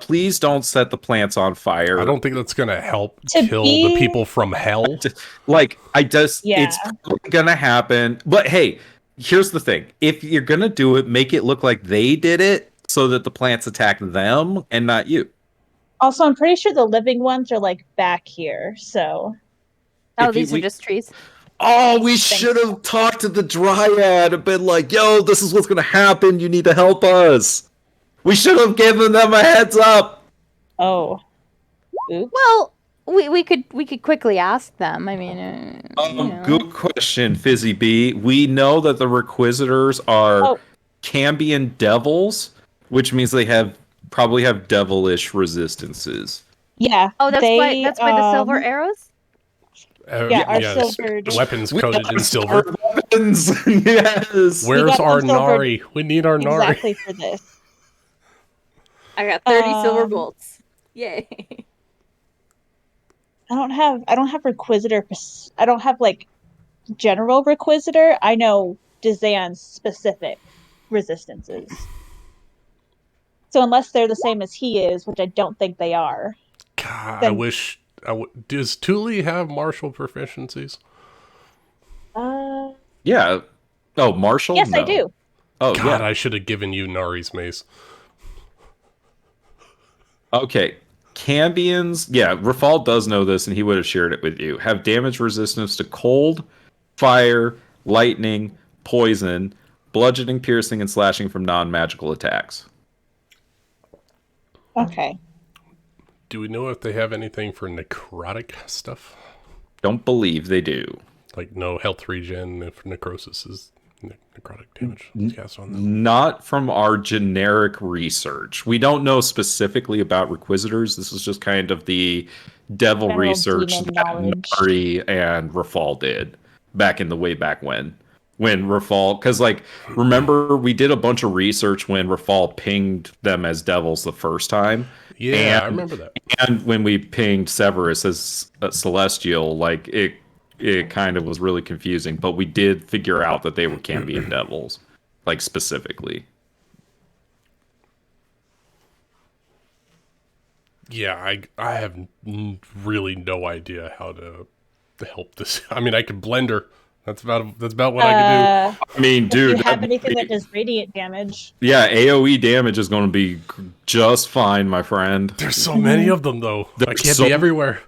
Please don't set the plants on fire. I don't think that's going to help To kill be- the people from hell. Like, it's Yeah. probably gonna happen. But hey, here's the thing. If you're gonna do it, make it look like they did it so that the plants attack them and not you. Also, I'm pretty sure the living ones are like back here, so... Oh, If these we- are just trees. Oh, we should have talked to the Dryad and been like, yo, this is what's gonna happen. You need to help us. We should have given them a heads up. Oh. Oops. Well, we could quickly ask them. I mean, you know. Good question, Fizzy B. We know that the Requisitors are Cambion devils, which means they probably have devilish resistances. Yeah. Oh, that's why the silver arrows. Yeah, our yes. silvered... Weapons coated in silver. Weapons, yes. Where's got our them silvered Nari? We need our Nari. Exactly for this. I got 30 silver Um, bolts. Yay! I don't have Requisitor. I don't have like general Requisitor. I know Dizan's specific resistances. So unless they're the same as he is, which I don't think they are. God, Then- I wish. Does Thule have martial proficiencies? Yeah. Oh, Marshall? Yes, No. I do. Oh, God, yeah. I should have given you Nari's mace. Okay. Cambions, yeah, Rafal does know this and he would have shared it with you. Have damage resistance to cold, fire, lightning, poison, bludgeoning, piercing, and slashing from non-magical attacks. Okay. Do we know if they have anything for necrotic stuff? Don't believe they do. Like no health regen if necrosis is necrotic damage cast on them? Not from our generic research. We don't know specifically about Requisitors. This is just kind of the devil General research demon that knowledge. Nari and Rafal did back in the way back when. When Rafal, because like, remember we did a bunch of research when Rafal pinged them as devils the first time. Yeah, I And- remember that. And when we pinged Severus as a celestial, like it kind of was really confusing, but we did figure out that they were Cambion devils, like specifically. Yeah, I have really no idea how to help this. I mean, I could blend her. That's about what I can I mean, Do dude, you have anything that does radiant damage? yeah, AOE damage is going to be just fine, my friend. do. There's so many of them, though. I There's can't so- be everywhere.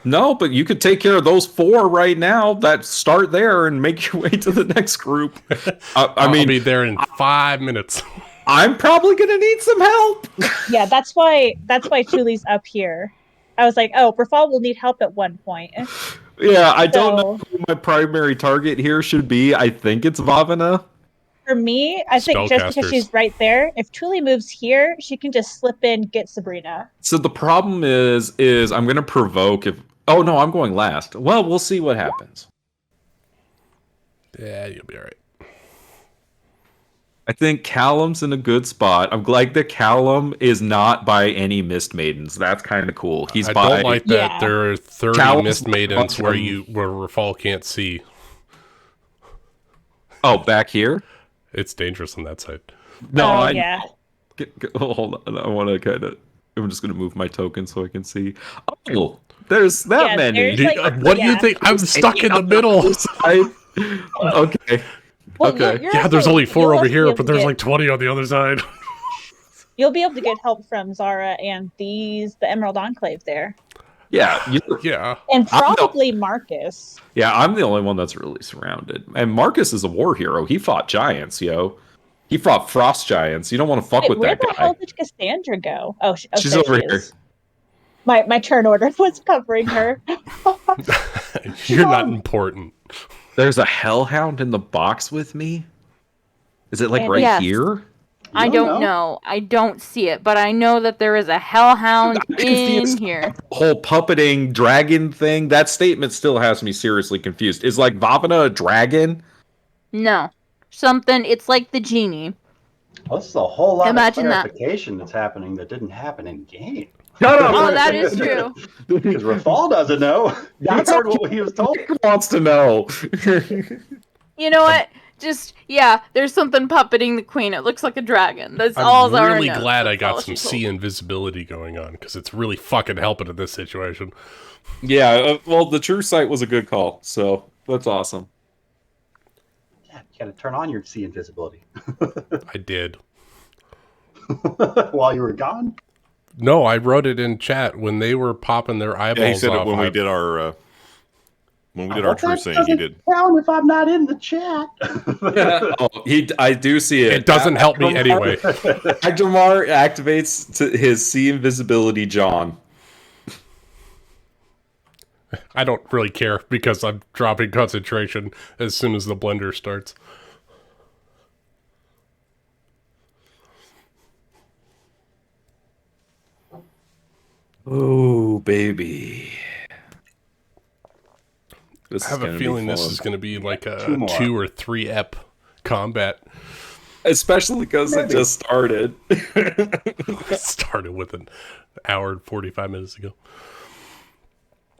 No, but you could take care of those 4 right now. That start there and make your way to the next group. I I'll mean, be there in 5 minutes. I'm probably going to need some help. Yeah, that's why Thule's up here. I was like, oh, Rafal will need help at one point. Yeah, I don't know So- who my primary target here should be. I think it's Vavana. For me, I think just because Spellcasters. she's right there, if Thule moves here, she can just slip in, get Sabrina. So the problem is I'm going to provoke if... Oh, no, I'm going last. Well, we'll see what happens. Yeah, you'll be all right. I think Callum's in a good spot. I'm glad that Callum is not by any Mist Maidens. That's kind of cool. He's I by... don't like that Yeah. there are 30 Callum's mist maidens where awesome. Rafal can't see. Oh, back here? It's dangerous on that side. No, Oh, I... yeah. Hold on. I want to kind of... I'm just going to move my token so I can see. Oh, there's that Yeah, many. there's, like, What do you yeah. think? I'm stuck in the middle. Okay. Well, Okay. you're Yeah, there's also- only 4 you'll over also be here, able but to there's get- like 20 on the other side. You'll be able to get help from Zara and the Emerald Enclave there. Yeah, Yeah. And I'm the- probably Marcus. yeah, I'm the only one that's really surrounded. And Marcus is a war hero. He fought giants, yo. He fought frost giants. You don't want to fuck Wait, with where that the guy. hell did Cassandra go? Oh, She's there over she here. is. My turn order was covering her. You're not important. There's a hellhound in the box with me. Is it like And- right Yes. here? I don't know. I don't see it, but I know that there is a hellhound I'm confused. in here. Whole puppeting dragon thing. That statement still has me seriously confused. Is like Vavana a dragon? No. Something, it's like the genie. Well, this is a whole lot Imagine of that. clarification that's happening that didn't happen in game. Oh, that is true. Because Rafal doesn't know. He That's heard all what he was told. Who wants to know? You know what? Just, yeah, there's something puppeting the queen. It looks like a dragon. That's I'm all Zara really knows. glad I That's all got some she told sea me. invisibility going on because it's really fucking helping in this situation. Yeah, well, the true sight was a good call, so that's awesome. Yeah, you gotta turn on your sea invisibility. I did. While you were gone? No, I wrote it in chat when they were popping their eyeballs Yeah, he said off. it when we did our true saying. He did. Count if I'm not in the chat. I do see it. It doesn't help me anyway. Agdamar activates his sea invisibility, John. I don't really care because I'm dropping concentration as soon as the blender starts. Oh, baby. I have a feeling this is going to be like a 2 more. 2 or 3 ep combat. Especially because it just started. It started with an hour and 45 minutes ago.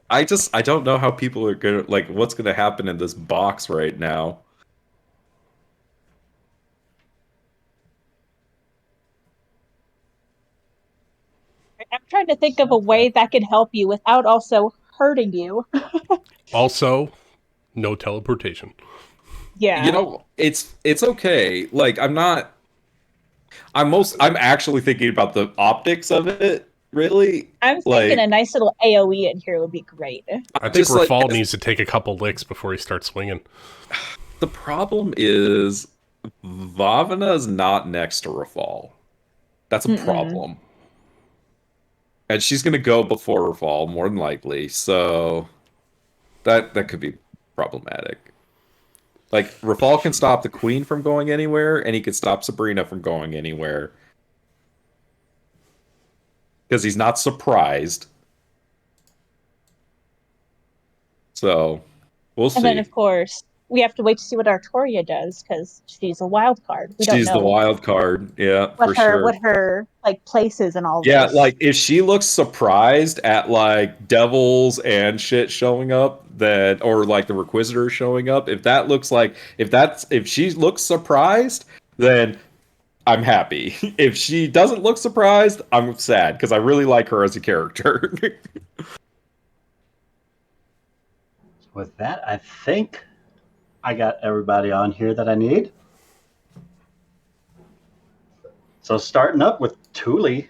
I don't know how people are gonna like what's gonna happen in this box right now. I'm trying to think of a way that could help you without also hurting you. Also, no teleportation. Yeah. You know, it's okay. Like I'm actually thinking about the optics of it, really. I'm Like thinking a nice little AoE in here would be great. I think just like Rafal needs to take a couple licks before he starts swinging. the problem is Vavana is not next to Rafal. That's a problem. And she's gonna go before Rafal, more than likely, so that could be problematic. Like Rafal can stop the queen from going anywhere, and he can stop Sabrina from going anywhere. Because he's not surprised. So we'll see. And then, of course, we have to wait to see what Artoria does because she's a wild card. We don't know. She's the wild card, yeah, for sure. What her like places and all. Yeah, this. like if she looks surprised at like devils and shit showing up, then or like the Requisitor showing up, if she looks surprised, then I'm happy. If she doesn't look surprised, I'm sad because I really like her as a character. With that, I think I got everybody on here that I need. So starting up with Thule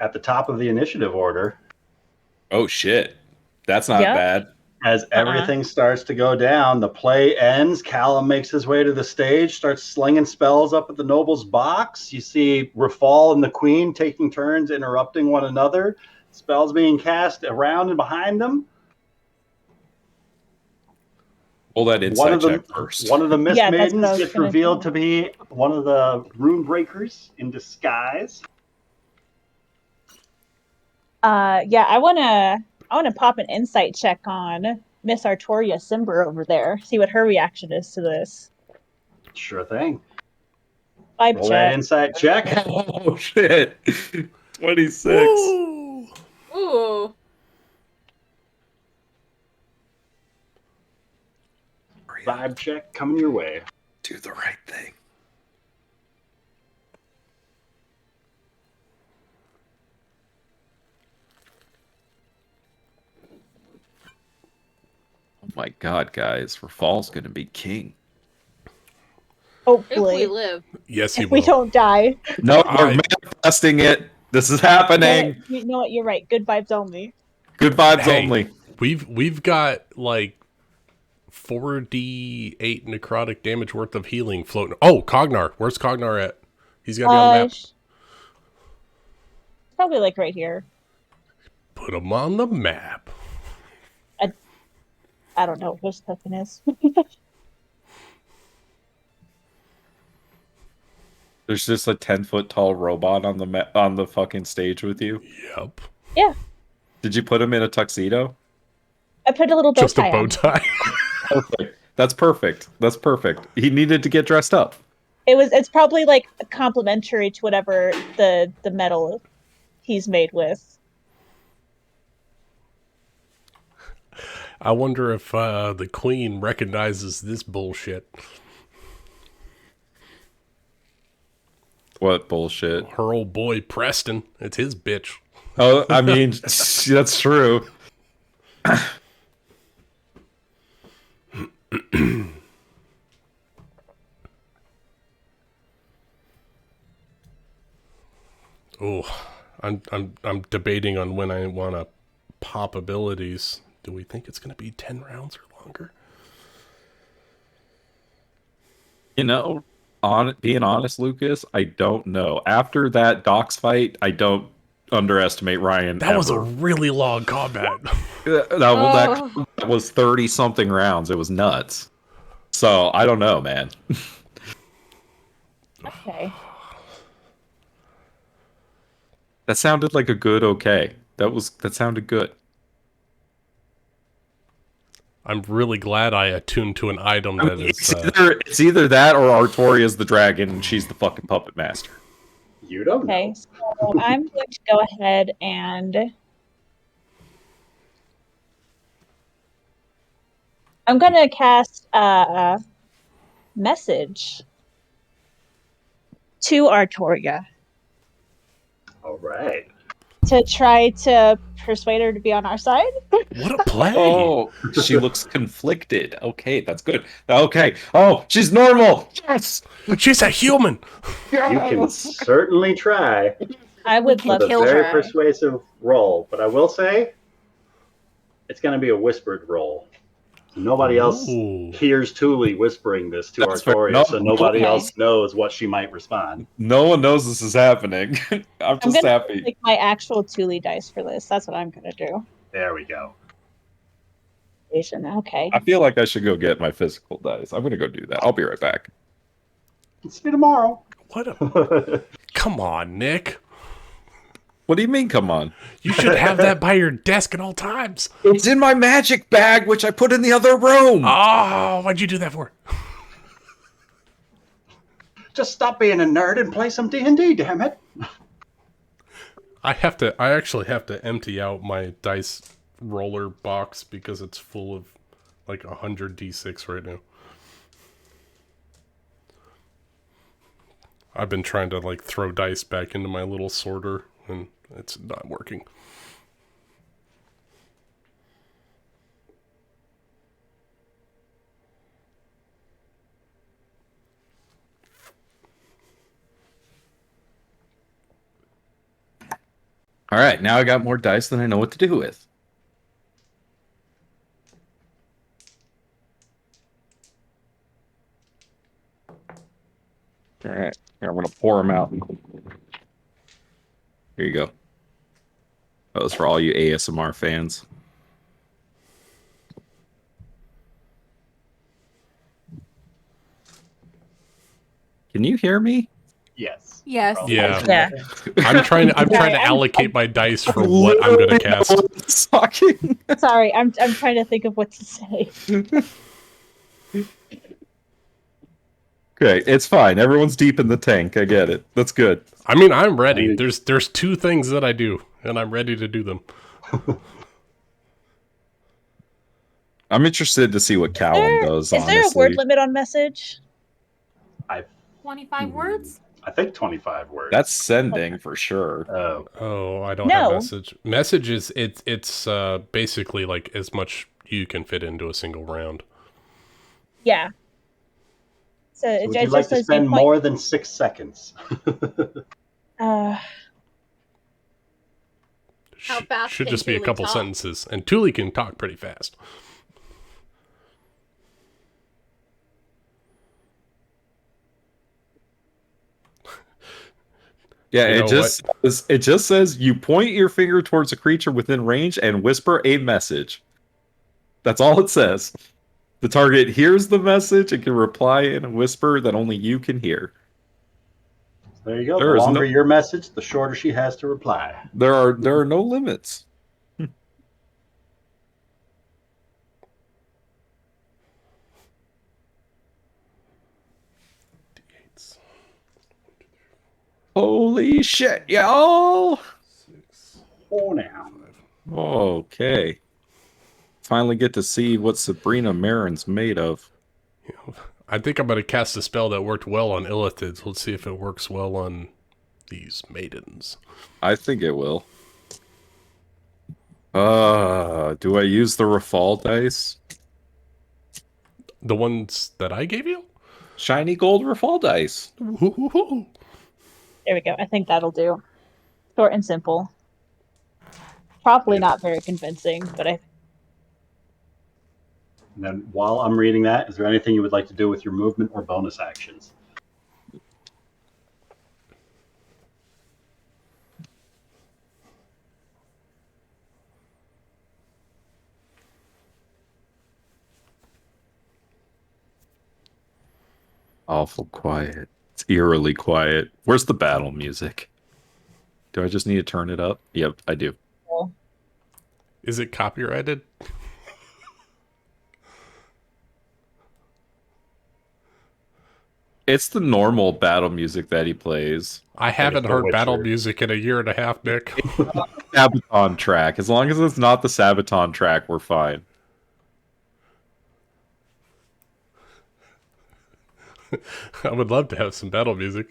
at the top of the initiative order. Oh shit. That's not bad. As everything starts to go down, the play ends. Callum makes his way to the stage, starts slinging spells up at the noble's box. You see Rafal and the queen taking turns interrupting one another. Spells being cast around and behind them. Roll that insight check first. One of the Mist Maidens gets gonna revealed to be one of the rune breakers in disguise. I wanna pop an insight check on Miss Artoria Simber over there. See what her reaction is to this. Sure thing. Roll that insight check. Oh shit. 26. Ooh. Vibe check coming your way. Do the right thing. Oh my god, guys. Rafal's gonna be king. Hopefully. If we live. Yes, he If will. we don't die. No, we're manifesting it. This is happening. You know what? You're right. Good vibes only. Good vibes Hey, only. We've got like 4d8 necrotic damage worth of healing floating. Oh, Cognar. Where's Cognar at? He's got to be on the map. Probably like right here. Put him on the map. I don't know what his token is. There's just a 10-foot tall robot on the fucking stage with you. Yep. Yeah. Did you put him in a tuxedo? I put a little bow Just a tie bow on. tie. Perfect. That's perfect. That's perfect. He needed to get dressed up. It's probably like complementary to whatever the metal he's made with. I wonder if the queen recognizes this bullshit. What bullshit? Her old boy Preston. It's his bitch. Oh, I mean, that's true. Oh, I'm debating on when I want to pop abilities. Do we think it's going to be 10 rounds or longer? You know, being honest, Lucas, I don't know. After that Docs fight, I don't underestimate Ryan. That was a really long combat. That was 30-something rounds. It was nuts. So, I don't know, man. Okay. That sounded like a good okay. That sounded good. I'm really glad I attuned to an item that is... It's either that or Artoria's the dragon and she's the fucking puppet master. You don't know. Okay, so I'm going to go ahead and I'm going to cast a message to Artoria All right. to try to persuade her to be on our side. What a play! Oh, she looks conflicted. Okay, that's good. Okay. Oh, she's normal. Yes. She's a human. You can certainly try I would love with a to very try. persuasive roll, but I will say it's going to be a whispered roll. So nobody else Ooh. hears Thule whispering this to That's fair. Artoria, No, so nobody okay. else knows what she might respond. No one knows this is happening. I'm I'm just gonna happy. take my actual Thule dice for this. That's what I'm gonna do. There we go. Okay. I feel like I should go get my physical dice. I'm gonna go do that. I'll be right back. See you tomorrow. What a... Come on, Nick. What do you mean, come on? You should have that by your desk at all times. It's in my magic bag, which I put in the other room. Oh, why'd you do that for? Just stop being a nerd and play some D&D, damn it. I actually have to empty out my dice roller box because it's full of like 100 D6 right now. I've been trying to like throw dice back into my little sorter and it's not working. All right, now I got more dice than I know what to do with. All right, here I'm gonna pour them out. Here you go. That was for all you ASMR fans. Can you hear me? Yes. Yes. Yeah. Yeah. I'm trying to allocate my dice for what I'm gonna cast. Talking. Sorry, I'm trying to think of what to say. Okay, it's fine. Everyone's deep in the tank. I get it. That's good. I mean, I'm ready. There's two things that I do, and I'm ready to do them. I'm interested to see what Callum does. Is there a word limit on message? 25 words? I think 25 words. That's sending for sure. Oh, I don't have message. Message is it's basically like as much you can fit into a single round. Yeah. So would you like to spend more than 6 seconds? How fast Should can just be a Thule couple talk? sentences, and Thule can talk pretty fast. Yeah, You know it just says you point your finger towards a creature within range and whisper a message. That's all it says. The target hears the message and can reply in a whisper that only you can hear. There you go. There The is longer your message, the shorter she has to reply. There are no limits. Holy shit, y'all! Oh, now. Okay. Finally get to see what Sabrina Marin's made of. I think I'm going to cast a spell that worked well on Illithids. Let's see if it works well on these maidens. I think it will. Do I use the Rafal dice? The ones that I gave you? Shiny gold Rafal dice. Woo-hoo-hoo. There we go. I think that'll do. Short and simple. Probably not very convincing, but I. And then while I'm reading that, is there anything you would like to do with your movement or bonus actions? Awful quiet. It's eerily quiet. Where's the battle music? Do I just need to turn it up? Yep, I do. Is it copyrighted? It's the normal battle music that he plays. I haven't heard battle music in a year and a half, Nick. Sabaton track. As long as it's not the Sabaton track, we're fine. I would love to have some battle music.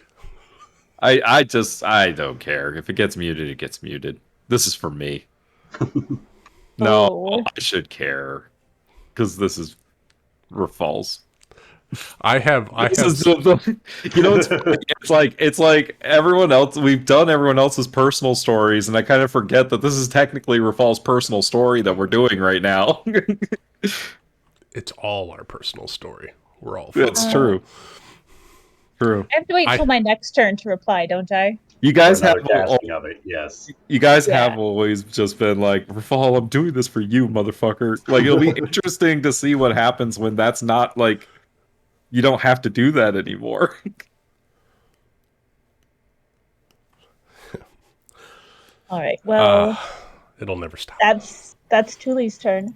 I don't care. If it gets muted, it gets muted. This is for me. No, Oh. I should care. Because this is Rafal's. I have. You know, it's like everyone else. We've done everyone else's personal stories, and I kind of forget that this is technically Rafal's personal story that we're doing right now. It's all our personal story. We're all. It's true. True. I have to wait till my next turn to reply, don't I? You guys have casting of it, yes. You guys have always just been like, Rafal, I'm doing this for you, motherfucker. Like, it'll be interesting to see what happens when that's not like. You don't have to do that anymore. All right. Well, it'll never stop. That's Thule's turn.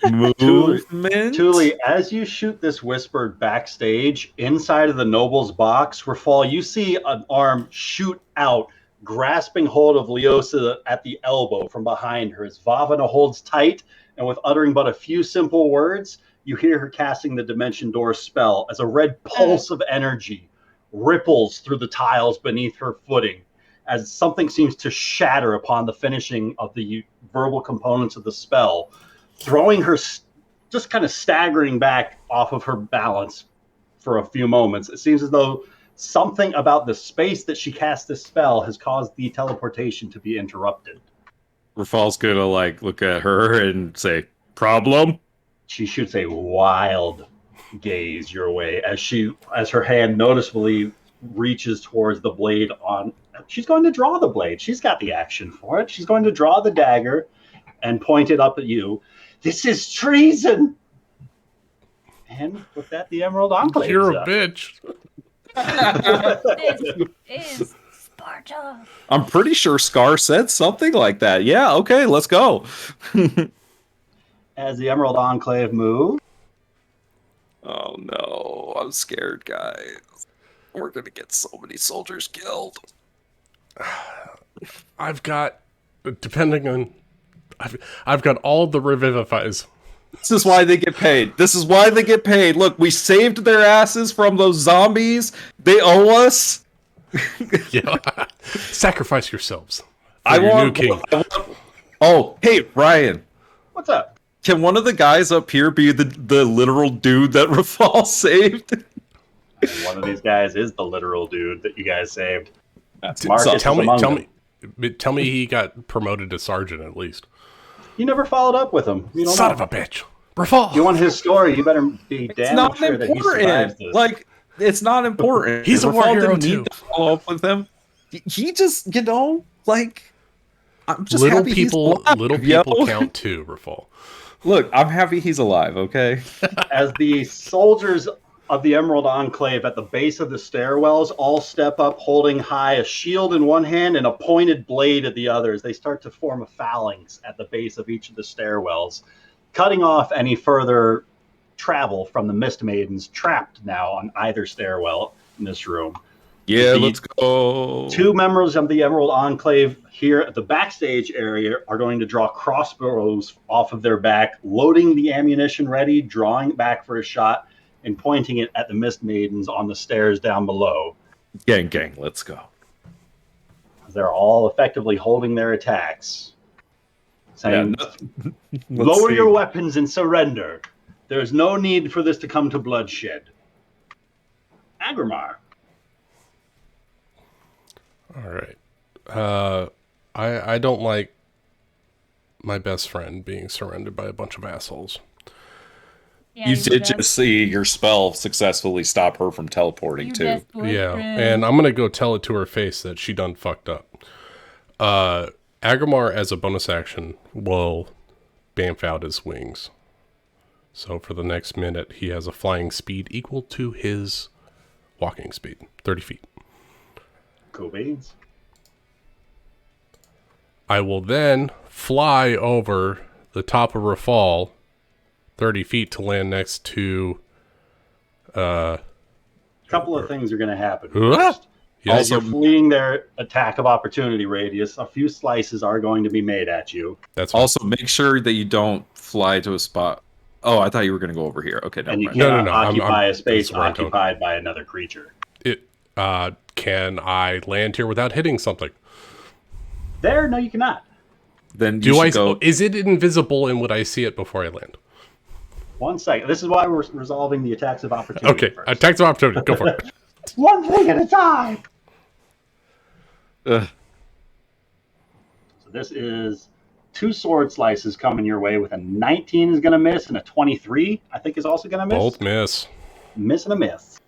Movement. Thule, as you shoot this whispered backstage inside of the noble's box, Rafal, you see an arm shoot out, grasping hold of Leosa at the elbow from behind her as Vavana holds tight, and with uttering but a few simple words, you hear her casting the Dimension Door spell as a red pulse of energy ripples through the tiles beneath her footing as something seems to shatter upon the finishing of the verbal components of the spell, throwing her just kind of staggering back off of her balance for a few moments. It seems as though something about the space that she cast this spell has caused the teleportation to be interrupted. Rafal's gonna like look at her and say, "Problem?" She shoots a wild gaze your way as her hand noticeably reaches towards the blade on. She's going to draw the blade. She's got the action for it. She's going to draw the dagger and point it up at you. This is treason. And with that, the Emerald Enclave. You're a bitch. This is Sparta. I'm pretty sure Scar said something like that. Yeah, okay, let's go. As the Emerald Enclave move. Oh no, I'm scared, guys. We're gonna get so many soldiers killed. I've got, depending on, I've got all the revivifies. This is why they get paid. This is why they get paid. Look, we saved their asses from those zombies. They owe us. Yeah, sacrifice yourselves. I want, new king. Oh, hey, Ryan. What's up? Can one of the guys up here be the literal dude that Rafal saved? And one of these guys is the literal dude that you guys saved. Marcus Tell me he got promoted to sergeant at least. You never followed up with him. You don't Son know. of a bitch. Rafal. You want his story, you better be It's damn not sure that he survives important. this. Like, it's not important. He's a war Rafal hero didn't too. need to follow up with him. He just, like, I'm just little happy people, he's alive, little people count too, Rafal. Look, I'm happy he's alive, okay? As the soldiers of the Emerald Enclave at the base of the stairwells all step up holding high a shield in one hand and a pointed blade at the other as they start to form a phalanx at the base of each of the stairwells, cutting off any further travel from the Mist Maidens trapped now on either stairwell in this room. Yeah, let's go. Two members of the Emerald Enclave here at the backstage area are going to draw crossbows off of their back, loading the ammunition ready, drawing it back for a shot, and pointing it at the Mist Maidens on the stairs down below. Gang, let's go. They're all effectively holding their attacks, saying, Let's lower see. your weapons and surrender. There's no need for this to come to bloodshed. Agrimar. All right. I don't like my best friend being surrounded by a bunch of assholes. Yeah, You did just see your spell successfully stop her from teleporting, too. Yeah, and I'm going to go tell it to her face that she done fucked up. Agrimar, as a bonus action, will bamf out his wings. So for the next minute, he has a flying speed equal to his walking speed, 30 feet. Cool beans. I will then fly over the top of Rafal 30 feet to land next to... A couple of things are going to happen. Yes. As you're fleeing their attack of opportunity radius, a few slices are going to be made at you. That's also make sure that you don't fly to a spot. Oh, I thought you were going to go over here. Okay, And you mind. cannot occupy I'm- a space that's where I'm going. occupied by another creature. Can I land here without hitting something? There? No, you cannot. Then Do I? go. Is it invisible, and would I see it before I land? 1 second. This is why we're resolving the attacks of opportunity. Okay, first. attacks of opportunity. Go for it. One thing at a time. Ugh. So this is 2 sword slices coming your way with a 19 is going to miss, and a 23 I think is also going to miss. Both miss. Miss and a miss.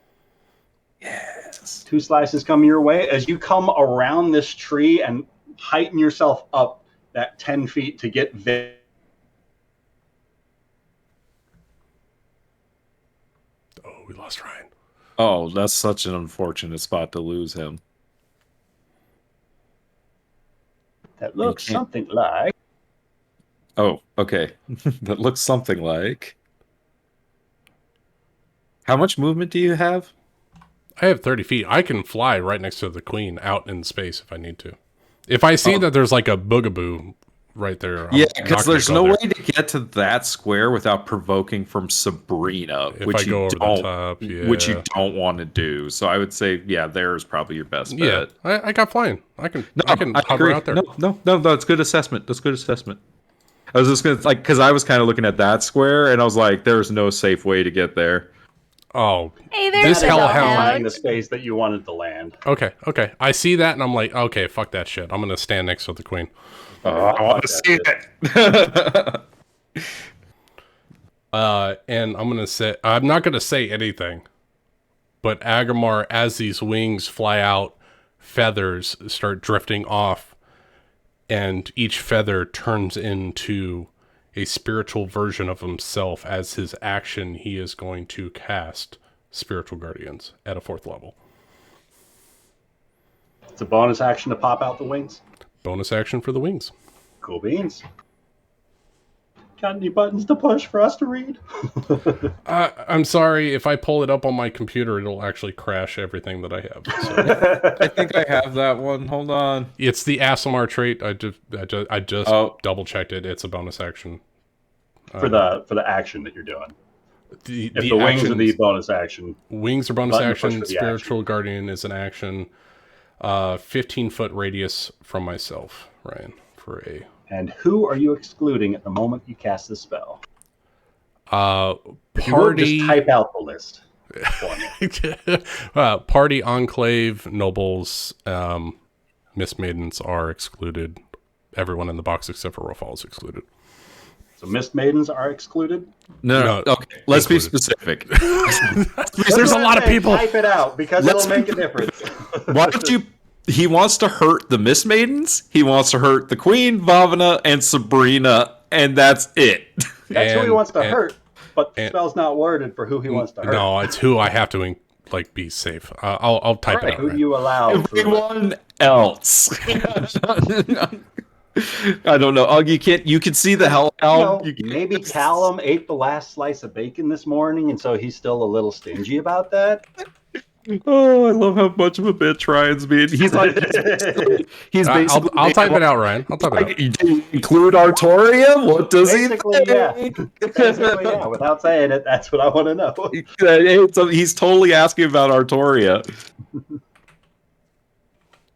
Yes. 2 slices coming your way as you come around this tree and heighten yourself up that 10 feet to get Oh, we lost Ryan. Oh, that's such an unfortunate spot to lose him. That looks something like. Oh, okay. That looks something like. How much movement do you have? I have 30 feet. I can fly right next to the queen out in space if I need to. If I see that there's like a boogaboo right there. Yeah, because there's no there. way to get to that square without provoking from Sabrina, If which I go over the top, which you don't want to do. So I would say, yeah, there's probably your best Yeah, bet. I got flying. I can I hover agree. out there. No, it's good assessment. That's good assessment. I was just gonna because I was kind of looking at that square and I was like, there's no safe way to get there. Oh, Hey, there's this a hellhound. Flying the space that you wanted to land. Okay. I see that and I'm like, okay, fuck that shit. I'm gonna stand next to the queen. I want to see it. And I'm not gonna say anything, but Agamar, as these wings fly out, feathers start drifting off, and each feather turns into a spiritual version of himself. As his action, he is going to cast Spiritual Guardians at a 4th level. It's a bonus action to pop out the wings. Bonus action for the wings. Cool beans. Got any buttons to push for us to read? I'm sorry, if I pull it up on my computer, it'll actually crash everything that I have. So. I think I have that one. Hold on. It's the Asimar trait. I just double checked it. It's a bonus action for the action that you're doing. The wings are the bonus action. Wings are bonus action. Spiritual action. Guardian is an action. 15-foot radius from myself, Ryan, for a. And who are you excluding at the moment you cast this spell? Party. Just type out the list for me. Party, Enclave, Nobles, Mistmaidens are excluded. Everyone in the box except for Rofal is excluded. So Mistmaidens are excluded? No. Okay, let's be specific. There's a lot of people. Type it out because it'll make a difference. Why don't you? He wants to hurt the Mistmaidens. He wants to hurt the Queen, Vavana, and Sabrina, and that's it. That's who he wants to hurt, but the spell's not worded for who he wants to hurt. No, it's who I have to be safe. I'll type it out. Who do you allow? Everyone else. I don't know. You can't. You can see the hell. Maybe Callum ate the last slice of bacon this morning, and so he's still a little stingy about that. Oh, I love how much of a bitch Ryan's being. He's like, he's basically. I'll type it out, Ryan. I'll type it out. Do you include Artoria? What does Basically, he think? yeah. Basically, yeah. Without saying it, that's what I want to know. He's totally asking about Artoria.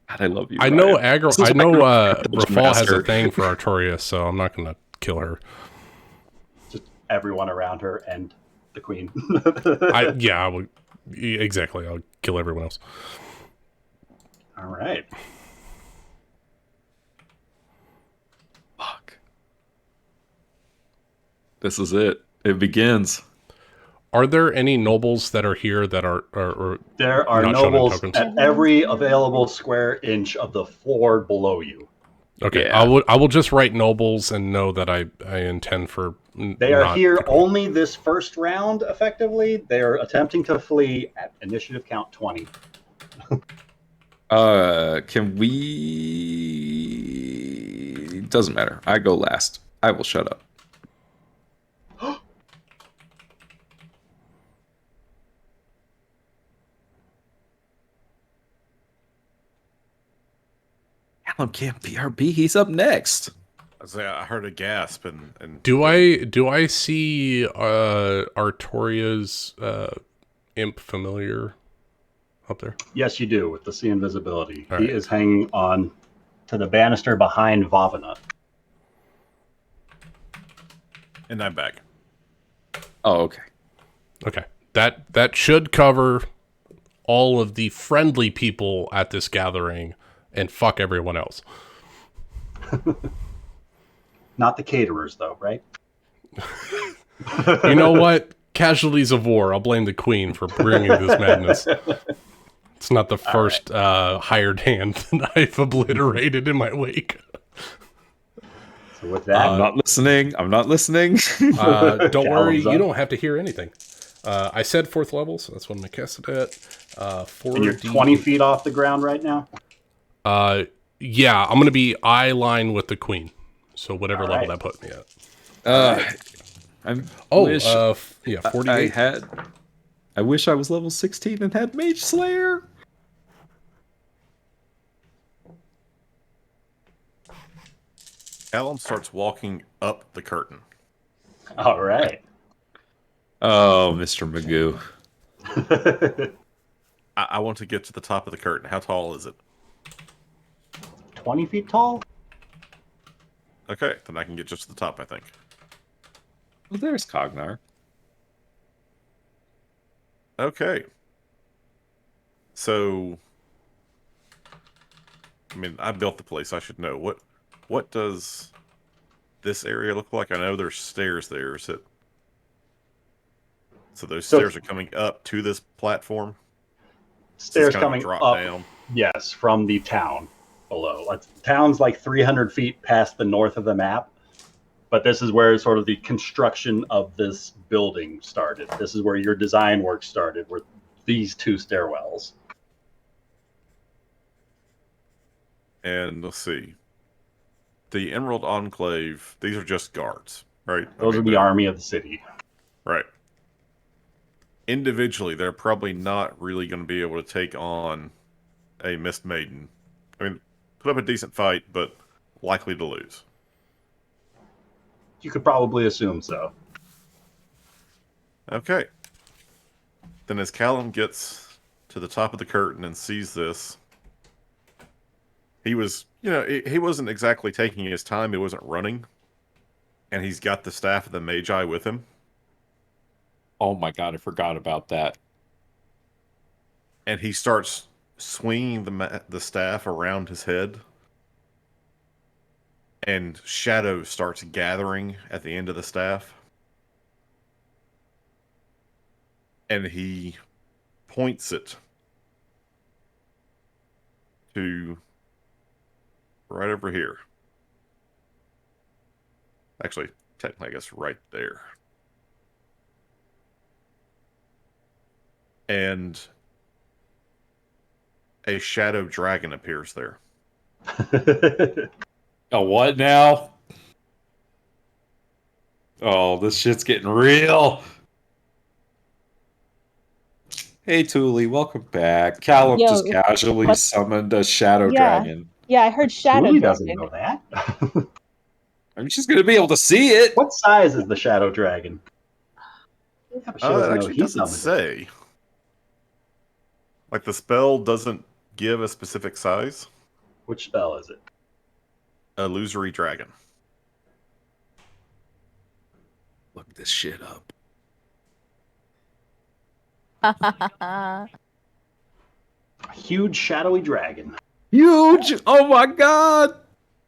God, I love you. I Ryan. know Rafal has a thing for Artoria, so I'm not gonna kill her. Just everyone around her and the queen. I would. Exactly. I'll kill everyone else. All right. Fuck. This is it. It begins. Are there any nobles that are here that are there are nobles at every available square inch of the floor below you. Okay, yeah. I will just write nobles and know that I intend for. They are here only this first round. Effectively, they are attempting to flee at initiative count 20. Can we? Doesn't matter. I go last. I will shut up. Alan can't BRB. He's up next. I heard a gasp and do I see Artoria's imp familiar up there? Yes, you do with the see invisibility. All He right. is hanging on to the banister behind Vavana. And I'm back. Oh, okay. Okay. That should cover all of the friendly people at this gathering and fuck everyone else. Not the caterers, though, right? You know what? Casualties of war. I'll blame the queen for bringing this madness. It's not the first hired hand that I've obliterated in my wake. So with that, I'm not listening. Don't worry, Callum's you up. don't have to hear anything. I said 4th level, so that's what I'm going to cast it at. And you're 20 feet off the ground right now? Yeah, I'm going to be eye line with the queen. So whatever level that put me at. Yeah, 48. I wish I was level 16 and had Mage Slayer. Callum starts walking up the curtain. All right. Oh, Mr. Magoo. I want to get to the top of the curtain. How tall is it? 20 feet tall? Okay, then I can get just to the top, I think. Well, there's Cognar. Okay. So, I mean, I built the place. I should know. What does this area look like? I know there's stairs there. So those stairs are coming up to this platform? Stairs So it's coming drop up, down. yes, from the town below. The town's like 300 feet past the north of the map, but this is where sort of the construction of this building started. This is where your design work started, were these 2 stairwells. And let's see. The Emerald Enclave, these are just guards, right? Those are the army of the city. Right. Individually, they're probably not really going to be able to take on a Mist Maiden. I mean, put up a decent fight, but likely to lose. You could probably assume so. Okay. Then as Callum gets to the top of the curtain and sees this, he was, he wasn't exactly taking his time. He wasn't running. And he's got the staff of the Magi with him. Oh my god, I forgot about that. And he starts swinging the staff around his head. And shadow starts gathering at the end of the staff. And he points it to right over here. Actually, technically, I guess right there. And a shadow dragon appears there. Oh, what now? Oh, this shit's getting real. Hey, Thule, welcome back. Callum just casually summoned a shadow dragon. Yeah, I heard shadow Thule dragon. doesn't know that. I mean, she's going to be able to see it. What size is the shadow dragon? Yeah, but she doesn't It know actually he doesn't summoned it. say. Like, the spell doesn't give a specific size. Which spell is it? Illusory Dragon. Look this shit up. A huge shadowy dragon. Huge! Oh my god!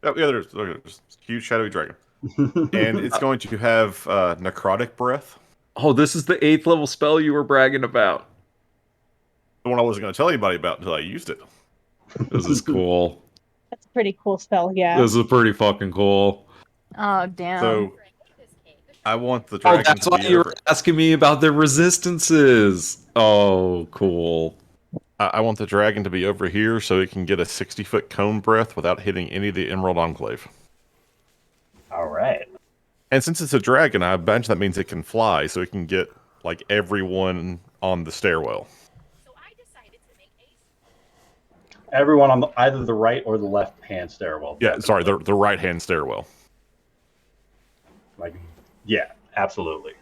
Oh, yeah, there's a huge shadowy dragon. And it's going to have necrotic breath. Oh, this is the 8th level spell you were bragging about. The one I wasn't going to tell anybody about until I used it. This is cool. That's a pretty cool spell, yeah. This is pretty fucking cool. Oh, damn. So, I want the dragon that's to why be you over. were asking me about their resistances. Oh, cool. I want the dragon to be over here so it can get a 60-foot cone breath without hitting any of the Emerald Enclave. All right. And since it's a dragon, I imagine that means it can fly, so it can get, like, everyone on the stairwell. Everyone on either the right or the left hand stairwell. Yeah, sorry, the right-hand stairwell. Like, yeah, absolutely.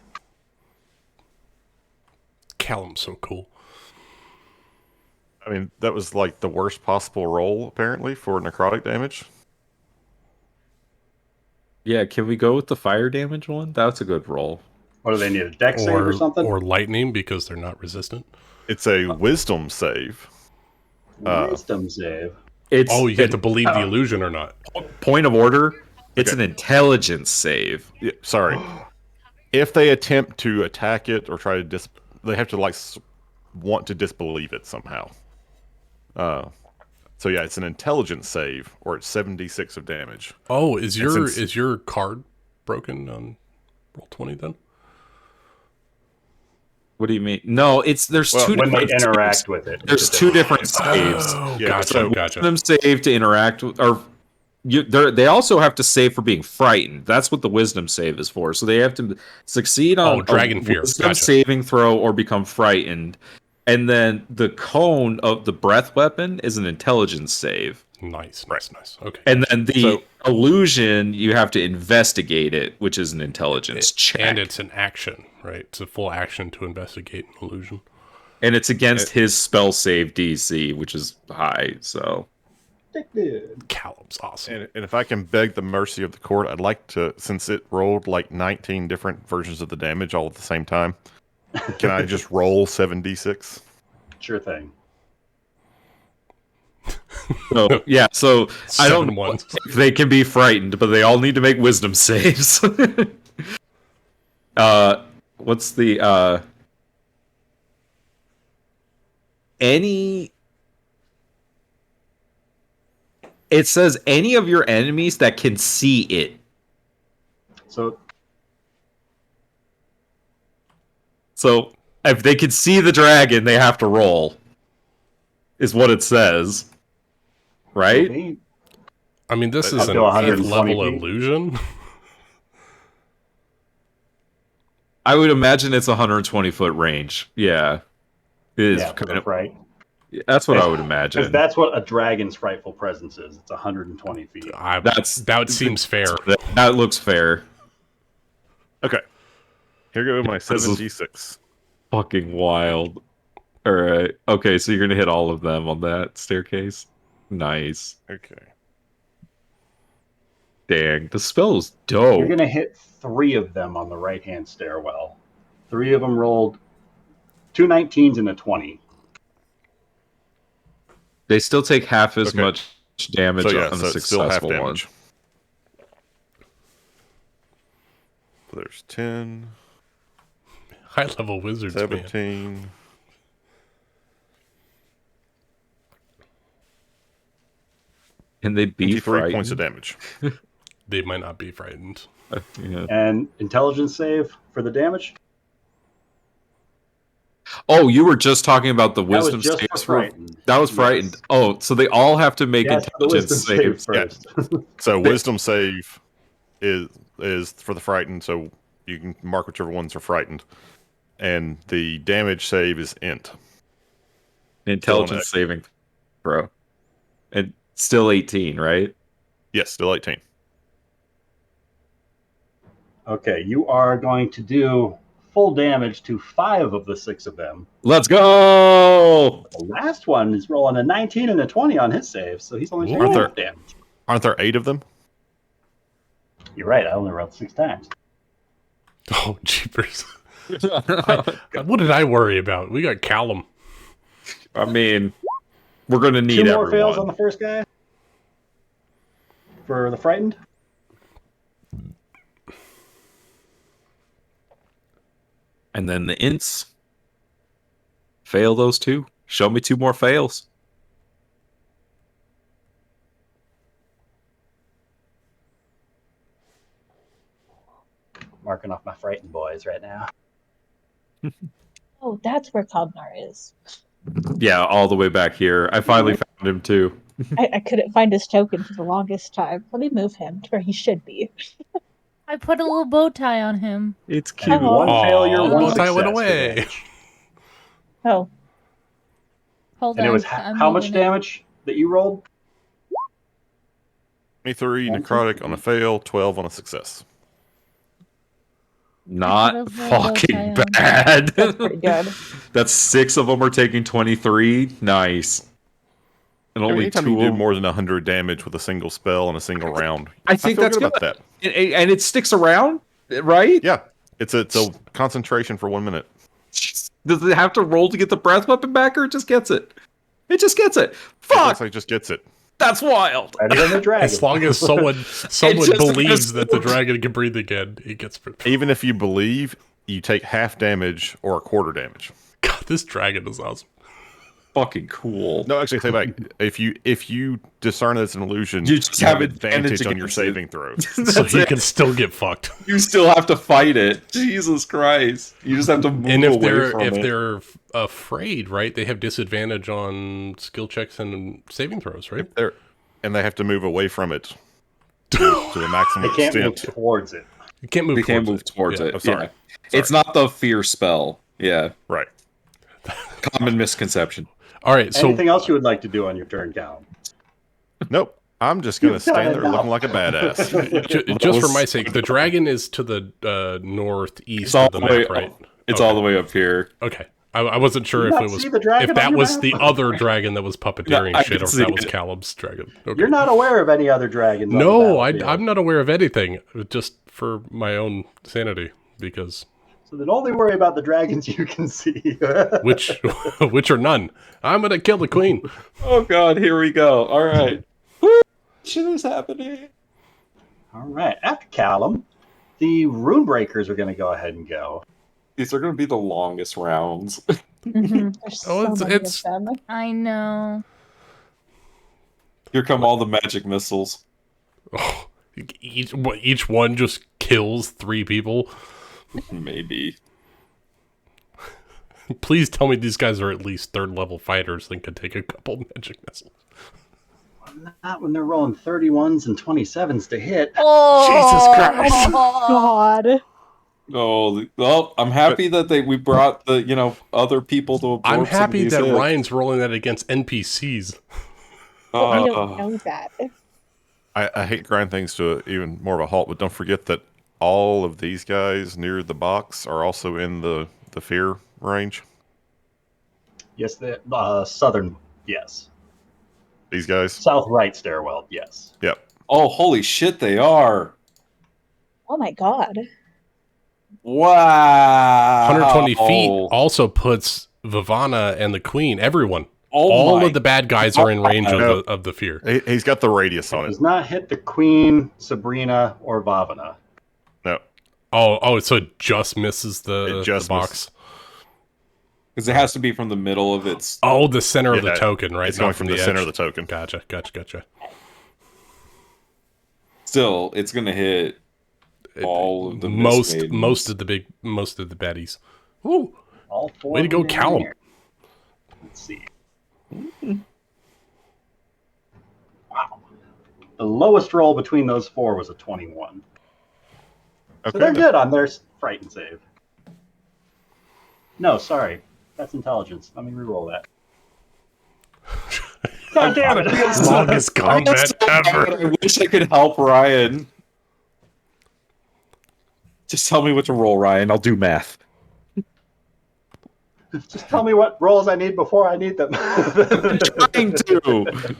Callum's so cool. I mean, that was, like, the worst possible roll, apparently, for necrotic damage. Yeah, can we go with the fire damage one? That's a good roll. What do they need? A deck save or something? Or lightning because they're not resistant. It's a wisdom save. Wisdom save. It's you have to believe the illusion or not. Point of order. It's Okay. an intelligence save. Yeah, sorry. If they attempt to attack it or try to they have to want to disbelieve it somehow. So yeah, it's an intelligence save, or it's 76 of damage. Oh, is your card broken on Roll20 then? What do you mean? No, there's two when different they interact saves. with it. There's two different saves. Oh, Yeah, gotcha, so gotcha. Wisdom save to interact with, or they also have to save for being frightened. That's what the wisdom save is for. So they have to succeed on dragon fear. wisdom Gotcha. saving throw or become frightened. And then the cone of the breath weapon is an intelligence save. Nice. Okay. And then the illusion, you have to investigate it, which is an intelligence check. And it's an action, right? It's a full action to investigate an illusion. And it's against his spell save DC, which is high, so... Callum's awesome. And if I can beg the mercy of the court, I'd like to, since it rolled like 19 different versions of the damage all at the same time, can I just roll 7d6? Sure thing. So, yeah, so I don't know ones. if they can be frightened, but they all need to make wisdom saves. What's the it says any of your enemies that can see it. So if they can see the dragon, they have to roll. Is what it says. Right? I mean, this is Up an to 120 8th level feet. illusion. I would imagine it's 120-foot range. Yeah. It is Yeah, kind of right. That's what I would imagine. Because that's what a dragon's frightful presence is. It's 120 feet. That seems fair. That looks fair. Okay. Here go my This is 7d6. fucking wild. All right. Okay, so you're going to hit all of them on that staircase. Nice. Okay. Dang, the spell is dope. You're going to hit 3 of them on the right-hand stairwell. 3 of them rolled 2 19s and a 20. They still take half as much damage on the it's still half successful one. damage. So there's 10, High level wizards, man. 17. Can they be 23 frightened? points of damage. They might not be frightened. Yeah. And intelligence save for the damage? Oh, you were just talking about the wisdom just for saves. frightened. That was frightened. Oh, so they all have to make Yes, the intelligence wisdom saves. save first. So wisdom save is for the frightened, so you can mark whichever ones are frightened. And the damage save is int. Intelligence saving throw. And still 18, right? Yes, still 18. Okay, you are going to do full damage to 5 of the 6 of them. Let's go! The last one is rolling a 19 and a 20 on his save, so he's only taking half damage. Aren't there 8 of them? You're right, I only rolled 6 times. Oh, jeepers. What did I worry about? We got Callum. I mean, we're going to need 2 more everyone. fails on the first guy? For the frightened? And then the ints. Fail those 2. Show me 2 more fails. Marking off my frightened boys right now. Oh, that's where Cognar is. Yeah, all the way back here. I finally found him too. I couldn't find his token for the longest time. Let me move him to where he should be. I put a little bow tie on him. It's cute. Oh. One failure, the one bow tie success. went for away. damage. Oh, Hold And on. it was I'm how much moving it. damage that you rolled? 23 necrotic on a fail, 12 on a success. Not I put a little bow tie fucking on. bad. that's pretty good. That's 6 of them are taking 23. Nice. And only anytime two you do of- more than 100 damage with a single spell in a single round, I think feel that's good about that. And it sticks around, right? Yeah, it's a concentration for 1 minute. Does it have to roll to get the breath weapon back, or it just gets it? It just gets it. It Fuck! looks like it just gets it. That's wild. Better than the dragon. As long as someone just believes that the goes- dragon can breathe again, it gets. Even if you believe, you take half damage or a quarter damage. God, this dragon is awesome. Fucking cool. No, actually, take back. If you discern that it's an illusion, You just have have advantage on your against it. saving throws. So you can still get fucked. You still have to fight it. Jesus Christ! You just have to move And if away from it. they're afraid, right, they have disadvantage on skill checks and saving throws, right? And they have to move away from it to the maximum They can't move extent. towards it. You can't move. We can't towards move towards Yeah. it. Oh, sorry. Yeah. It's not the fear spell. Yeah. Right. Common misconception. All right. So Anything else you would like to do on your turn, Callum? Nope. I'm just gonna You've done stand it there now. looking like a badass. just for was- my sake, the dragon is to the northeast It's all of the the way map, right? up. It's all the way up here. Okay. I wasn't sure You if not it was see the dragon if that on your was map? the other dragon that was puppeteering No, I shit, can or if that see was it. Callum's dragon. Okay. You're not aware of any other dragons. on the No, battlefield. I'm not aware of anything. Just for my own sanity, because So then only worry about the dragons you can see. which are none. I'm gonna kill the queen. Oh god, here we go. All right. Woo! Shit is happening. All right. After Callum, the Runebreakers are going to go ahead and go. These are going to be the longest rounds. Mhm. There's Oh, so many it's- of them. I know. Here come all the magic missiles. Oh, each one just kills 3 people. Maybe. Please tell me these guys are at least 3rd level fighters that could take a couple magic missiles. Not when they're rolling 31s and 27s to hit. Oh, Jesus Christ. God. Oh, well, I'm happy that we brought the other people to absorb I'm some of happy these that hits. Ryan's rolling that against NPCs. But we Uh, don't know that. I hate grind things to even more of a halt, but don't forget that all of these guys near the box are also in the fear range. Yes, the southern, yes. These guys. South right stairwell, yes. Yep. oh, holy shit, they are. Oh my God. Wow. 120 feet also puts Vivana and the queen, everyone. Oh All my of the bad guys are in range God. of the fear. He's got the radius on it. Does not hit the Queen, Sabrina, or Vavana. No. Oh, so it just misses the, It just the box. Because it has to be from the middle of its. Oh, the center of the Yeah, token, right? It's going Not from the center of the token. Gotcha. Still, it's going to hit all of the most Mistmaidens. most of the baddies. Woo! All 4 Way to of go, them down Callum. here. Let's see. Wow. The lowest roll between those 4 was a 21. Okay, So they're then. good on their frightened save. No, sorry. That's intelligence. Let me reroll that. God damn it! Longest combat ever. I wish I could help Ryan. Just tell me what to roll, Ryan. I'll do math. Just tell me what rolls I need before I need them. Trying to.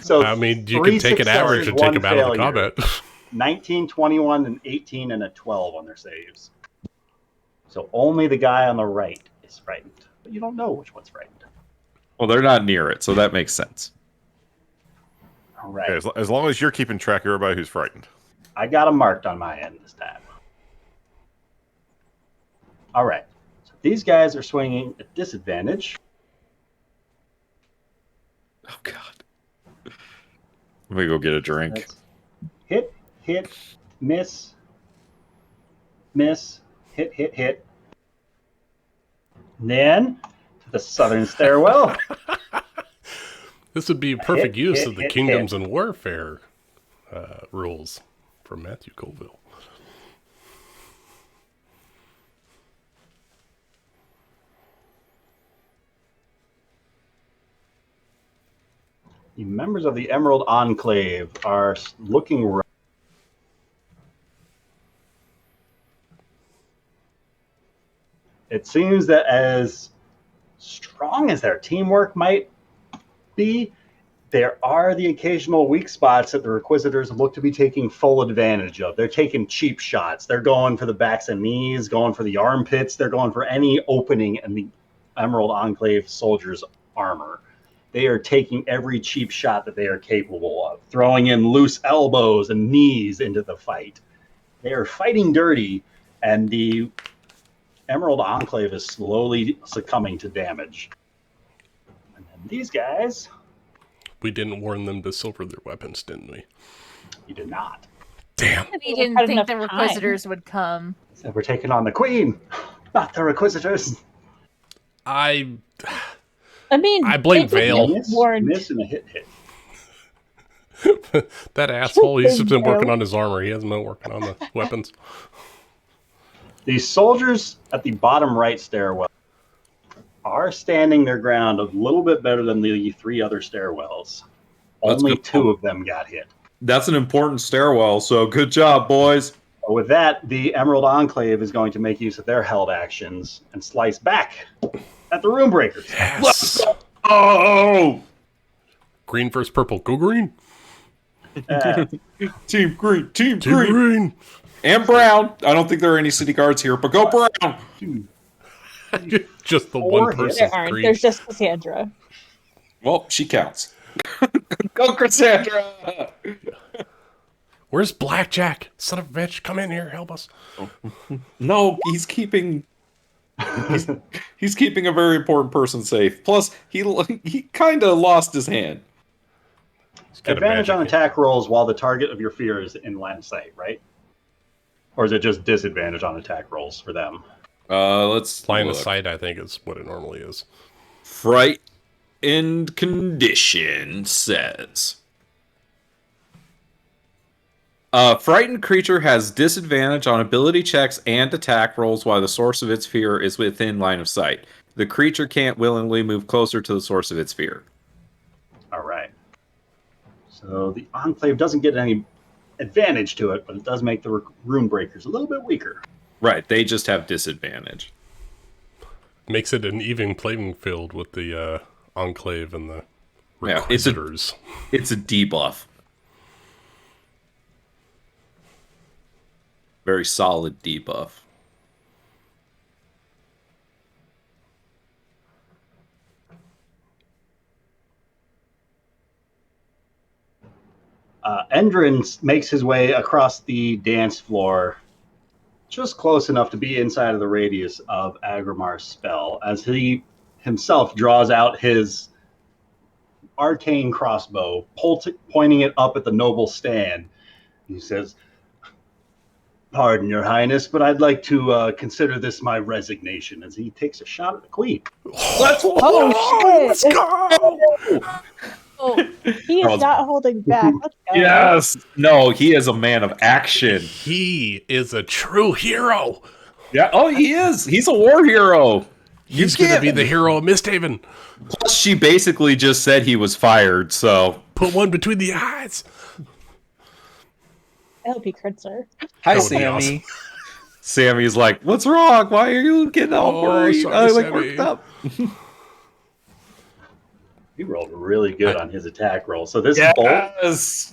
So I mean, you 3 can take an successes, average and 1 take them out of the failure. combat. 19, 21, and 18, and a 12 on their saves. So only the guy on the right is frightened. But you don't know which one's frightened. Well, they're not near it, so that makes sense. All right. Okay, as long as you're keeping track of everybody who's frightened. I got them marked on my end this time. All right. So these guys are swinging at disadvantage. Oh, God. Let me go get a drink. That's hit, hit, miss, miss, hit, hit, hit. And then to the southern stairwell. This would be a perfect Hit, use hit, of the hit, Kingdoms and Warfare rules from Matthew Colville. The members of the Emerald Enclave are looking right. It seems that as strong as their teamwork might be, there are the occasional weak spots that the Requisitors look to be taking full advantage of. They're taking cheap shots. They're going for the backs and knees, going for the armpits. They're going for any opening in the Emerald Enclave soldiers' armor. They are taking every cheap shot that they are capable of, throwing in loose elbows and knees into the fight. They are fighting dirty, and the Emerald Enclave is slowly succumbing to damage. And then these guys... We didn't warn them to silver their weapons, didn't we? You did not. Damn. We didn't think the Requisitors would come. So we're taking on the Queen, not the Requisitors. I mean, I blame Vale. Miss and a hit. That asshole, he's just been working on his armor. He hasn't been working on the weapons. The soldiers at the bottom right stairwell are standing their ground a little bit better than the 3 other stairwells. Only 2 of them got hit. That's an important stairwell, so good job, boys. With that, the Emerald Enclave is going to make use of their held actions and slice back at the Room Breakers. Yes. Oh! Green versus purple. Go green. Team green. Team Team green. And brown. I don't think there are any city guards here, but go brown. Just the 4 one hits. person. There aren't. Green. There's just Cassandra. Well, she counts. Go, Cassandra. Where's Blackjack? Son of a bitch, come in here, help us. No, he's keeping a very important person safe. Plus, he kind of lost his hand. Advantage on attack rolls while the target of your fear is in line of sight, right? Or is it just disadvantage on attack rolls for them? Let's Line of look. sight, I think, is what it normally is. Frightened condition says... frightened creature has disadvantage on ability checks and attack rolls while the source of its fear is within line of sight. The creature can't willingly move closer to the source of its fear. All right. So the Enclave doesn't get any advantage to it, but it does make the Room Breakers a little bit weaker. Right, they just have disadvantage. Makes it an even playing field with the Enclave and the Yeah, Requisitors. it's a debuff. Very solid debuff. Endrin makes his way across the dance floor just close enough to be inside of the radius of Agrimar's spell as he himself draws out his arcane crossbow, pointing it up at the noble stand. He says, "Pardon, Your Highness, but I'd like to consider this my resignation," as he takes a shot at the Queen. Let's go! Oh, he is not holding back. Let's go. Yes! No, he is a man of action. He is a true hero. Yeah, oh, he is. He's a war hero. He's going to be the hero of MistHaven. Plus, she basically just said he was fired, so... Put one between the eyes. I hope he crits her. Hi, That would be Sammy. awesome. Sammy's like, what's wrong? Why are you getting all worried? sorry, I like Sammy. worked up. He rolled really good on his attack roll. So this bolt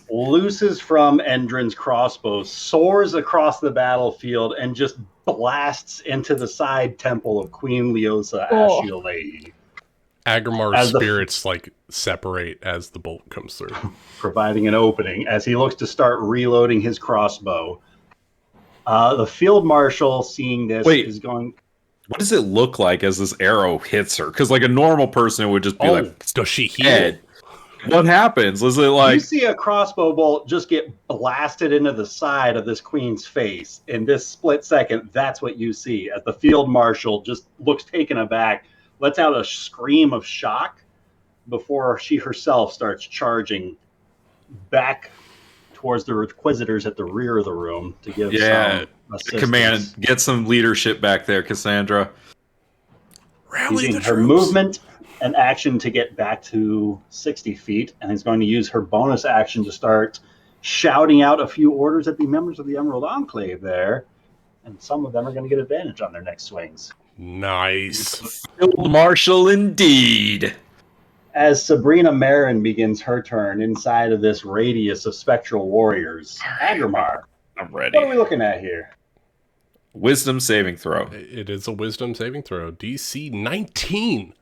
looses from Endrin's crossbow, soars across the battlefield, and just blasts into the side temple of Queen Leosa Ashiolei. Agrimar's spirits separate as the bolt comes through, providing an opening as he looks to start reloading his crossbow. The field marshal, seeing this, is going... What does it look like as this arrow hits her? Because like a normal person, it would just be does she heal? Dead. What happens? Is it like... You see a crossbow bolt just get blasted into the side of this queen's face. In this split second, that's what you see as the field marshal just looks taken aback, lets out a scream of shock before she herself starts charging back towards the Requisitors at the rear of the room to give some assistance. Command, get some leadership back there, Cassandra. Rally Using the her troops. movement and action to get back to 60 feet, and is going to use her bonus action to start shouting out a few orders at the members of the Emerald Enclave there, and some of them are going to get advantage on their next swings. Nice. Field Marshal indeed. As Sabrina Marin begins her turn inside of this radius of spectral warriors, Agrimar, I'm ready. what are we looking at here? Wisdom saving throw. It is a wisdom saving throw. DC 19.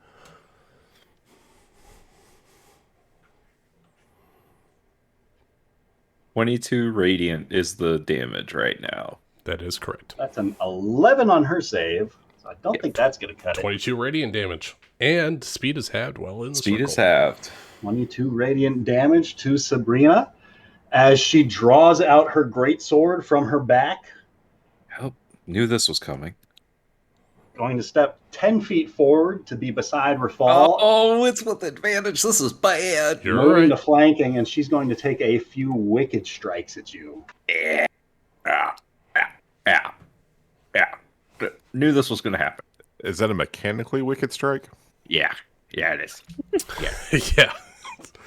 $22 radiant is the damage right now. That is correct. That's an 11 on her save, so I don't think that's going to cut 22 radiant damage. And speed is halved well in the Speed circle. is halved. 22 radiant damage to Sabrina as she draws out her greatsword from her back. Oh, knew this was coming. Going to step 10 feet forward to be beside Rafal. Oh, it's with advantage. This is bad. You're moving to right. flanking, and she's going to take a few wicked strikes at you. Yeah. Knew this was going to happen. Is that a mechanically wicked strike? Yeah. Yeah, it is. Yeah.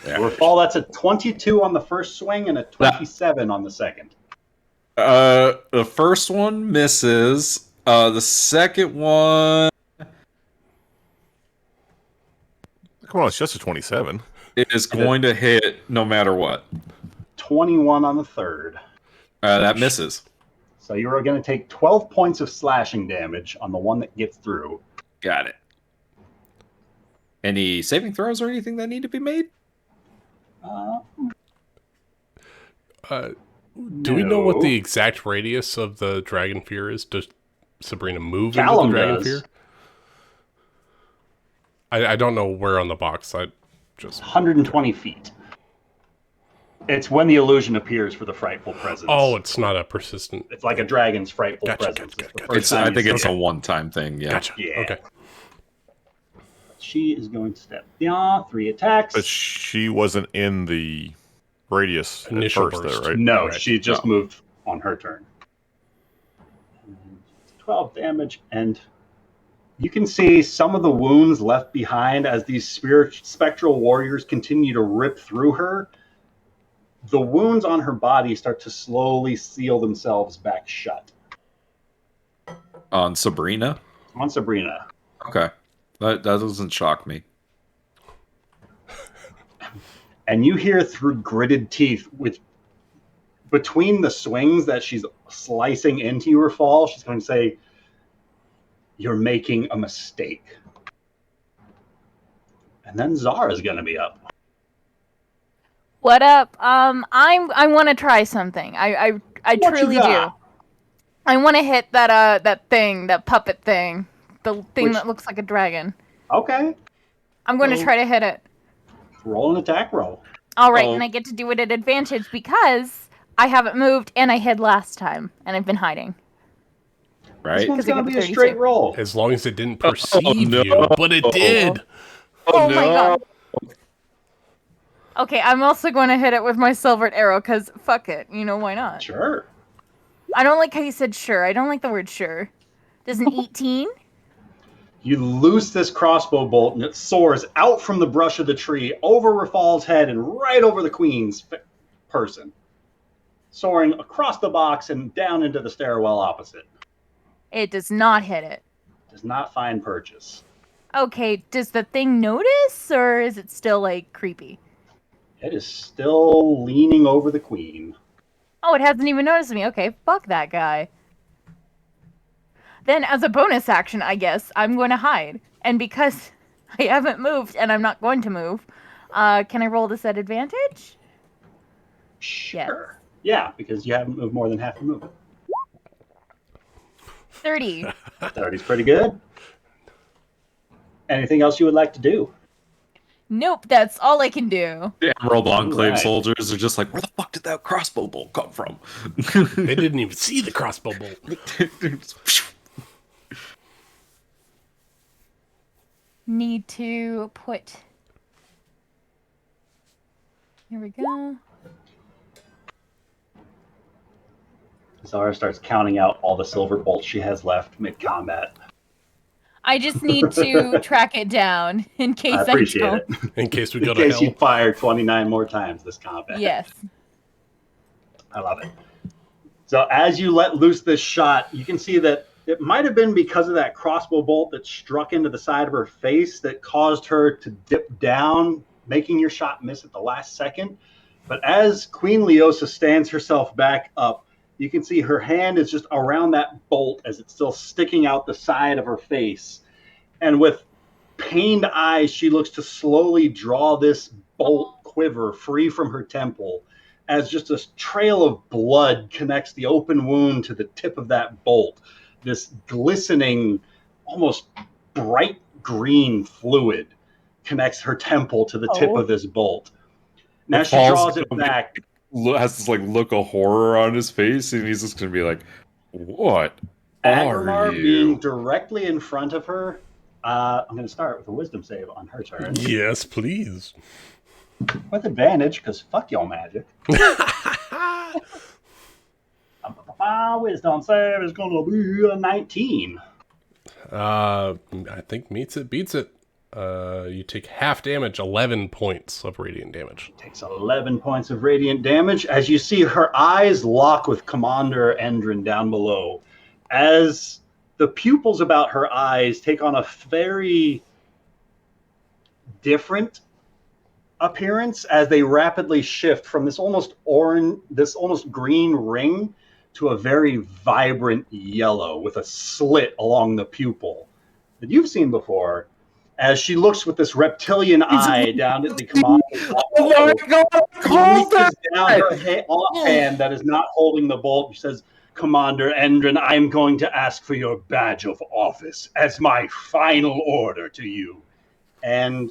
Rafal, that's a 22 on the first swing and a 27 on the second. The first one misses. The second one Come on, it's just a 27. is going to hit no matter what. 21 on the third. That misses. So you're going to take 12 points of slashing damage on the one that gets through. Got it. Any saving throws or anything that need to be made? Do we know what the exact radius of the Dragon Fear is? Does Sabrina move Callum into the Dragon does. Fear? I don't know where on the box. I just 120 feet. It's when the illusion appears for the frightful presence. Oh, it's not a persistent. It's like a dragon's frightful Gotcha, presence. gotcha, It's the gotcha. first It's. time I you think see it's it. a one-time thing. Yeah. Gotcha. Yeah. Okay. She is going to step beyond 3 attacks. But she wasn't in the radius Initial at first, burst. though, right? No, Correct. she just moved on her turn. 12 damage, and you can see some of the wounds left behind as these spectral warriors continue to rip through her. The wounds on her body start to slowly seal themselves back shut. On Sabrina. On Sabrina. Okay. That doesn't shock me. And you hear through gritted teeth, with between the swings that she's slicing into your fall, she's going to say, "You're making a mistake." And then Zara's going to be up. What up? I want to try something. I What you truly do. got? I want to hit that puppet thing, the thing Which- that looks like a dragon. Okay. I'm going to So- try to hit it. Roll an attack roll. All right, Oh. and I get to do it at advantage because I haven't moved and I hid last time and I've been hiding. Right. This one's Because I going to got be a 32. straight roll. As long as it didn't perceive no. you, but it did. Oh my god. Okay, I'm also going to hit it with my silvered arrow because fuck it. You know, why not? Sure. I don't like how you said sure. I don't like the word sure. Does an 18? You loose this crossbow bolt, and it soars out from the brush of the tree, over Rafal's head, and right over the queen's person, soaring across the box and down into the stairwell opposite. It does not hit it. Does not find purchase. Okay, does the thing notice or is it still like creepy? It is still leaning over the queen. Oh, it hasn't even noticed me. Okay, fuck that guy. Then, as a bonus action, I guess, I'm going to hide. And because I haven't moved and I'm not going to move, can I roll this at advantage? Sure. Yeah, because you haven't moved more than half the movement. 30. 30's pretty good. Anything else you would like to do? Nope, that's all I can do. The Emerald Enclave Right. soldiers are just like, where the fuck did that crossbow bolt come from? They didn't even see the crossbow bolt. Need to put... Here we go. Zara starts counting out all the silver bolts she has left mid-combat. I just need to track it down in case I I appreciate don't. it. In case we In go to case you hell. fire 29 more times this combat. Yes. I love it. So as you let loose this shot, you can see that It might have been because of that crossbow bolt that struck into the side of her face that caused her to dip down, making your shot miss at the last second. But as Queen Leosa stands herself back up, you can see her hand is just around that bolt as it's still sticking out the side of her face. And with pained eyes, she looks to slowly draw this bolt quiver free from her temple as just a trail of blood connects the open wound to the tip of that bolt. This glistening, almost bright green fluid connects her temple to the tip of this bolt. Now she draws it back. Has this like look of horror on his face, and he's just gonna be like, "What are you?" Being directly in front of her. I'm going to start with a wisdom save on her turn. Yes, please. With advantage, because fuck y'all magic. Wisdom save is going to be a 19. I think meets it, beats it. You take half damage, 11 points of radiant damage. Takes 11 points of radiant damage as you see her eyes lock with Commander Endrin down below. As the pupils about her eyes take on a very different appearance as they rapidly shift from this almost orange, this almost green ring to a very vibrant yellow with a slit along the pupil that you've seen before. As she looks with this reptilian eye down at the commander, Oh my God! reaches down her offhand that is not holding the bolt. She says, "Commander Endrin, I'm going to ask for your badge of office as my final order to you." And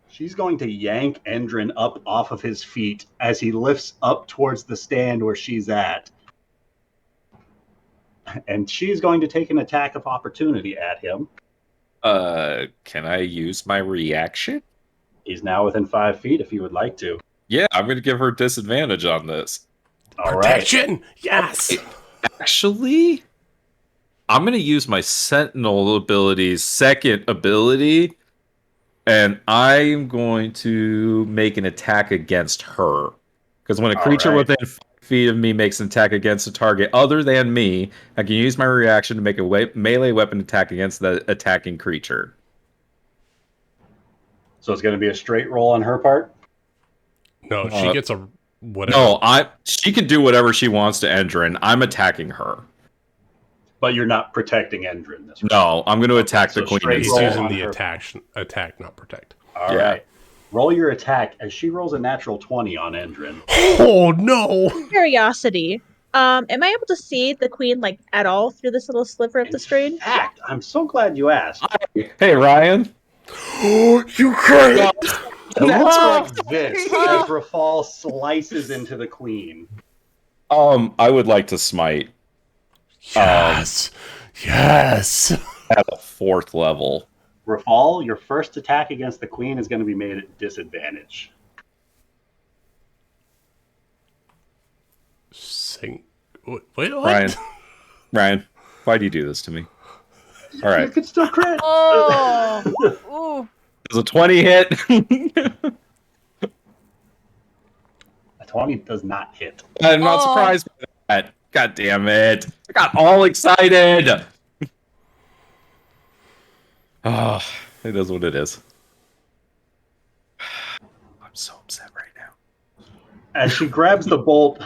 she's going to yank Endrin up off of his feet as he lifts up towards the stand where she's at. And she's going to take an attack of opportunity at him. Can I use my reaction? He's now within 5 feet if you would like to. Yeah, I'm going to give her disadvantage on this. All Protection! right. Yes! Actually, I'm going to use my Sentinel ability's second ability, and I'm going to make an attack against her. Because when a creature within 5 feet of me makes an attack against a target other than me, I can use my reaction to make a melee weapon attack against the attacking creature. So it's going to be a straight roll on her part? No, she gets a whatever. No, she can do whatever she wants to Endrin. I'm attacking her. But you're not protecting Endrin this round. No, I'm going to attack the queen. He's using the attack, not protect. All right. Roll your attack as she rolls a natural 20 on Endrin. Oh, no! Curiosity. Am I able to see the queen, like, at all through this little sliver of the screen? In fact, I'm so glad you asked. Hey, Ryan. You can't! It looks like this as Rafal slices into the queen. I would like to smite. Yes! Yes! At a 4th level. Rafal, your first attack against the queen is going to be made at disadvantage. Wait, what? Ryan, why do you do this to me? All right. You could still crit. Oh! Ooh. Does a 20 hit? A 20 does not hit. I'm not surprised by that. God damn it. I got all excited. Oh, it is what it is. I'm so upset right now. As she grabs the bolt,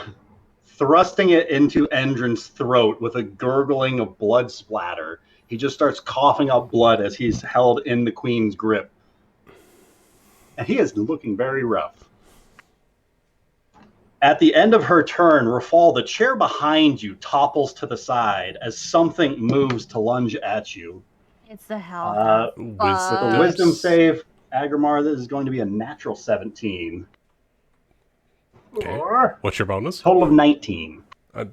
thrusting it into Endrin's throat with a gurgling of blood splatter, he just starts coughing up blood as he's held in the queen's grip. And he is looking very rough. At the end of her turn, Rafal, the chair behind you topples to the side as something moves to lunge at you. It's the hell. The wisdom save, Agrimar, this is going to be a natural 17. Okay. What's your bonus? Total of 19.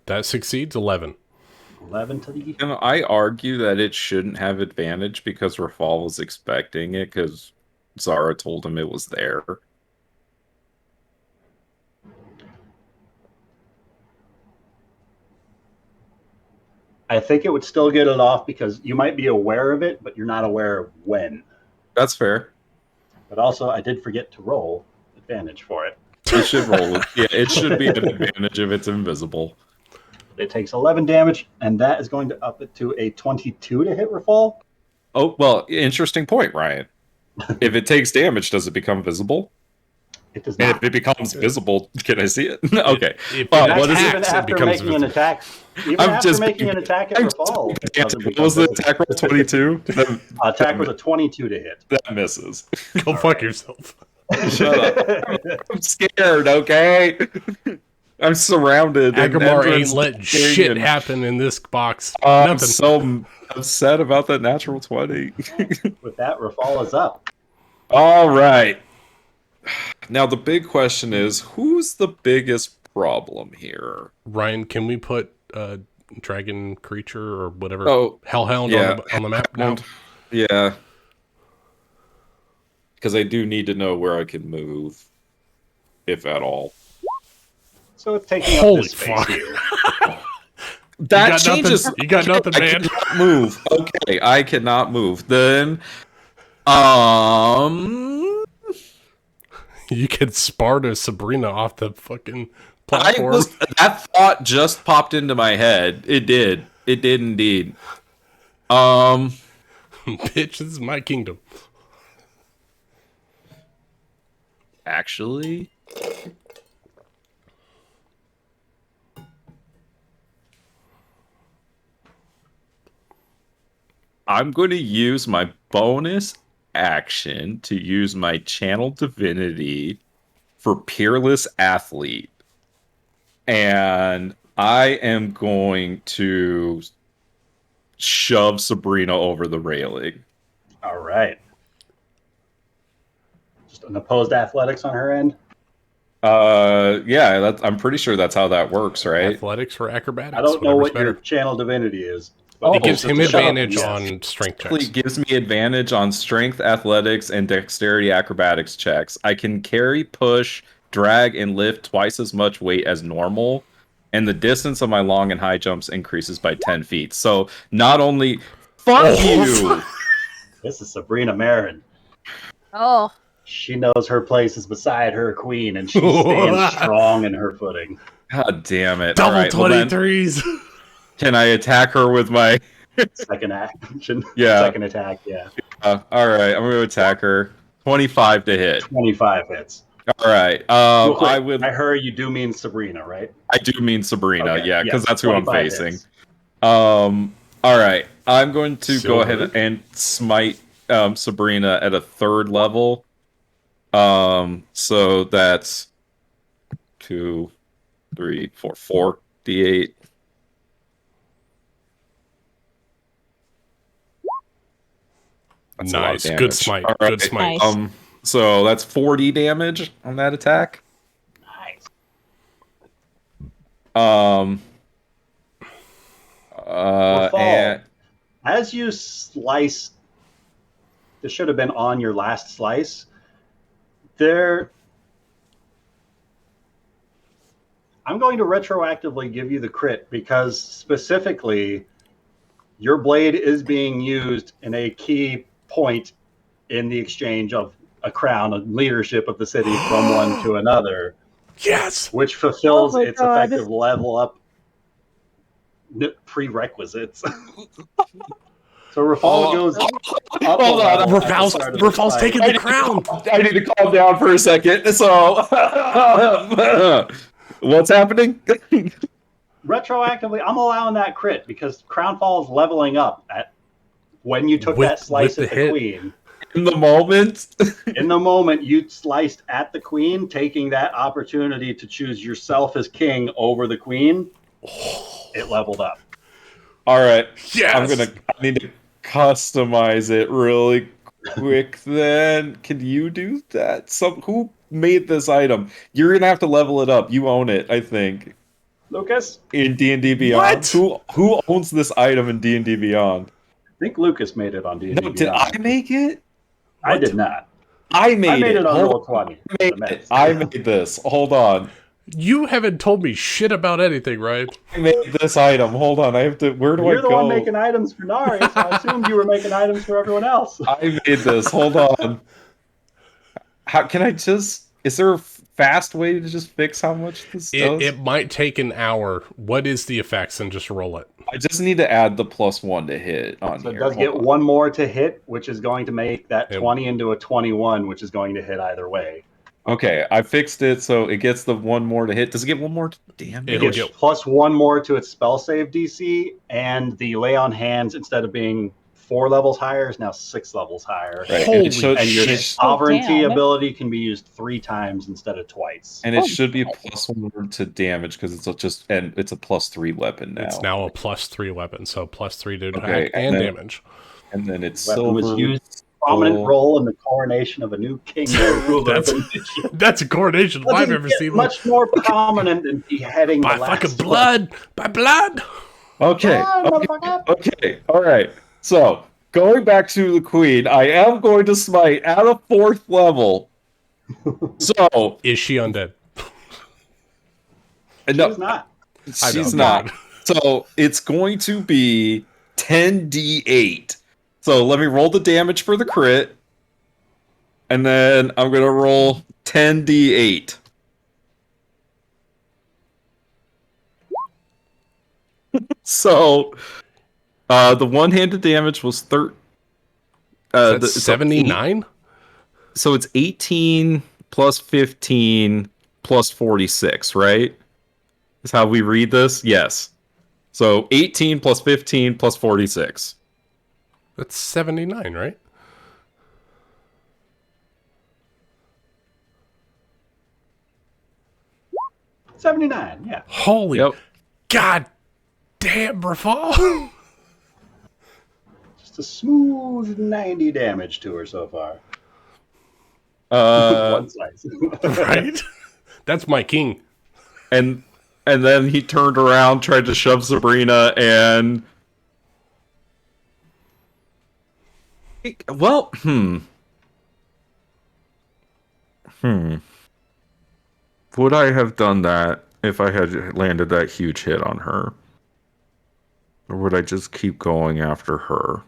That succeeds, 11. 11 to the... And I argue that it shouldn't have advantage because Rafal was expecting it because Zara told him it was there. I think it would still get it off because you might be aware of it, but you're not aware of when. That's fair. But also, I did forget to roll advantage for it. It should roll. Yeah, it should be an advantage if it's invisible. It takes 11 damage, and that is going to up it to a 22 to hit Rafal. Oh, well, interesting point, Ryan. If it takes damage, does it become visible? It does And not. if it becomes visible, can I see it? Okay. If What it is it? Even attacks, it after becomes making an visible. attack, even I'm after just- making an attack at I'm Rafal, it doesn't What become was the visible. attack roll? 22? Attack was a 22 to hit. That misses. Go fuck yourself. Shut up. I'm scared, okay? I'm surrounded. and Agamar ain't Endron's let looking shit and- happen in this box. I'm Nothing. so upset about that natural 20. With that, Rafal is up. All right. Now, the big question is, who's the biggest problem here? Ryan, can we put dragon creature or whatever hellhound yeah. on the map now? Yeah. Because I do need to know where I can move, if at all. So it's taking Holy up this space fuck. here. That got changes. nothing- you got nothing, I man. cannot move. Okay, I cannot move. Then, You could Sparta Sabrina off the fucking platform. that thought just popped into my head. It did. It did indeed. Bitch, this is my kingdom. Actually, I'm going to use my bonus action to use my channel divinity for Peerless Athlete. And I am going to shove Sabrina over the railing. All right. Just an opposed athletics on her end. Yeah, I'm pretty sure that's how that works, right? Athletics or acrobatics? I don't know what better. your channel divinity is. It gives just him to shut up, advantage yes. on strength Actually checks. gives me advantage on strength, athletics, and dexterity acrobatics checks. I can carry, push, drag, and lift twice as much weight as normal, and the distance of my long and high jumps increases by 10 feet. So not only fuck you. This is Sabrina Marin. Oh. She knows her place is beside her queen, and she stands strong in her footing. God damn it! Double All right, well then, 23s. can I attack her with my? Second action. Yeah. Second attack, yeah. All right, I'm going to attack her. 25 to hit. 25 hits. All right. Real quick, I would. by her, you do mean Sabrina, right? I do mean Sabrina, Okay, yeah, because yes, that's who I'm 25 facing. hits. All right. I'm going to go Silver. ahead and smite Sabrina at a 3rd level. So that's 2, 3, 4 d8. That's a lot of Nice. Good damage. smite. All right. Good smite. Nice. So that's 40 damage on that attack. Nice. Rafal, And as you slice, this should have been on your last slice. I'm going to retroactively give you the crit because specifically your blade is being used in a key point in the exchange of a crown, a leadership of the city from one to another, Yes. which fulfills Oh my its God. effective level up prerequisites. So Rafal goes up Hold a on. level at the start of the Rafal's fight. taking the crown. I need to calm down for a second. So, what's happening? Retroactively, I'm allowing that crit because Crown Fall is leveling up at when you took With- that slice with at the the hit. queen. In the moment, In the moment you sliced at the queen, taking that opportunity to choose yourself as king over the queen, it leveled up. all right. Yes. I need to customize it really quick. Then, can you do that? Who made this item? You're gonna have to level it up. You own it, I think, Lucas? in D&D Beyond. Who owns this item in D&D Beyond? I think Lucas made it on D&D No, did I make it? I did not. I made I made it on Hold Roll20. on. I made this. Hold on. You haven't told me shit about anything, right? I made this item. Hold on. I have to. Where do You're I the go? one making items for Nari, so I assumed you were making items for everyone else. I made this. Hold on. How can I just? Is there a fast way to just fix how much this does? It might take an hour. What is the effects? And just roll it. I just need to add the +1 to hit on So here. it does get one more to hit, which is going to make that Yep. 20 into a 21, which is going to hit either way. Okay, I fixed it so it gets the one more to hit. Does it get one more damage? It'll It gets get- plus one more to its spell save DC, and the lay on hands, instead of being 4 levels higher, is now 6 levels higher. Right, Holy and, it should, And your and, it, sovereignty damn. ability can be used 3 times instead of twice. and it should be a +1 to damage because it's it's a +3 weapon now. It's now a +3 weapon, so +3 to attack Okay, and then- damage. And then it's Weapon silver. was used prominent role in the coronation of a new king and ruler. That's a coronation if I've ever seen one. Much more prominent in beheading By the last fucking one. blood! By blood! Okay. Ah, motherfucker. Okay. All right. So going back to the queen, I am going to smite at a 4th level. So Is she undead? no, She's not. I know, she's God. not. So it's going to be 10d8. So let me roll the damage for the crit. And then I'm going to roll 10d8. So the one-handed damage was That's 79? So it's 18 plus 15 plus 46, right? Is how we read this? Yes. So 18 plus 15 plus 46. That's 79, right? $79, yeah. Holy Yep. God damn, Rafal! Just a smooth 90 damage to her so far. Uh, One slice. Right? That's my king. and then he turned around, tried to shove Sabrina, and well, would I have done that if I had landed that huge hit on her? Or would I just keep going after her?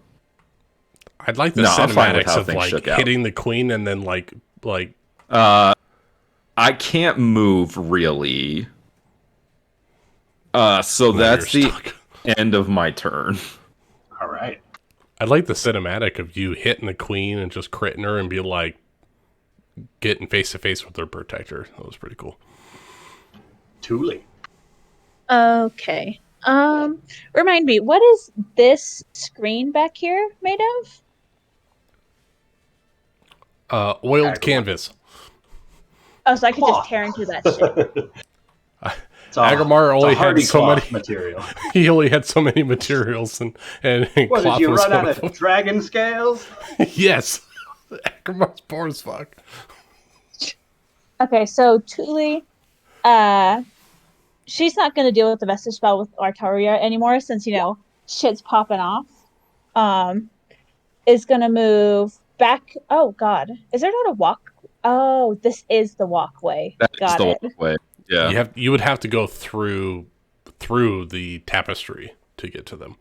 I'd like the No, I'm fine with cinematics how of things like shook out. hitting the queen and then like I can't move really. So now that's you're the stuck. end of my turn. All right. I'd like the cinematic of you hitting the queen and just critting her and be like getting face to face with her protector. That was pretty cool. Thule. Okay. Remind me, what is this screen back here made of? Oiled Aggramar. canvas. Oh, so I could Cloth. just tear into that shit. It's a- Aggramar it's a only had hardy so cloth many- material. He only had so many materials and What, cloth did you was run one out of of them. dragon scales? Yes. Agramar's poor as fuck. Okay, so Thule, she's not going to deal with the vestige spell with Artaria anymore since, shit's popping off. Is going to move back. Oh, God. Is there not a walk? Oh, this is the walkway. That's Got the it. way. Yeah. You would have to go through the tapestry to get to them.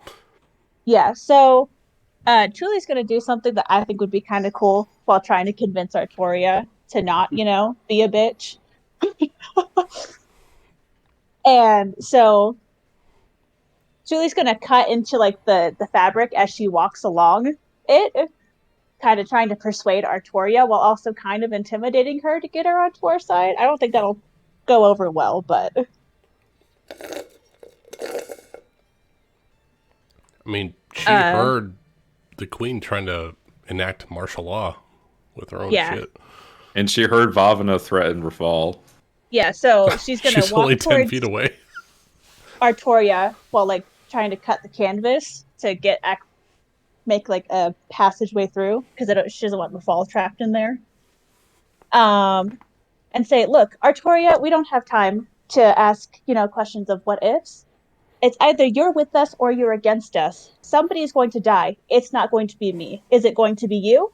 Yeah, so Thule's going to do something that I think would be kind of cool while trying to convince Artoria to not, be a bitch. And so Julie's going to cut into like the fabric as she walks along it, kind of trying to persuade Artoria while also kind of intimidating her to get her onto our side. I don't think that'll go over well, but I mean, she heard the queen trying to enact martial law with her own shit. And she heard Vavana threaten Rafal. yeah, so she's going She's to walk only 10 towards feet away. Artoria while like trying to cut the canvas to make like a passageway through because she doesn't want Rafal trapped in there. And say, look, Artoria, we don't have time to ask, questions of what ifs. It's either you're with us or you're against us. Somebody is going to die. It's not going to be me. Is it going to be you?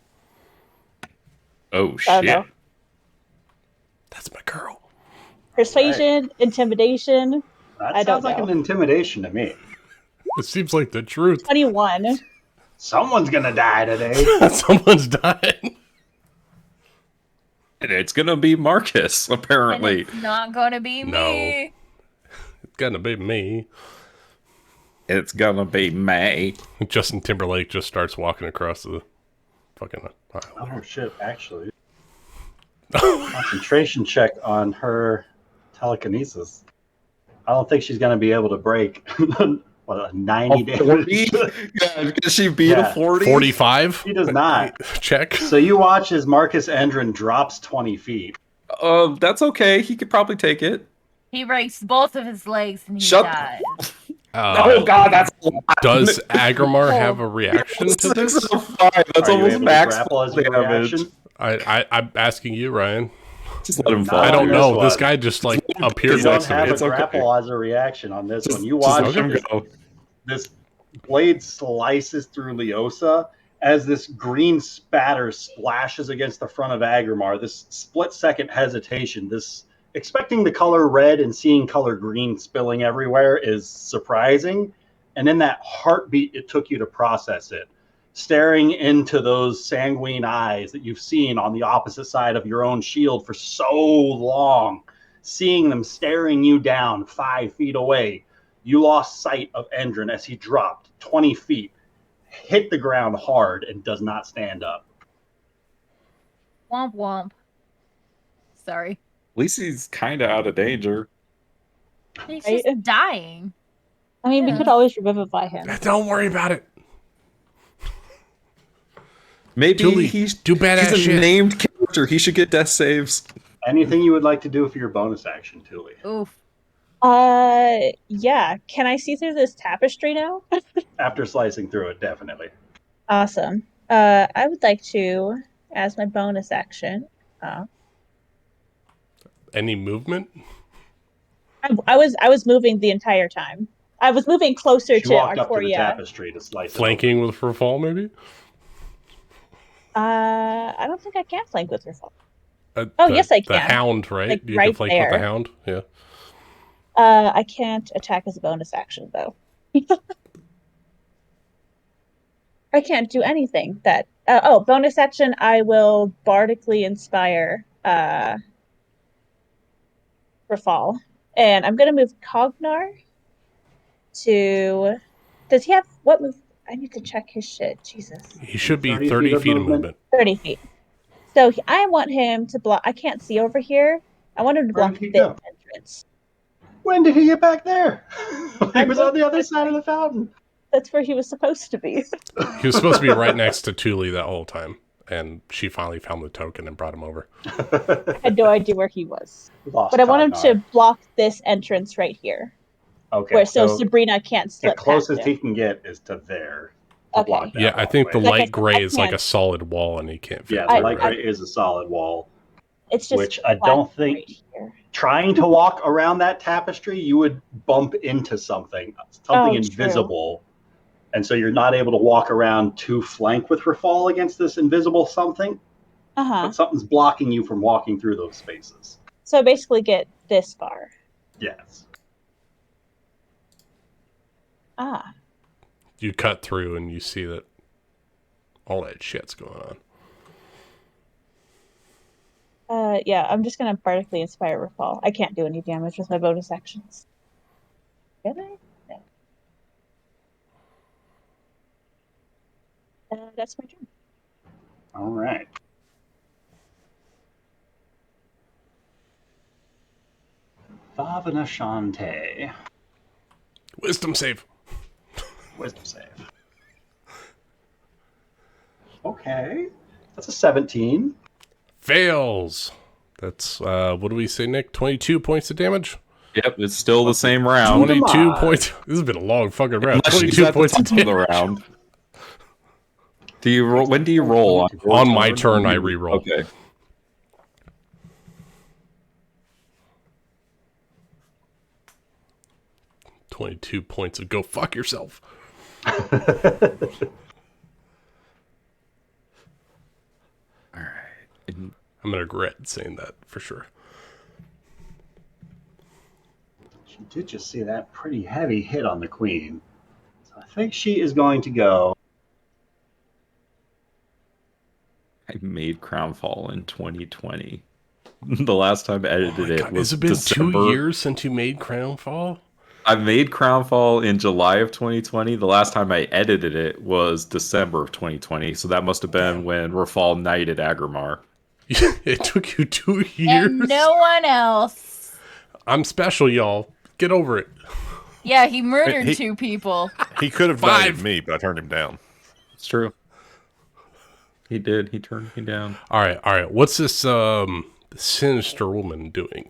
Oh, I don't shit. know. That's my girl. Persuasion, intimidation. That I don't sounds like know. an intimidation to me. It seems like the truth. 21. Someone's gonna die today. Someone's dying. And it's gonna be Marcus, And apparently. it's not gonna be No. me. It's gonna be me. It's gonna be May. Justin Timberlake just starts walking across the fucking highway. Oh shit! Actually, concentration check on her telekinesis. I don't think she's going to be able to break what, a 90 40? damage. Yeah, can she beat Yeah. a 40? 45? She does not. Check. So you watch as Marcus Endrin drops 20 feet. That's okay. He could probably take it. He breaks both of his legs and he Shut- dies. Oh god, that's a lot. Does Agrimar have a reaction to this? 605. That's Are you almost able to max grapple as your damage. reaction? I'm asking you, Ryan. Just let him fall. I don't this know. one. This guy just like appears You don't next to have me. a It's okay. grapple as a reaction on this one. You Just watch let him this, go. this blade slices through Leosa as this green spatter splashes against the front of Agrimar. This split-second hesitation, this expecting the color red and seeing color green spilling everywhere is surprising. And in that heartbeat it took you to process it, staring into those sanguine eyes that you've seen on the opposite side of your own shield for so long, seeing them staring you down 5 feet away, you lost sight of Endrin as he dropped 20 feet, hit the ground hard, and does not stand up. Womp womp. Sorry. At least he's kind of out of danger. He's Right? just dying. I mean, we Yeah. could always revivify him. Don't worry about it. Maybe Dooley, he's do badass a shit. named character. He should get death saves. Anything you would like to do for your bonus action, Tuli? Oof. Yeah. Can I see through this tapestry now? After slicing through it, definitely. Awesome. I would like to, as my bonus action, Any movement? I was moving the entire time. I was moving closer She to walked up to the Arcoria. tapestry to slice Flanking with Verfall, maybe? I don't think I can flank with her fall. Oh, yes, I The can. Hound, right? Like, You right can flank with there. the Hound, yeah. I can't attack as a bonus action though. I can't do anything that. Bonus action! I will bardically inspire for fall, and I'm gonna move Cognar to. Does he have what move? I need to check his shit. Jesus. He should be 30 30 feet of movement. 30 feet. So I want him to block. I can't see over here. I want him to Where block did he this go? entrance. When did he get back there? He was on the other side of the fountain. That's where he was supposed to be. He was supposed to be right next to Thule that whole time. And she finally found the token and brought him over. I had no idea where he was. Lost But I want him Cognar. to block this entrance right here. Okay, Where so Sabrina can't the slip closest past he him. can get is to there. To Okay. block that Yeah, I think the hallway. Like I light said, gray I is like a can't- solid wall and he can't fit Yeah, through the light it. gray is a solid wall. It's just Which I flat don't think- right here. Trying to walk around that tapestry, you would bump into something Oh, invisible. And so you're not able to walk around to flank with Rafal against this invisible something. Uh-huh. But something's blocking you from walking through those spaces. So I basically get this far. Yes. Ah. You cut through and you see that all that shit's going on. Yeah, I'm just gonna bardically inspire Rafal. I can't do any damage with my bonus actions. Can I? No. That's my turn. All right. Vavana Shante. Wisdom save. Wisdom save. Okay. That's a 17. Fails. That's, what do we say, Nick? 22 points of damage? Yep, it's still the same round. 22 Demise. points. This has been a long fucking round. Unless she's 22 at the points of top of the damage. round. Do you roll? When do you roll? On my turn, I reroll. Okay. $22 points of go fuck yourself. All right. I'm going to regret saying that for sure. She did just see that pretty heavy hit on the queen. So I think she is going to go. I made Crownfall in 2020. The last time I edited it God, was has it been December. 2 years since you made Crownfall? I made Crownfall in July of 2020. The last time I edited it was December of 2020. So that must have been when Rafal knighted Agrimar. It took you 2 years? And no one else. I'm special, y'all. Get over it. Yeah, he murdered He- 2 people. He could have 5. knighted me, but I turned him down. It's true. He did. He turned me down. All right. What's this sinister woman doing?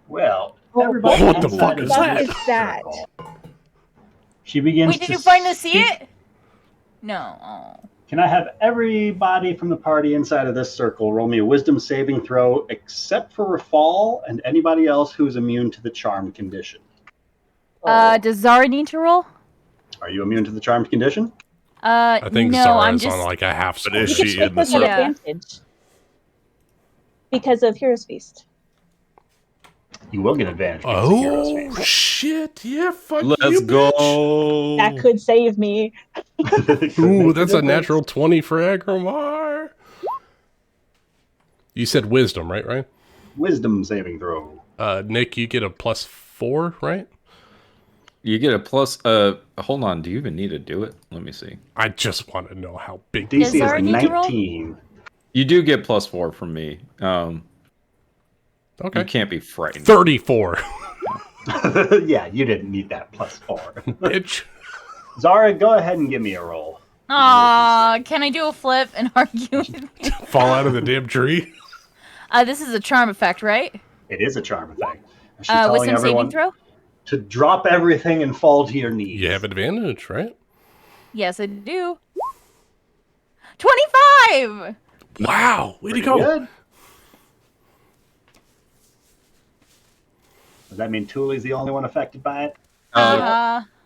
Well, Oh, everybody what the inside fuck of is this that? Is that? circle. She begins Wait, did to you finally see speak- it? No. Oh. Can I have everybody from the party inside of this circle roll me a wisdom saving throw, except for Rafal and anybody else who's immune to the charmed condition? Does Zara need to roll? Are you immune to the charmed condition? I think no, Zara's I'm just. on like a half But score. is You can she take in the this at circle? advantage because of Hero's Feast. You will get advantage. because of Hero's Oh, Feast. shit. Yeah, fuck Let's you, bitch. go. That could save me. Ooh, that's a natural 20 for Agrimar. You said wisdom, right, Ryan? Wisdom saving throw. Nick, you get a +4, right? You get a plus. Hold on. Do you even need to do it? Let me see. I just want to know how big. Does DC Zara is need to roll? 19. You do get +4 from me. Okay. You can't be frightened. 34. Yeah, you didn't need that +4. Bitch. Zara, go ahead and give me a roll. Aw, can I do a flip and argue with you? Fall out of the damn tree. This is a charm effect, right? It is a charm effect. She's telling Wisdom everyone saving throw? to drop everything and fall to your knees. You have advantage, right? Yes, I do. 25! Wow. Way to Pretty go. good. Does that mean Thule's the only one affected by it?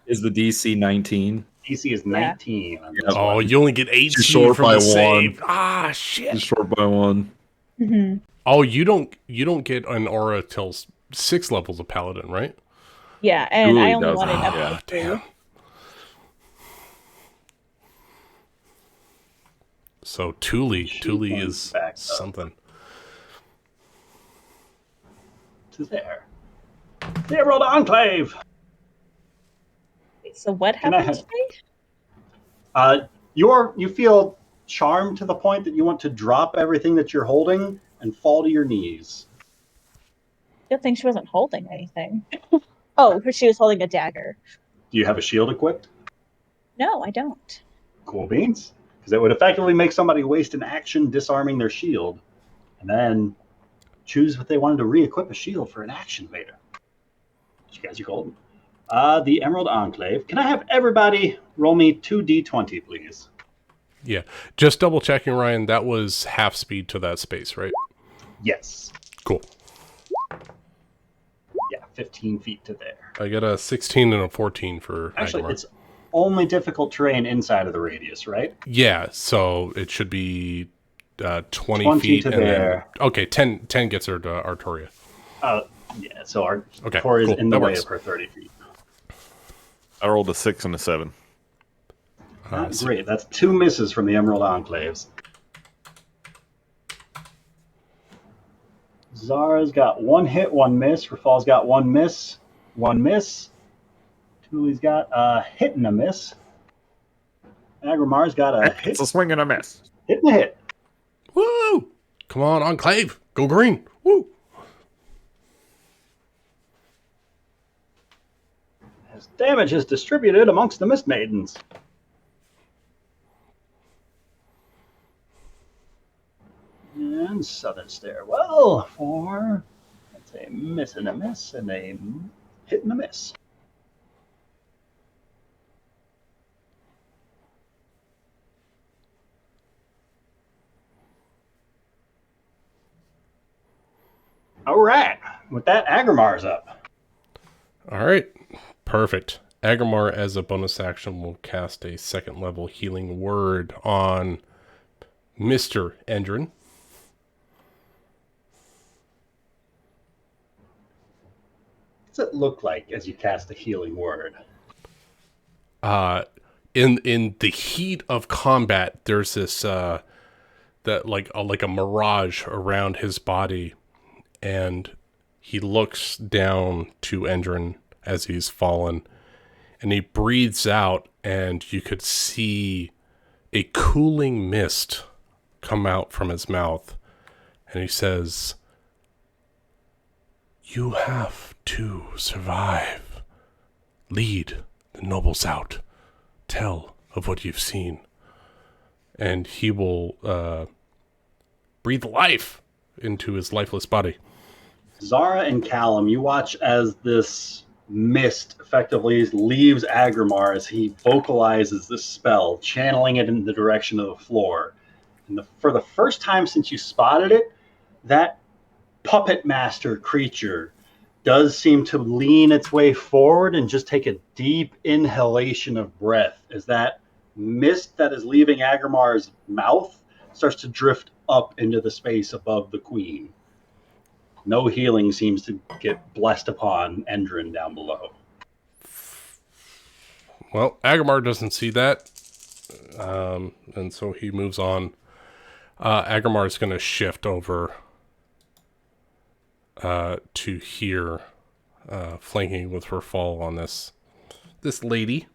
Is the DC 19? DC is 19. On this Oh, one. you only get 18 Too short from by the save. one. Ah, shit. Just short by 1. Mm-hmm. Oh, you don't get an aura till 6 levels of paladin, right? Yeah, and I Julie only does wanted not. up Ah, to 3. damn. So Thule points is back up. something. To there. The Emerald Enclave. So what Can I happened have- today? You feel charmed to the point that you want to drop everything that you're holding and fall to your knees. Good thing she wasn't holding anything. Oh, she was holding a dagger. Do you have a shield equipped? No, I don't. Cool beans. Because it would effectively make somebody waste an action disarming their shield and then choose if they wanted to re-equip a shield for an action later. You guys are golden. The Emerald Enclave. Can I have everybody roll me 2d20, please? Yeah. Just double checking, Ryan. That was half speed to that space, right? Yes. Cool. Yeah, 15 feet to there. I got a 16 and a 14 for Actually, Agmar. it's only difficult terrain inside of the radius, right? Yeah, so it should be 20, 20 feet. to and there. Then, okay, 10 gets her to Artoria. Yeah, so our Okay, Tori is cool. in the That way works. of her 30 feet. I rolled a 6 and a 7. Great, that's 2 misses from the Emerald Enclaves. Zara's got 1 hit, 1 miss. Rafal's got 1 miss, 1 miss. Thule's got a hit and a miss. Agrimar's got a hit, It's a swing and a miss. hit and a hit. Woo! Come on, Enclave. Go green. Woo! As damage is distributed amongst the Mist Maidens. And Southern Stairwell for, that's a miss and a miss and a hit and a miss. All right. With that, Agrimar's up. All right, perfect. Agrimar, as a bonus action, will cast a 2nd level healing word on Mr. Endrin. What does it look like as you cast a healing word? In the heat of combat, there's this that like a mirage around his body, and he looks down to Endrin as he's fallen, and he breathes out, and you could see a cooling mist come out from his mouth, and he says, "You have to survive. Lead the nobles out. Tell of what you've seen." And he will breathe life into his lifeless body. Zara and Callum, you watch as this mist effectively leaves Agrimar as he vocalizes this spell, channeling it in the direction of the floor. And for the first time since you spotted it, that puppet master creature does seem to lean its way forward and just take a deep inhalation of breath as that mist that is leaving Agrimar's mouth starts to drift up into the space above the queen. No healing seems to get blessed upon Endrin down below. Well, Agrimar doesn't see that, and so he moves on. Agrimar is going to shift over to here, flanking with her fall on this lady.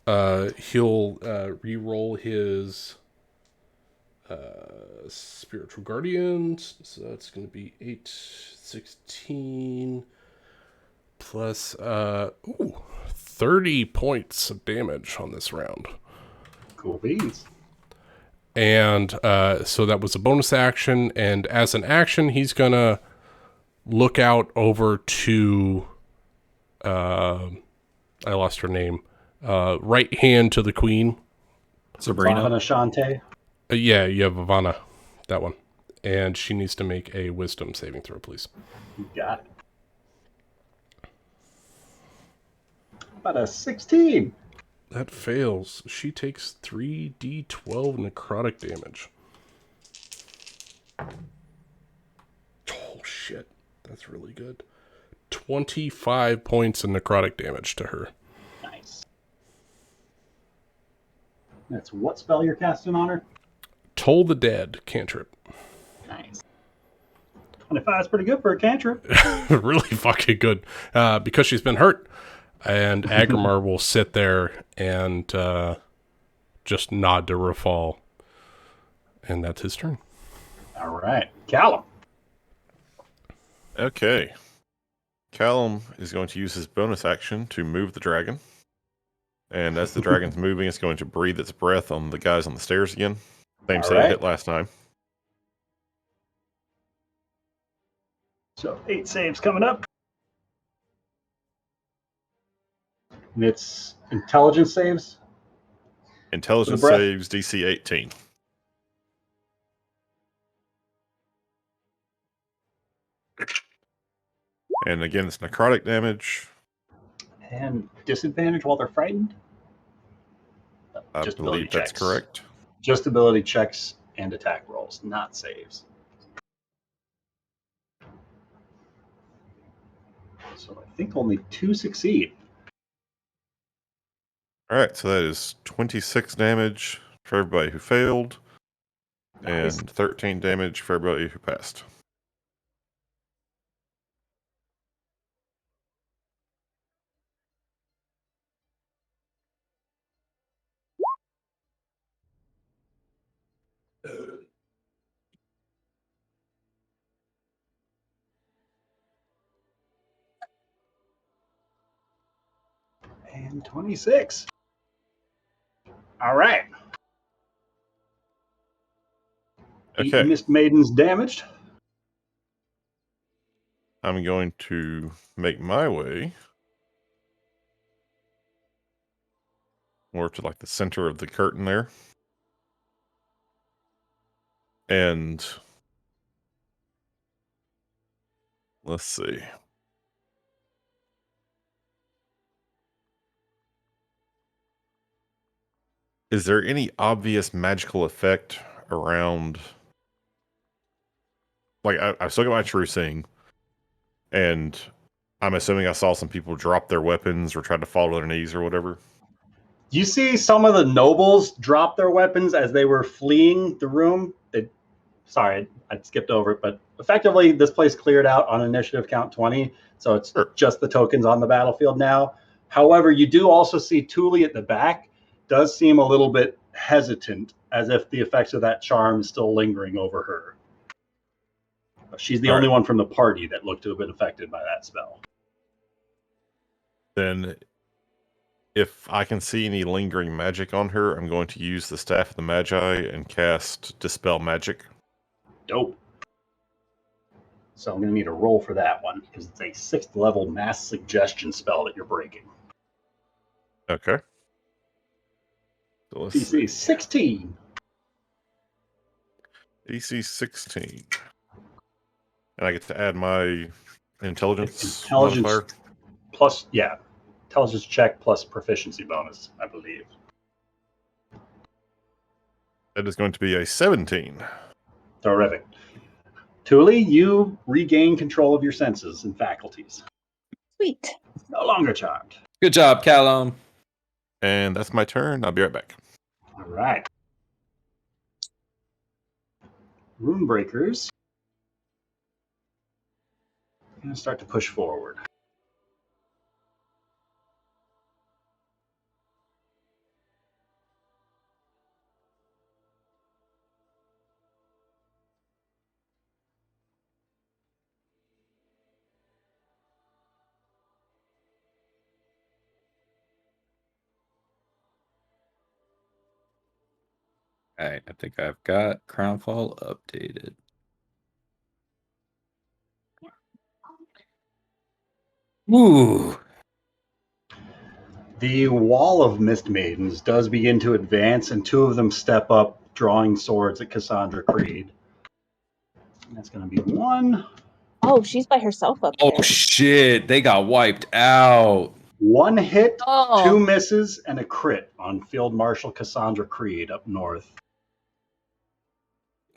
He'll re-roll his spiritual guardians, so that's going to be 8, 16 plus 30 points of damage on this round. Cool beans. And so that was a bonus action, and as an action, he's gonna look out over to I lost her name. Right hand to the queen. Sabrina. Ravana Shante. Yeah, you have Ivana. That one. And she needs to make a wisdom saving throw, please. You got it. About a 16. That fails. She takes 3d12 necrotic damage. Oh, shit. That's really good. 25 points of necrotic damage to her. Nice. That's what spell you're casting on her? Toll the Dead cantrip. Nice. 25 is pretty good for a cantrip. Really fucking good. Because she's been hurt. And Agrimar will sit there and just nod to Rafal. And that's his turn. All right. Callum. Okay. Callum is going to use his bonus action to move the dragon. And as the dragon's moving, it's going to breathe its breath on the guys on the stairs again. Same save it hit last time. So 8 saves coming up. And it's intelligence saves. Intelligence breath. saves DC 18. And again, it's necrotic damage. And disadvantage while they're frightened? I Just believe ability that's checks. correct. Just ability checks and attack rolls, not saves. So I think only 2 succeed. All right, so that is 26 damage for everybody who failed, Nice. and 13 damage for everybody who passed. And 26. All right. Okay. 8 Mist Maidens damaged. I'm going to make my way more to like the center of the curtain there. And let's see. Is there any obvious magical effect around? Like, I still got my true seeing, and I'm assuming I saw some people drop their weapons or try to fall to their knees or whatever. You see some of the nobles drop their weapons as they were fleeing the room. Sorry, I skipped over it, but effectively this place cleared out on initiative count 20, so it's just the tokens on the battlefield now. However, you do also see Thule at the back does seem a little bit hesitant, as if the effects of that charm is still lingering over her. She's the only one from the party that looked to have been affected by that spell. Then, if I can see any lingering magic on her, I'm going to use the Staff of the Magi and cast Dispel Magic. Dope. So I'm going to need a roll for that one, because it's a 6th level mass suggestion spell that you're breaking. Okay. So DC 16. DC 16. And I get to add my intelligence modifier? Plus, yeah. Intelligence check plus proficiency bonus, I believe. That is going to be a 17. Terrific. Thule, you regain control of your senses and faculties. Sweet. No longer charmed. Good job, Callum. And that's my turn. I'll be right back. All right. Runebreakers. I'm going to start to push forward. All right, I think I've got Crownfall updated. Ooh. The wall of Mist Maidens does begin to advance, and 2 of them step up, drawing swords at Cassandra Creed. And that's going to be 1. Oh, she's by herself up there. Oh, shit. They got wiped out. 1 hit, Oh. 2 misses, and a crit on Field Marshal Cassandra Creed up north.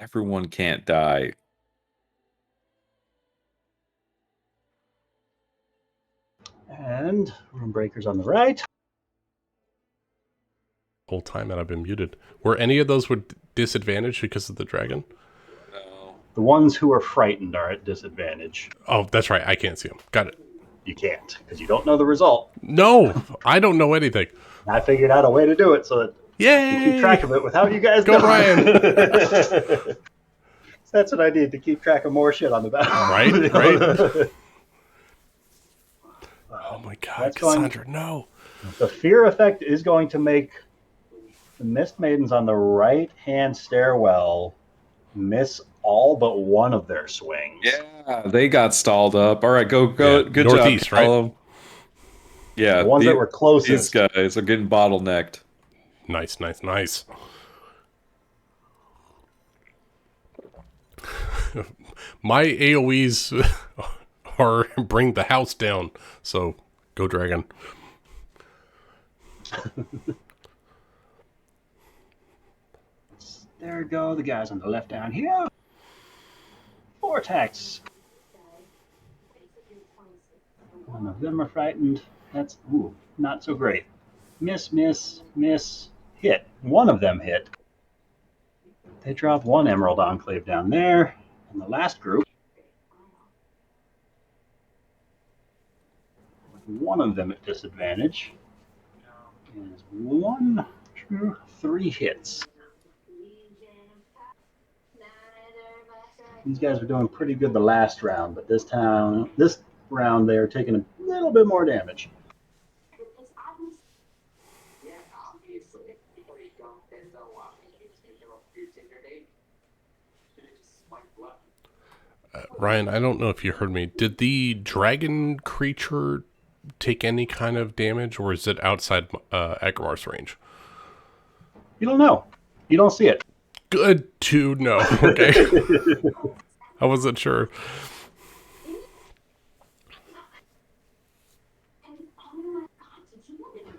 Everyone can't die. And Runebreakers on the right. Whole time that I've been muted. Were any of those with disadvantage because of the dragon? No. The ones who are frightened are at disadvantage. Oh, that's right. I can't see them. Got it. You can't, because you don't know the result. No, I don't know anything. I figured out a way to do it so that Yay! you keep track of it without you guys Go, knowing. Brian! That's what I need to keep track of more shit on the battle. Right. Oh my god, That's Cassandra, no. The fear effect is going to make the Mist Maidens on the right-hand stairwell miss all but one of their swings. Yeah, they got stalled up. All right, go. Yeah, Good northeast, job, Callum. Yeah, The ones that were closest. These guys are getting bottlenecked. Nice. My AoEs are bring the house down, so go dragon. There we go. The guys on the left down here. Vortex. One of them are frightened. That's not so great. Miss, hit. One of them hit. They dropped 1 Emerald Enclave down there. And the last group, with one of them at disadvantage, is 1, 2, 3 hits. These guys were doing pretty good the last round, but this round they are taking a little bit more damage. Ryan, I don't know if you heard me. Did the dragon creature take any kind of damage, or is it outside Agramar's range? You don't know. You don't see it. Good to know. Okay. I wasn't sure.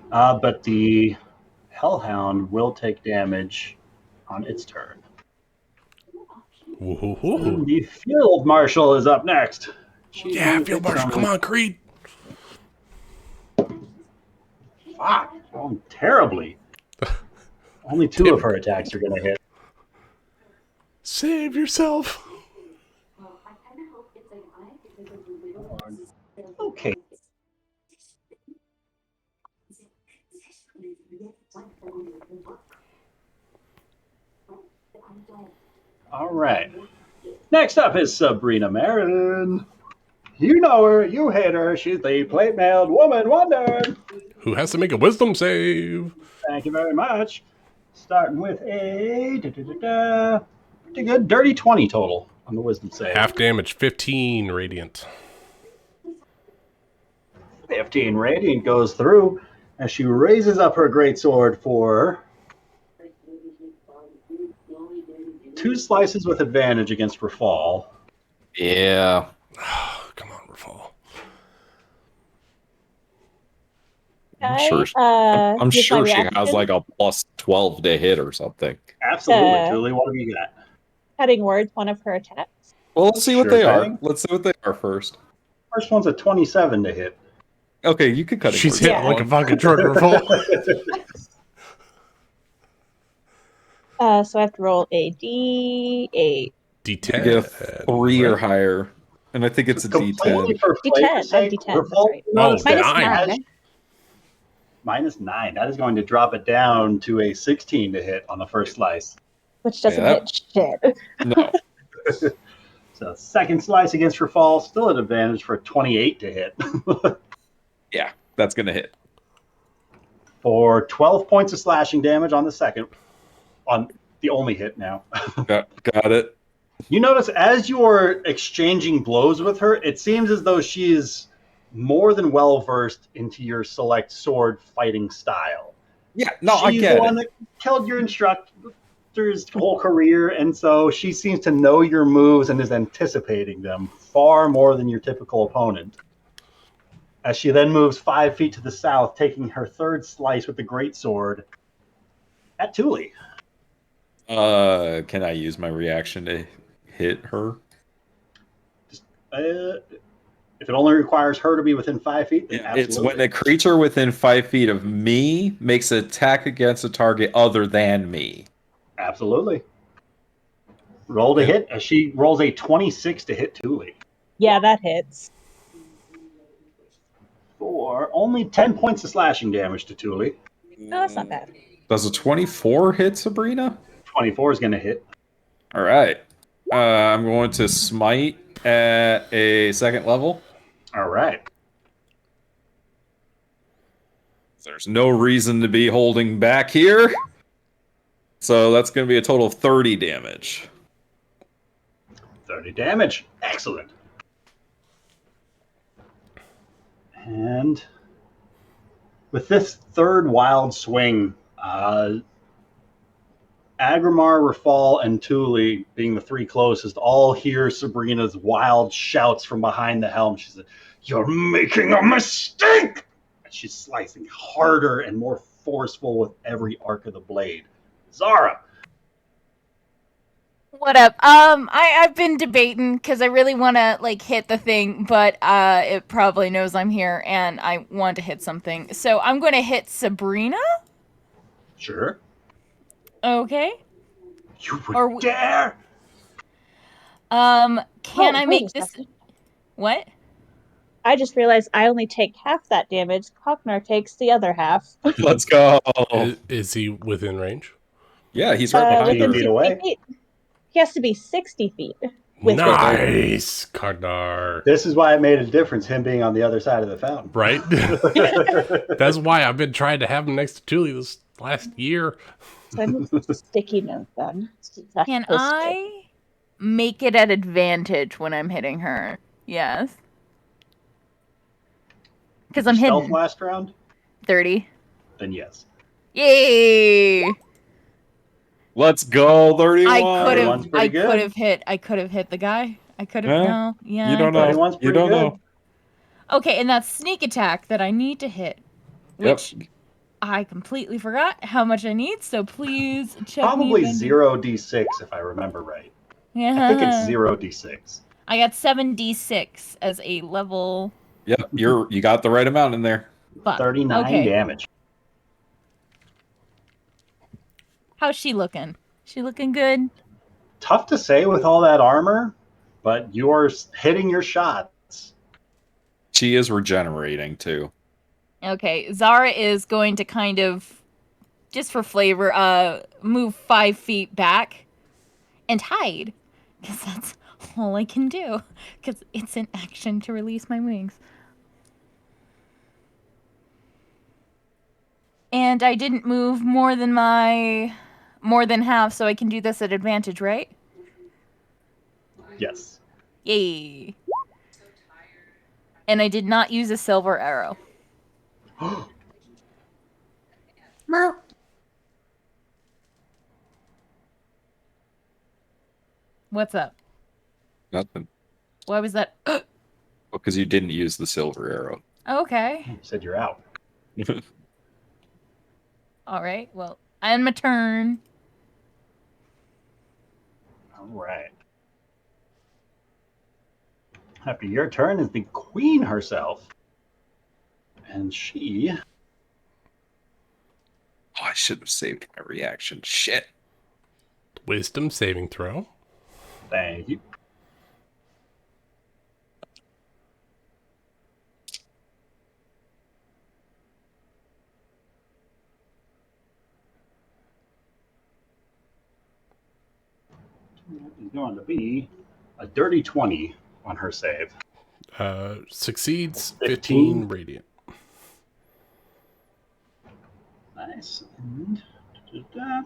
But the Hellhound will take damage on its turn. Woo-hoo-hoo. The Field Marshal is up next. Yeah, Field Marshal, come on, Creed. Fuck. Oh, terribly. Only two of her attacks are going to hit. Save yourself. Okay. All right. Next up is Sabrina Marin. You know her, you hate her. She's the plate-mailed woman wonder. Who has to make a wisdom save? Thank you very much. Starting with a pretty good dirty 20 total on the wisdom save. Half damage, 15 radiant. 15 radiant goes through as she raises up her greatsword for 2 slices with advantage against Rafal. Yeah. Come on, Rafal. I'm sure, I'm sure she has like a plus 12 to hit or something. Absolutely. Julie, what have you got? Cutting words, one of her attacks. Well, let's see what Sure they thing. are. Let's see what they are first. First one's a 27 to hit. Okay, you could cut it. She's hitting like a fucking truck, Rafal. So I have to roll a D8. D10. You get a 3 or higher. And I think it's a Completely D10. for D10. flavor's I have sake, D10. That's Rafal, right. Oh, Minus 9. 9. Minus 9. That is going to drop it down to a 16 to hit on the first slice. Which doesn't Yeah. hit shit. No. So second slice against Rafal, still at advantage for 28 to hit. Yeah, that's going to hit. For 12 points of slashing damage on the second. On the only hit now. Got it. You notice as you are exchanging blows with her, it seems as though she is more than well versed into your select sword fighting style. Yeah, no, I She's get the one it. that killed your instructor's whole career, and so she seems to know your moves and is anticipating them far more than your typical opponent. As she then moves 5 feet to the south, taking her third slice with the greatsword at Thule. Can I use my reaction to hit her? If it only requires her to be within 5 feet, then absolutely. It's when a creature within 5 feet of me makes an attack against a target other than me. Absolutely. Roll to hit as she rolls a 26 to hit Thule. Yeah, that hits. For only 10 points of slashing damage to Thule. No, that's not bad. Does a 24 hit Sabrina? 24 is going to hit. All right. I'm going to smite at a second level. All right. There's no reason to be holding back here. So that's going to be a total of 30 damage. 30 damage. Excellent. And with this third wild swing, Agrimar, Rafal, and Thule, being the 3 closest, all hear Sabrina's wild shouts from behind the helm. She says, "You're making a mistake!" And she's slicing harder and more forceful with every arc of the blade. Zara. What up? I've been debating because I really want to like hit the thing, but it probably knows I'm here and I want to hit something. So I'm going to hit Sabrina. Sure. Okay. You would dare? Can I wait make a this? second. What? I just realized I only take half that damage. Cognar takes the other half. Let's go. Is he within range? Yeah, he's right behind within her. feet 60 away. feet. He has to be 60 feet. With Nice, Cardar. This is why it made a difference, him being on the other side of the fountain. Right? That's why I've been trying to have him next to Thule this last year. So I'm a sticky note then. Can I make it at advantage when I'm hitting her? Yes. Because I'm Stealth hitting last round? 30. Then yes. Yay! Let's go, 31. I could have hit the guy. I could have. Yeah. No. Yeah. You don't know. 31's You pretty don't good. know. Okay, and that's sneak attack that I need to hit. Which I completely forgot how much I need, so please check Probably me. 0d6 if I remember right. Yeah. I think it's 0d6. I got 7d6 as a level. Yep, you got the right amount in there. Fuck. 39 Okay. damage. How's she looking? She looking good? Tough to say with all that armor, but you're hitting your shots. She is regenerating too. Okay, Zara is going to kind of, just for flavor, move 5 feet back and hide. Because that's all I can do. Because it's an action to release my wings. And I didn't move more than half, so I can do this at advantage, right? Yes. Yay. And I did not use a silver arrow. What's up? Nothing. Why was that? Because you didn't use the silver arrow. Okay. You said you're out. All right. Well, end my turn. All right. After your turn is the queen herself. And she... Oh, I should have saved my reaction. Shit. Wisdom saving throw. Thank you. It's going to be a dirty 20 on her save. Succeeds 15 radiant. Nice. And da-da-da.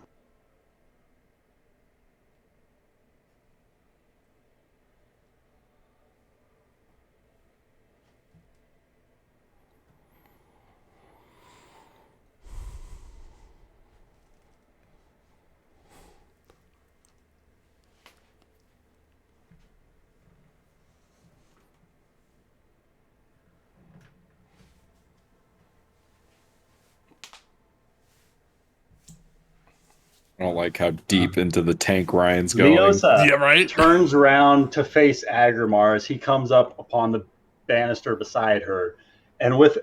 I don't like how deep into the tank Ryan's going. Leosa Yeah, right? turns around to face Agrimar as he comes up upon the banister beside her. And with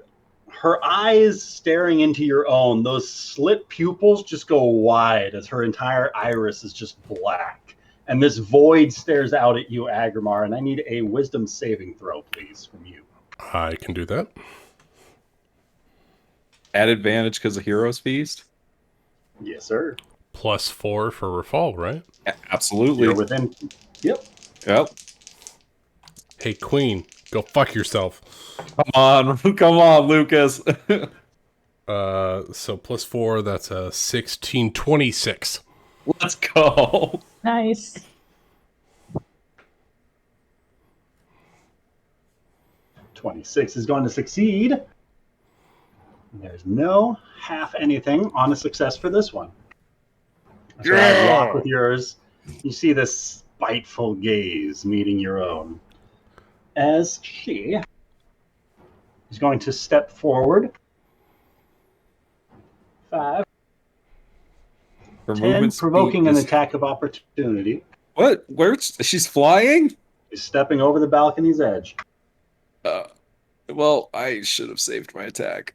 her eyes staring into your own, those slit pupils just go wide as her entire iris is just black. And this void stares out at you, Agrimar, and I need a wisdom saving throw, please, from you. I can do that. At advantage because of Hero's Feast? Yes, sir. +4 for Rafal, right? Absolutely. You're within... Yep. Yep. Hey, Queen, go fuck yourself. Come on, Lucas. So +4, that's a 16, 26. Let's go. Nice. .26 is going to succeed. There's no half anything on a success for this one. So I lock with yours. You see this spiteful gaze meeting your own. As she is going to step forward. 5, Her 10, movement speed provoking an is- attack of opportunity. What? Where's she's flying? Is stepping over the balcony's edge. Well, I should have saved my attack.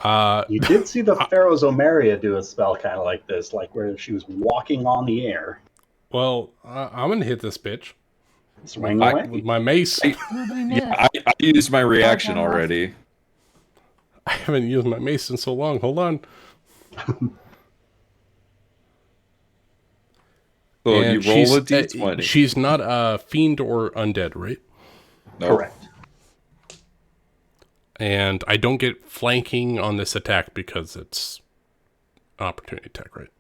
You did see the Pharaoh's Omeria do a spell kind of like this, like where she was walking on the air. Well, I'm gonna hit this bitch. Swing I- away. With my mace. Yeah, I used my reaction already. I haven't used my mace in so long. Hold on. So And you roll a d20. she's not a fiend or undead, right? Nope. Correct. And I don't get flanking on this attack because it's an opportunity attack, right?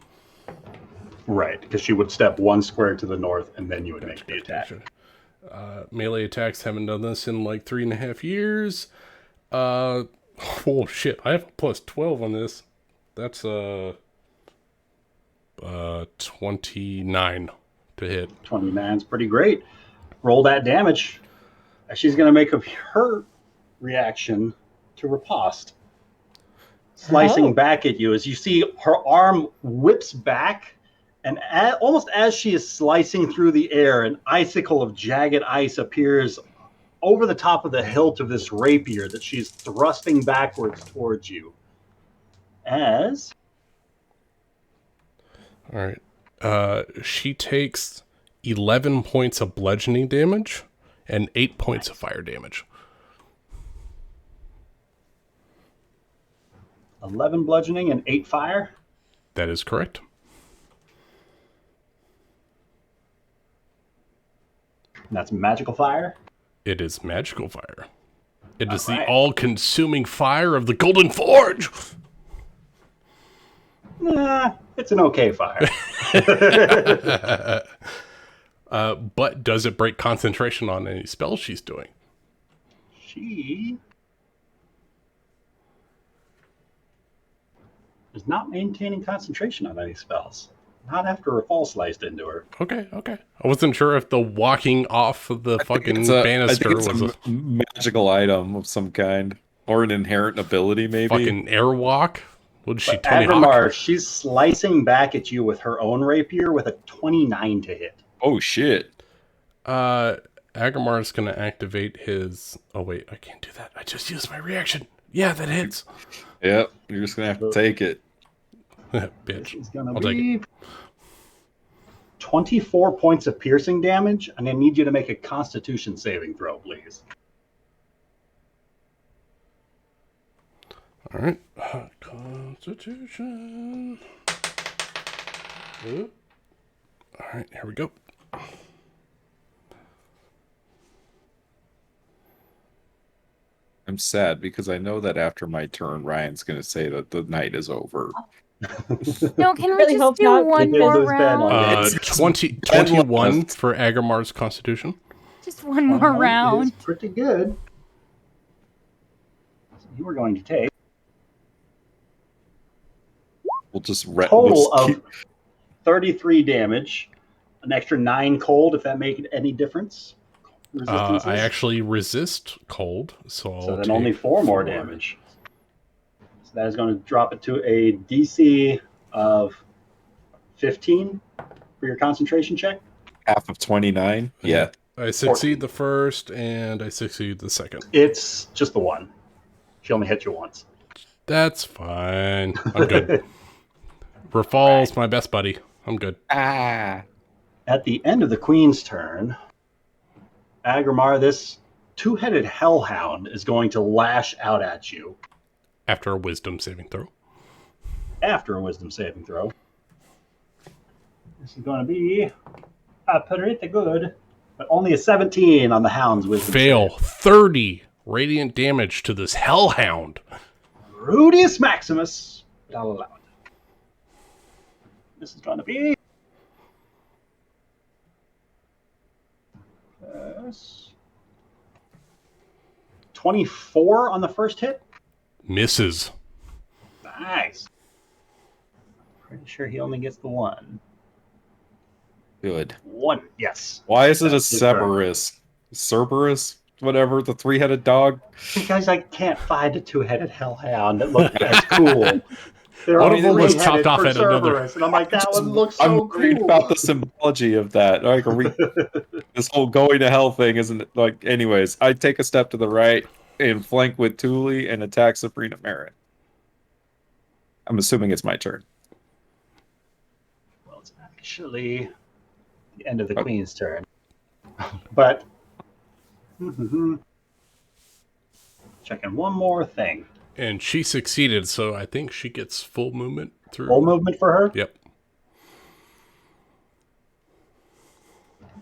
Right, because she would step 1 square to the north, and then you would make the attack. Melee attacks haven't done this in like 3.5 years. Oh shit! I have a +12 on this. That's 29 to hit. 29 is pretty great. Roll that damage. She's going to make her reaction to riposte. Slicing back at you as you see her arm whips back, and almost as she is slicing through the air, an icicle of jagged ice appears over the top of the hilt of this rapier that she's thrusting backwards towards you. As All right. She takes 11 points of bludgeoning damage and 8 points of fire damage. 11 bludgeoning and 8 fire. That is correct. And that's magical fire. It is magical fire. It is All the right. all-consuming fire of the Golden Forge. Nah, it's an okay fire. But does it break concentration on any spells she's doing? She is not maintaining concentration on any spells. Not after a fall sliced into her. Okay. I wasn't sure if the walking off of the fucking banister was a magical item of some kind. Or an inherent ability, maybe. fucking airwalk. What is she, But Tony Agrimar, Hawk? she's slicing back at you with her own rapier with a 29 to hit. Oh, shit. Agrimar is going to activate his... Oh, wait, I can't do that. I just used my reaction. Yeah, that hits. Yep, you're just going to have to take it. Bitch. It's going I'll to take be 24 points of piercing damage, and I need you to make a Constitution saving throw, please. All right. Constitution. Oop. All right, here we go. I'm sad because I know that after my turn, Ryan's going to say that the night is over. No, can we Really just hope do not. one It more is bad on round? 21 for Agrimar's Constitution. Just one more round. Is pretty good. So you are going to take We'll just total of 33 damage, an extra 9 cold if that makes any difference. Resistances. I actually resist cold, so I'll then take only 4 more damage. So that is going to drop it to a DC of 15 for your concentration check. half of 29. Yeah. I succeed the first, and I succeed the second. It's just the one. She only hit you once. That's fine. I'm good. Rafal's my best buddy. I'm good. Ah. At the end of the queen's turn, Agrimar, this two-headed hellhound is going to lash out at you After a wisdom saving throw. after a wisdom saving throw. This is going to be pretty good, but only a 17 on the hound's wisdom Fail. save. 30 radiant damage to this hellhound. Rudius Maximus. Not allowed. This is going to be 24 on the first hit. Misses. Nice. Pretty sure he only gets the one. Good. One, yes. Why is it a That's his turn. Cerberus? Cerberus? Whatever, the 3-headed dog? Because I can't find a two-headed hellhound that looks as cool. They're One all of them was three-headed chopped off for at another. Cerberus, and I'm like, that one looks I'm so worried cool. about the symbology of that. Like, are we, this whole going to hell thing isn't like. Anyways, I take a step to the right and flank with Thule and attack Sabrina Merritt. I'm assuming it's my turn. Well, it's actually the end of the queen's turn. But checking one more thing. And she succeeded, so I think she gets full movement through. Full movement for her? Yep.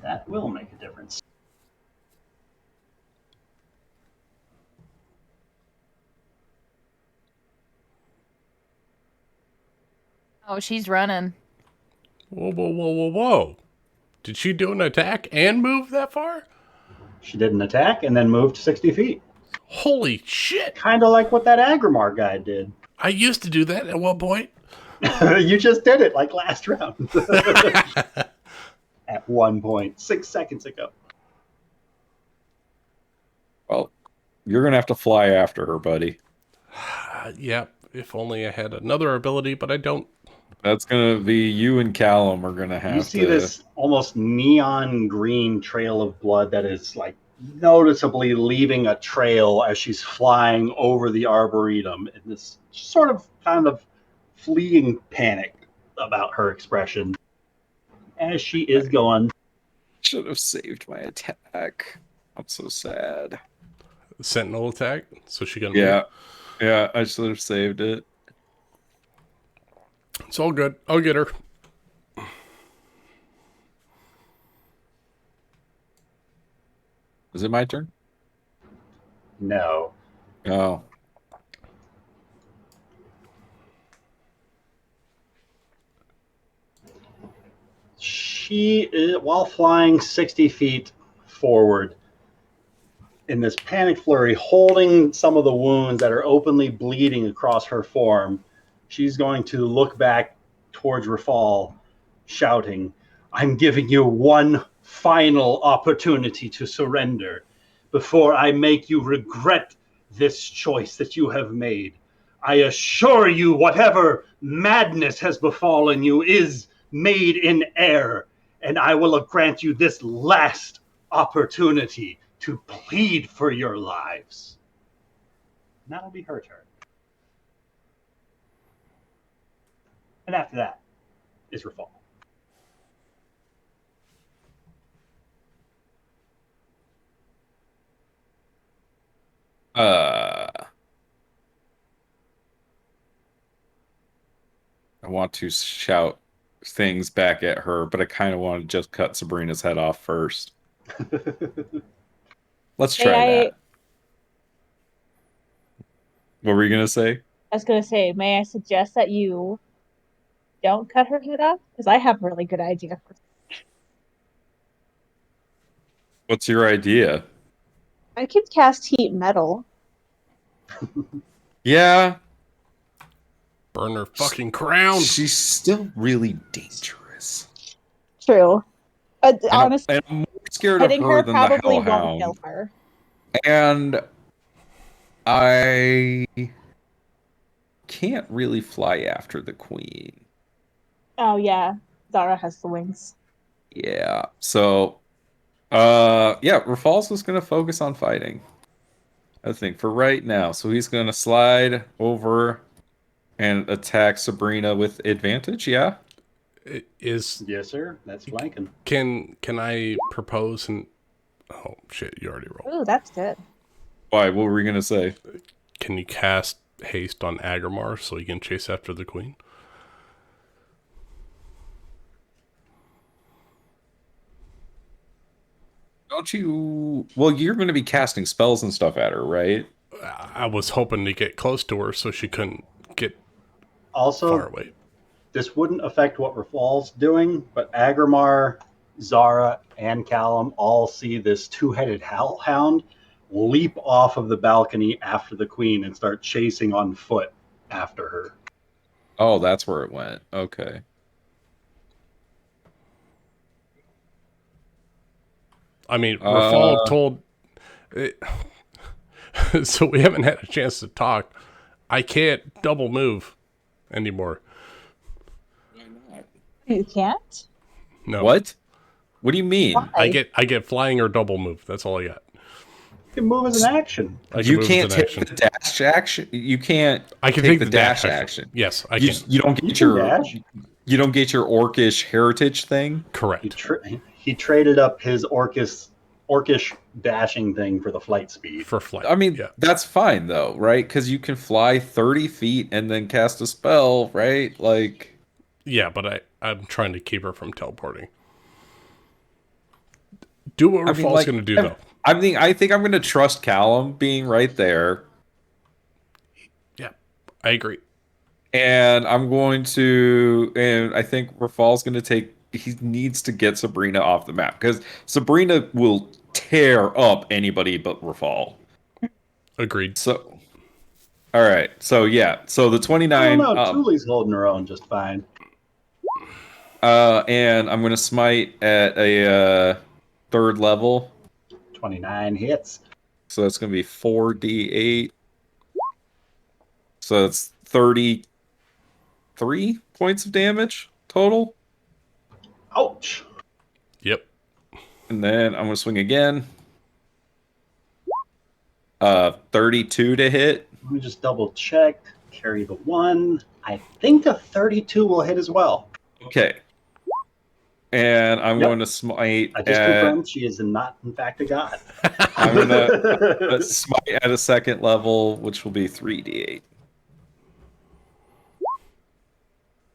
That will make a difference. Oh, she's running. Whoa. Did she do an attack and move that far? She did an attack and then moved 60 feet. Holy shit. Kind of like what that Agrimar guy did. I used to do that at one point. You just did it like last round. At one point, 6 seconds ago. Well, you're gonna have to fly after her, buddy. Yep. If only I had another ability, but I don't. That's gonna be you and Callum are gonna have You see to. this almost neon green trail of blood that is like noticeably leaving a trail as she's flying over the arboretum in this sort of kind of fleeing panic. about her expression as she is going. Should have saved my attack. I'm so sad. Sentinel attack. So she gonna Yeah. move. Yeah, I should have saved it. It's all good. I'll get her. Is it my turn? No. Oh. She is, while flying 60 feet forward in this panic flurry, holding some of the wounds that are openly bleeding across her form, she's going to look back towards Rafal, shouting, I'm giving you one final opportunity to surrender before I make you regret this choice that you have made. I assure you, whatever madness has befallen you is made in air, and I will grant you this last opportunity to plead for your lives. And that'll be her turn. And after that is Rafal. I want to shout things back at her, but I kind of want to just cut Sabrina's head off first. Let's try that. What were you gonna say? I was going to say, may I suggest that you don't cut her head off? Because I have a really good idea. What's your idea? I could cast heat metal. Yeah. Burn her fucking crown. She's still really dangerous. True. But honestly, and I'm more scared of hitting her her than the probably won't Hellhound. kill her. And I can't really fly after the queen. Oh, yeah. Zara has the wings. Yeah. So, yeah, Rafal's just going to focus on fighting. I think for right now. So he's going to slide over and attack Sabrina with advantage, yeah? Is Yes, sir. That's flanking. Can I propose and oh shit, you already rolled. Ooh, that's good. Why? What were we going to say? Can you cast haste on Agrimar so he can chase after the queen? Don't you... Well, you're going to be casting spells and stuff at her, right? I was hoping to get close to her so she couldn't get Also, far away. this wouldn't affect what Rafal's doing, but Agrimar, Zara, and Callum all see this two-headed hellhound leap off of the balcony after the queen and start chasing on foot after her. Oh, that's where it went. Okay. I mean, Rafal told... so we haven't had a chance to talk. I can't double move anymore. You can't? No. What? What do you mean? Why? I get flying or double move. That's all I got. You can move as an action. I can You move can't as an take action. the dash action. You can't. I can take take the dash action. Yes, I You, can. you don't get You can your. dash. You don't get your orcish heritage thing. Correct. He traded up his orcish dashing thing for the flight speed. For flight. I mean, yeah. that's fine though, right? Because you can fly 30 feet and then cast a spell, right? Like. Yeah, but I'm trying to keep her from teleporting. Do what Rafal's going to do, though. I think I'm going to trust Callum being right there. Yeah, I agree. And I'm going to, and I think Rafal's going to take, he needs to get Sabrina off the map because Sabrina will tear up anybody but Rafal. Agreed. So, all right. So, yeah. So the 29. I don't know. Tully's holding her own just fine. And I'm going to smite at a third level. 29 hits. So that's going to be 4d8. So it's 33 points of damage total. Ouch. Yep. And then I'm going to swing again. 32 to hit. Let me just double check. carry the 1. I think a 32 will hit as well. Okay. And I'm Yep. going to smite I just confirmed she is not, in fact, a god. I'm going to smite at a second level, which will be 3d8.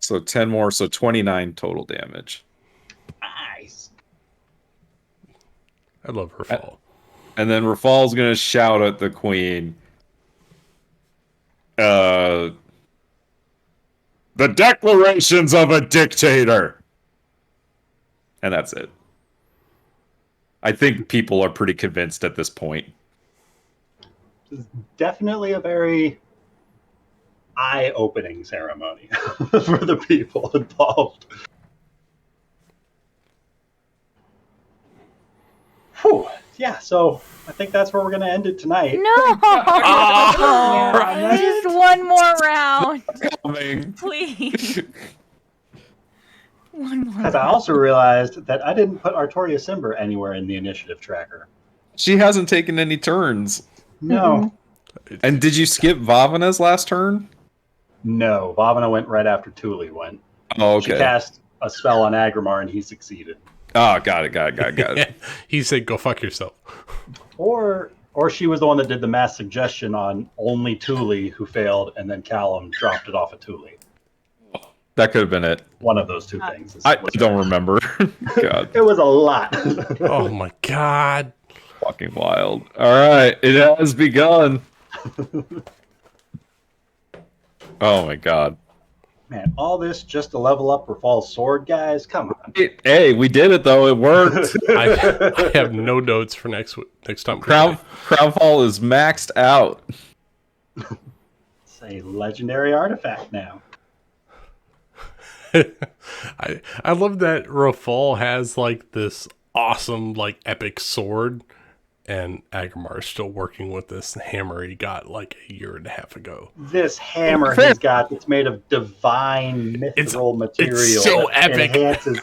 So 10 more, so 29 total damage. Nice. I love Rafal. And then Rafal's going to shout at the queen. The declarations of a dictator. And that's it. I think people are pretty convinced at this point. It's definitely a very eye-opening ceremony for the people involved. Whew. Yeah, so I think that's where we're going to end it tonight. No! Just one more round. Coming. Please. One more Because I round. also realized that I didn't put Artoria Simber anywhere in the initiative tracker. She hasn't taken any turns. No. And did you skip Vavana's last turn? No. Vavana went right after Tuli went. Oh, She okay. cast a spell on Agrimar and he succeeded. Oh, got it. He said, "Go fuck yourself." Or she was the one that did the mass suggestion on only Tuli, who failed, and then Callum dropped it off of Tuli. That could have been it. One of those two things. I don't remember. God. It was a lot. Oh my god. Fucking wild. Alright, it has begun. Oh my god. Man, all this just to level up Rafal's sword, guys? Come on. Hey, we did it though. It worked. I have no notes for next time. Crownfall is maxed out. It's a legendary artifact now. I love that Rafal has like this awesome like epic sword, and Agrimar is still working with this hammer he got like a year and a half ago. This hammer he's got that's made of divine mithril material. It's so epic. Enhances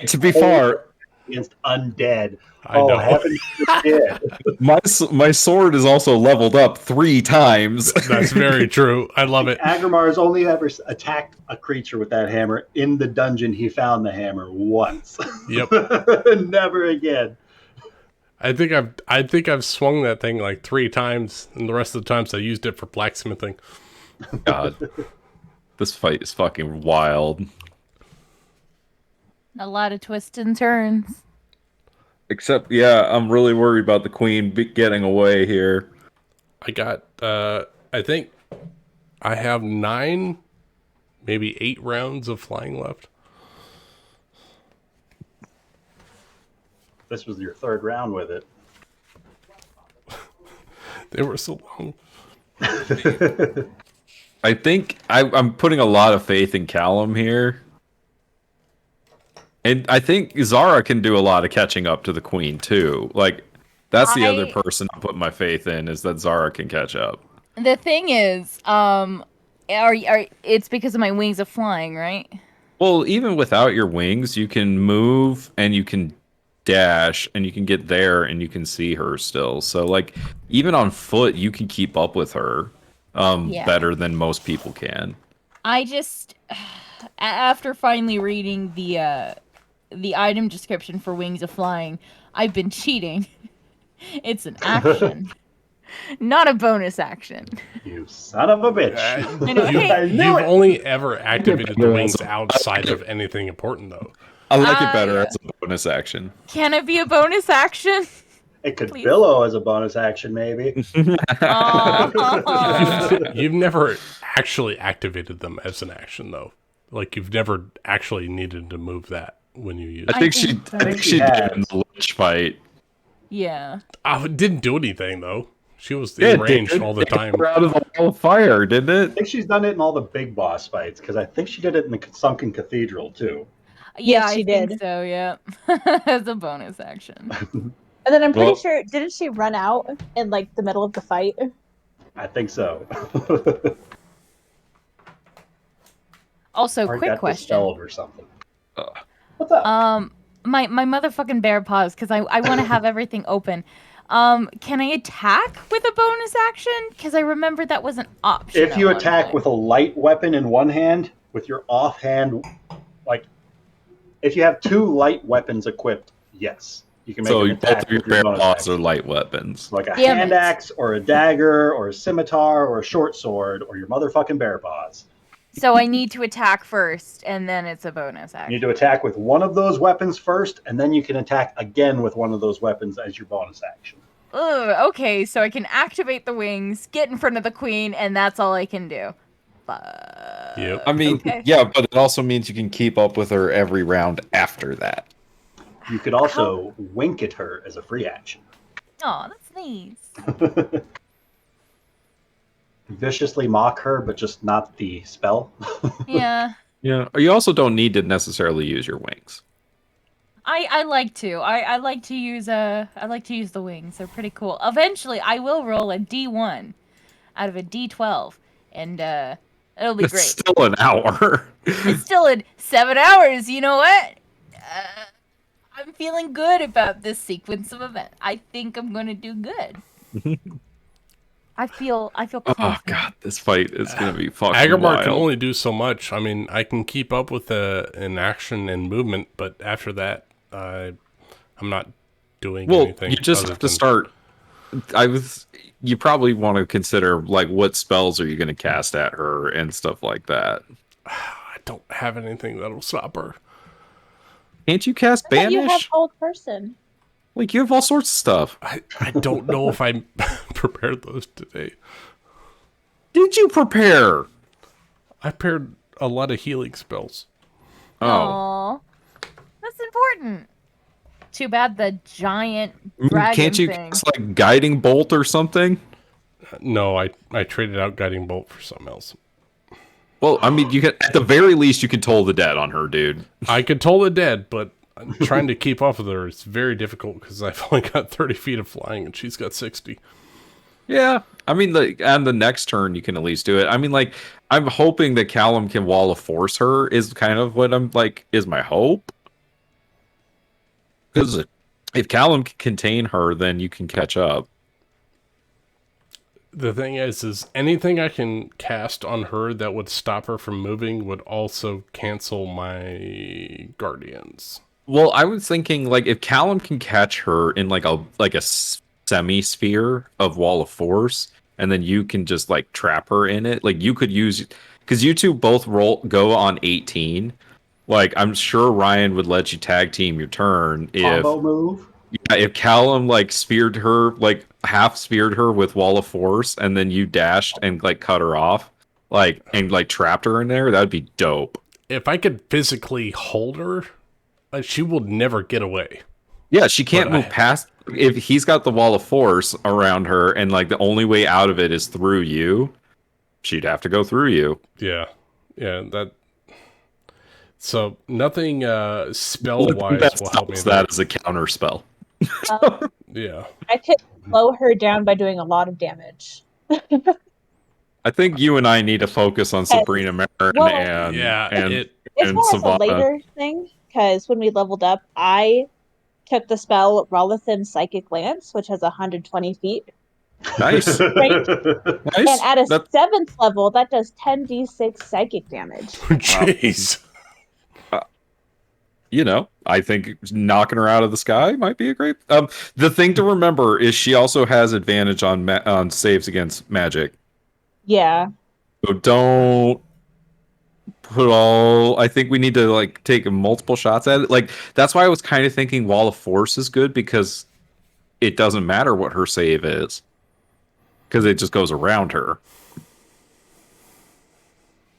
To be fair, against undead. I know. Heaven forbid. my sword is also leveled up 3 times. That's very true. I love it. Agrimar has only ever attacked a creature with that hammer in the dungeon he found the hammer once. Yep. Never again. I think I've swung that thing like 3 times, and the rest of the times I used it for blacksmithing. God. This fight is fucking wild. A lot of twists and turns. Except, yeah, I'm really worried about the queen getting away here. I got, I think I have 9, maybe 8 rounds of flying left. This was your 3rd round with it. They were so long. I think I'm putting a lot of faith in Callum here. And I think Zara can do a lot of catching up to the queen, too. Like, that's the other person I put my faith in, is that Zara can catch up. The thing is, it's because of my wings of flying, right? Well, even without your wings, you can move and you can dash and you can get there and you can see her still. So, like, even on foot, you can keep up with her better than most people can. I just, after finally reading the item description for Wings of Flying, I've been cheating. It's an action, not a bonus action. You son of a bitch. You've only ever activated the wings outside of anything important, though. I like it better as a bonus action. Can it be a bonus action? It could billow as a bonus action, maybe. You've never actually activated them as an action, though. Like, you've never actually needed to move that when you use it. I think she did in the Lich fight. Yeah. It didn't do anything, though. She was in range all the time. Out of the wall of fire, didn't it? I think she's done it in all the big boss fights, because I think she did it in the Sunken Cathedral, too. Yeah, Yes, she I think did. so, yeah. As a bonus action. And then I'm pretty sure, didn't she run out in like the middle of the fight? I think so. Also, Or quick got question. dispelled or something. What's up? My motherfucking bear paws, because I want to have everything open. Can I attack with a bonus action? Because I remember that was an option. If you attack with a light weapon in one hand, with your offhand, like, if you have 2 light weapons equipped, yes. You can make So an both attack of your with your bear bonus paws action. are light weapons. Like a Damn hand it. axe, or a dagger, or a scimitar, or a short sword, or your motherfucking bear paws. So I need to attack first, and then it's a bonus You action. need to attack with one of those weapons first, and then you can attack again with one of those weapons as your bonus action. Ugh, okay, so I can activate the wings, get in front of the queen, and that's all I can do. Yep. I mean, Okay. yeah, but it also means you can keep up with her every round after that. You could also wink at her as a free action. Oh, that's nice. Viciously mock her, but just not the spell. Yeah. Yeah. Or you also don't need to necessarily use your wings. I like to. I like to use the wings. They're pretty cool. Eventually I will roll a D1 out of a D12, and it'll be It's great. still an hour. It's still in 7 hours. You know what? I'm feeling good about this sequence of events. I think I'm gonna do good. I feel confident. Oh god, this fight is gonna be fucking Agamar wild. can only do so much. I mean, I can keep up with an action and movement, but after that, I'm not doing anything. You just have to start. You probably want to consider like what spells are you going to cast at her and stuff like that. I don't have anything that'll stop her. Can't you cast I thought you have banish? old person. Like you have all sorts of stuff. I don't know if I prepared those today. Did you prepare? I prepared a lot of healing spells. Oh, Aw. That's important. Too bad the giant dragon can't you thing. cast like guiding bolt or something? No, I traded out Guiding Bolt for something else. Well, I mean, you can at the very least you can toll the dead on her, dude. I could toll the dead, but trying to keep up with her is very difficult because I've only got 30 feet of flying and she's got 60. Yeah, I mean, like on the next turn you can at least do it. I mean, like I'm hoping that Callum can wall of force her is kind of what I'm like is my hope. Because if Callum can contain her, then you can catch up. The thing is anything I can cast on her that would stop her from moving would also cancel my guardians. Well, I was thinking like if Callum can catch her in like a semi-sphere of wall of force, and then you can just like trap her in it. Like you could use because you two both go on 18. Like I'm sure Ryan would let you tag team your turn if Combo move. yeah, if Callum like speared her, like half speared her with wall of force, and then you dashed and like cut her off, like and like trapped her in there, that'd be dope. If I could physically hold her, she will never get away. Yeah, she can't But move past. If he's got the wall of force around her, and like the only way out of it is through you, she'd have to go through you. Yeah, that. So nothing spell-wise That will help me. stops that as a counter spell. Yeah. I could slow her down by doing a lot of damage. I think you and I need to focus on Sabrina Marin Well, and Yeah, and, it- It's and more of a Savannah. later thing, because when we leveled up, I took the spell Rolithan Psychic Lance, which has 120 feet. Nice, Right. nice. And at a That- 7th level, that does 10d6 psychic damage. Jeez. you know, I think knocking her out of the sky might be a great. The thing to remember is she also has advantage on saves against magic. Yeah. So don't put all. I think we need to like take multiple shots at it. Like that's why I was kind of thinking Wall of Force is good because it doesn't matter what her save is because it just goes around her.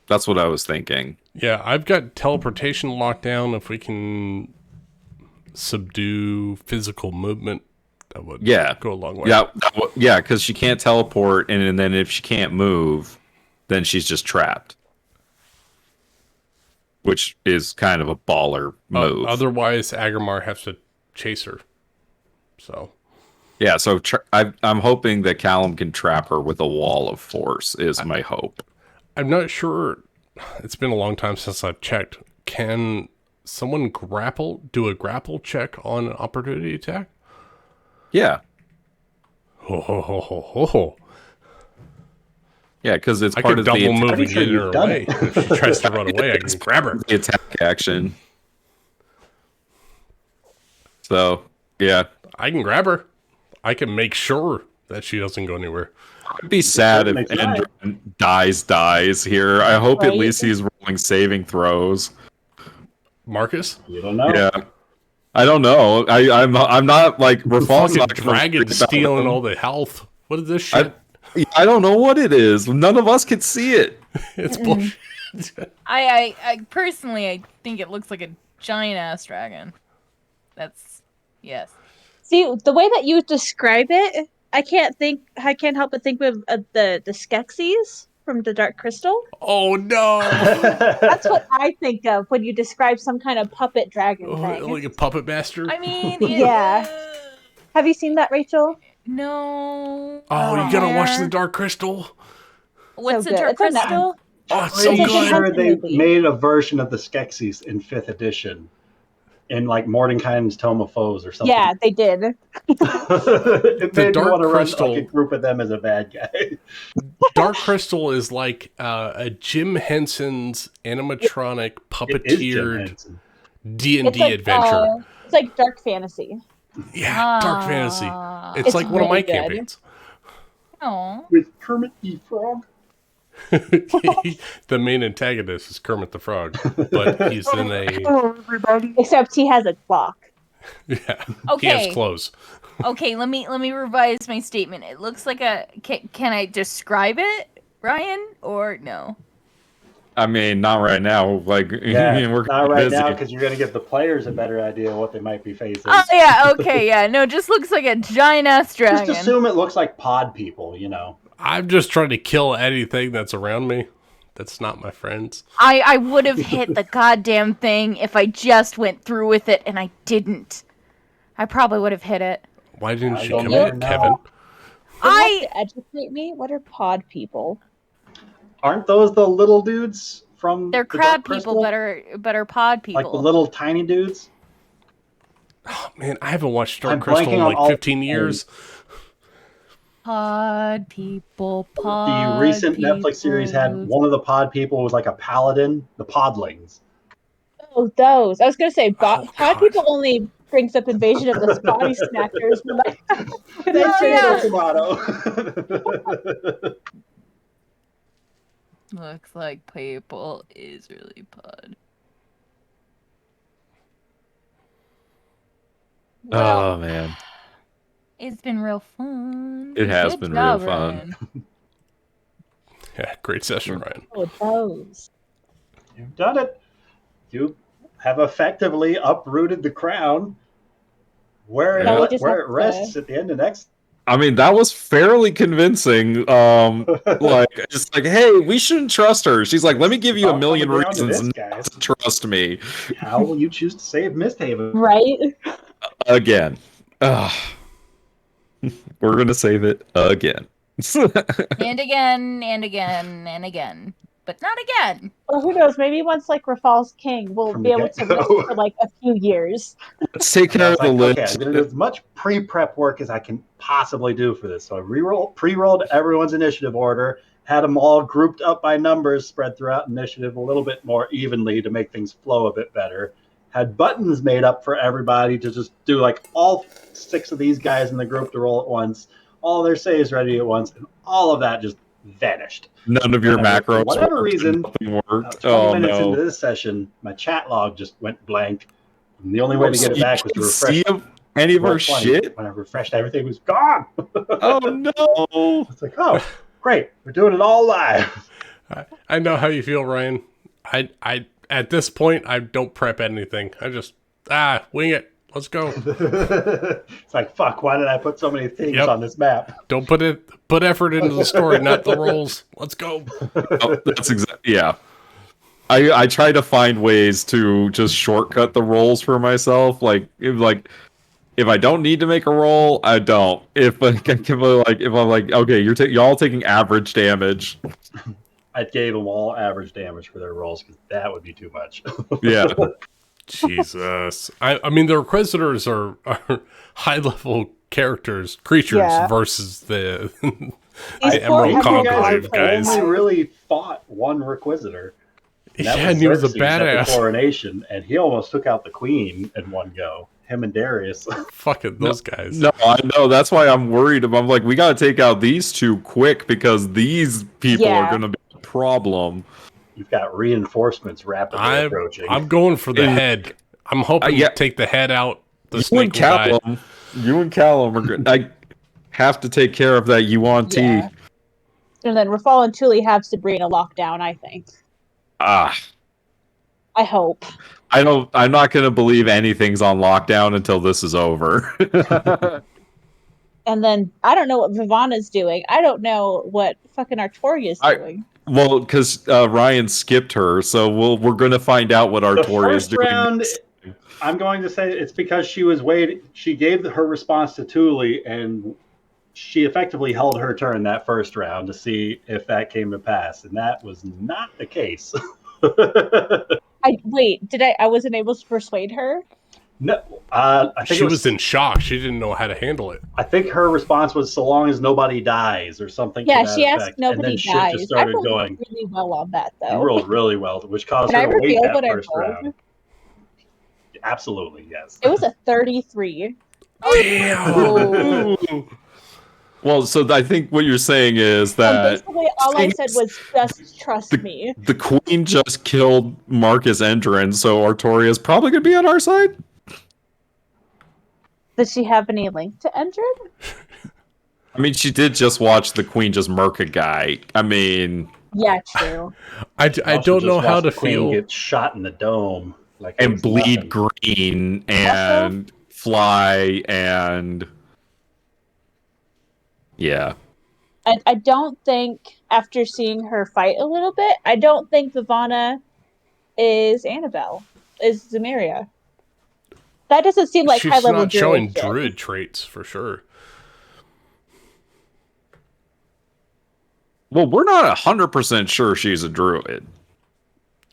That's what I was thinking. Yeah, I've got teleportation locked down. If we can subdue physical movement, that would go a long way. Yeah, because she can't teleport, and then if she can't move, then she's just trapped. Which is kind of a baller move. Otherwise, Agamar has to chase her. So. Yeah, so I'm hoping that Callum can trap her with a wall of force, is my hope. I'm not sure. It's been a long time since I've checked. Can someone do a grapple check on an opportunity attack? Yeah. Ho, ho, ho, ho, ho, ho. Yeah, because it's I part could of the double move Pretty and sure get in her you've done way. it. If she tries to run away, I can grab her. the attack action. So, yeah. I can grab her. I can make sure that she doesn't go anywhere. I'd be sad if certainly try. Endrin dies here. I hope at Right? least he's rolling saving throws. Marcus? You don't know. Yeah. I don't know. I'm not like Rafal's Fucking not gonna dragon worry about stealing him. all the health. What is this shit? I don't know what it is. None of us can see it. It's bullshit. I personally, I think it looks like a giant ass dragon. That's yes. See, the way that you describe it, I can't help but think of the Skeksis from the Dark Crystal. Oh no! That's what I think of when you describe some kind of puppet dragon thing. Like a puppet master? I mean, Yeah. Have you seen that, Rachel? No. Oh, you gotta watch the Dark Crystal. What's So the good. Dark It's on Netflix. Crystal? Oh, it's It's so a Pretty good good. sure hunting they movie. made a version of the Skeksis in 5th edition. In like Mordenkainen's Tome of Foes or something. Yeah, they did. It made me Dark want to run Crystal- like a group of them as a bad guy. Dark Crystal is like a Jim Henson's animatronic It is Jim puppeteered Henson. D&D It's like, adventure. it's like dark fantasy. Yeah, dark fantasy. It's It's like one of my really good. campaigns. Oh. With Kermit the Frog. The main antagonist is Kermit the Frog, but he's in a Except he has a clock. he has Okay. clothes. Okay, let me revise my statement. It looks like a. Can I describe it, Ryan, or no? I mean, not right now. Like, Yeah, we're not right busy. now because you're going to give the players a better idea of what they might be facing. Oh yeah, okay, yeah. No, just looks like a giant ass dragon. Just assume it looks like pod people, you know. I'm just trying to kill anything that's around me. That's not my friends. I would have hit the goddamn thing if I just went through with it, and I didn't. I probably would have hit it. Why didn't I you don't commit, know. Kevin? You'll have to educate me. What are pod people? Aren't those the little dudes from They're the crab Dark people, Crystal? better pod people. Like the little tiny dudes? Oh, man, I haven't watched Dark I'm Crystal blanking in on like all 15 years. Pod people, pod The recent Netflix series had people. one of the pod people was like a paladin, the podlings. Oh, those. I was going to say, Oh, pod God. people only brings up Invasion of the Body Snatchers. When I Oh, say yeah. those- Looks like people is really pod. Oh man, It's been real fun. It has Good been job, real fun. Ryan. Yeah, great session, Ryan. Oh, those. You've done it. You have effectively uprooted the crown where, Yeah, we it, just where have it to- rests at the end of next. I mean that was fairly convincing. Like, just like, hey, we shouldn't trust her. She's like, let me give you a All million coming down to reasons this, not guys. to trust me. How will you choose to save MistHaven? Right? Again. Ugh. We're gonna save it again. And again, and again, and again. But not again. Well, who knows? Maybe once like Rafal's king, we'll From be the able to get-go. rest for like a few years. Let's take And I care was of the like, okay, list. I'm going to do as much pre-prep work as I can possibly do for this. So I pre-rolled everyone's initiative order, had them all grouped up by numbers, spread throughout initiative a little bit more evenly to make things flow a bit better. Had buttons made up for everybody to just do like all 6 of these guys in the group to roll at once, all their saves ready at once, and all of that just vanished. None of your And macros. for whatever worked, reason, nothing worked. 20 Oh minutes into no. this session, my chat log just went blank. And the only way to get it You back was to couldn't refresh. see any of our 120. shit. When I refreshed, everything was gone. Oh no. It's like, oh, great, we're doing it all live. I know how you feel, Ryan. I at this point I don't prep anything. I just wing it. Let's go. It's like, fuck, why did I put so many things Yep. on this map? Don't put effort into the story, not the rolls. Let's go. Oh, that's exactly, yeah. I try to find ways to just shortcut the rolls for myself. Like if I don't need to make a roll, I don't. If I'm like, okay, y'all taking average damage. I gave them all average damage for their rolls because that would be too much. Yeah. Jesus. I mean, the Inquisitors are high level creatures Yeah. versus the These the poor Emerald Emerald Conclave Conclave guys. only really fought one Requisitor. And that Yeah, and he was a Xerxes at the badass. coronation, and he almost took out the queen in one go. Him and Darius. Fucking those guys. No, I know. That's why I'm worried. I'm like, we got to take out these two quick because these people are Yeah. going to be a problem. You've got reinforcements rapidly approaching. I'm going for the And- head. I'm hoping yeah. to take the head out. The You snake and will die. Callum, you and Callum are good. I have to take care of that UNT. Yeah. And then Rafal and Thule have Sabrina locked down, I think. Ah, I hope. I'm not going to believe anything's on lockdown until this is over. And then I don't know what Vivana's doing. I don't know what fucking Artoria's doing. Well, because Ryan skipped her, so we're going to find out what the Artoria's first doing. round, I'm going to say it's because she was waiting. She gave her response to Thule, and she effectively held her turn that first round to see if that came to pass, and that was not the case. I wasn't able to persuade her. No, I think She was in shock. She didn't know how to handle it. I think her response was "so long as nobody dies" or something. Yeah, to that she asked effect. nobody and then dies. Shit just I started rolled going. really well on that, You though. rolled really well, which caused Can her I to wait reveal that what I first rolled? round. Absolutely, yes. It was a 33. Damn. Well, so I think what you're saying is And that basically, all I said was just trust me. the queen just killed Marcus Endrin, so Artoria's probably going to be on our side? Does she have any link to Endrin? I mean, she did just watch the queen just murk a guy. I mean... Yeah, true. I Also don't know just how watched to the queen feel. get shot in the dome, like it And was bleed nothing. green and fly and... Yeah. I don't think, after seeing her fight a little bit, I don't think Vivana is Annabelle, is Zemiria. That doesn't seem like She's high-level not showing druid shit. druid traits for sure. Well, we're not 100% sure she's a druid.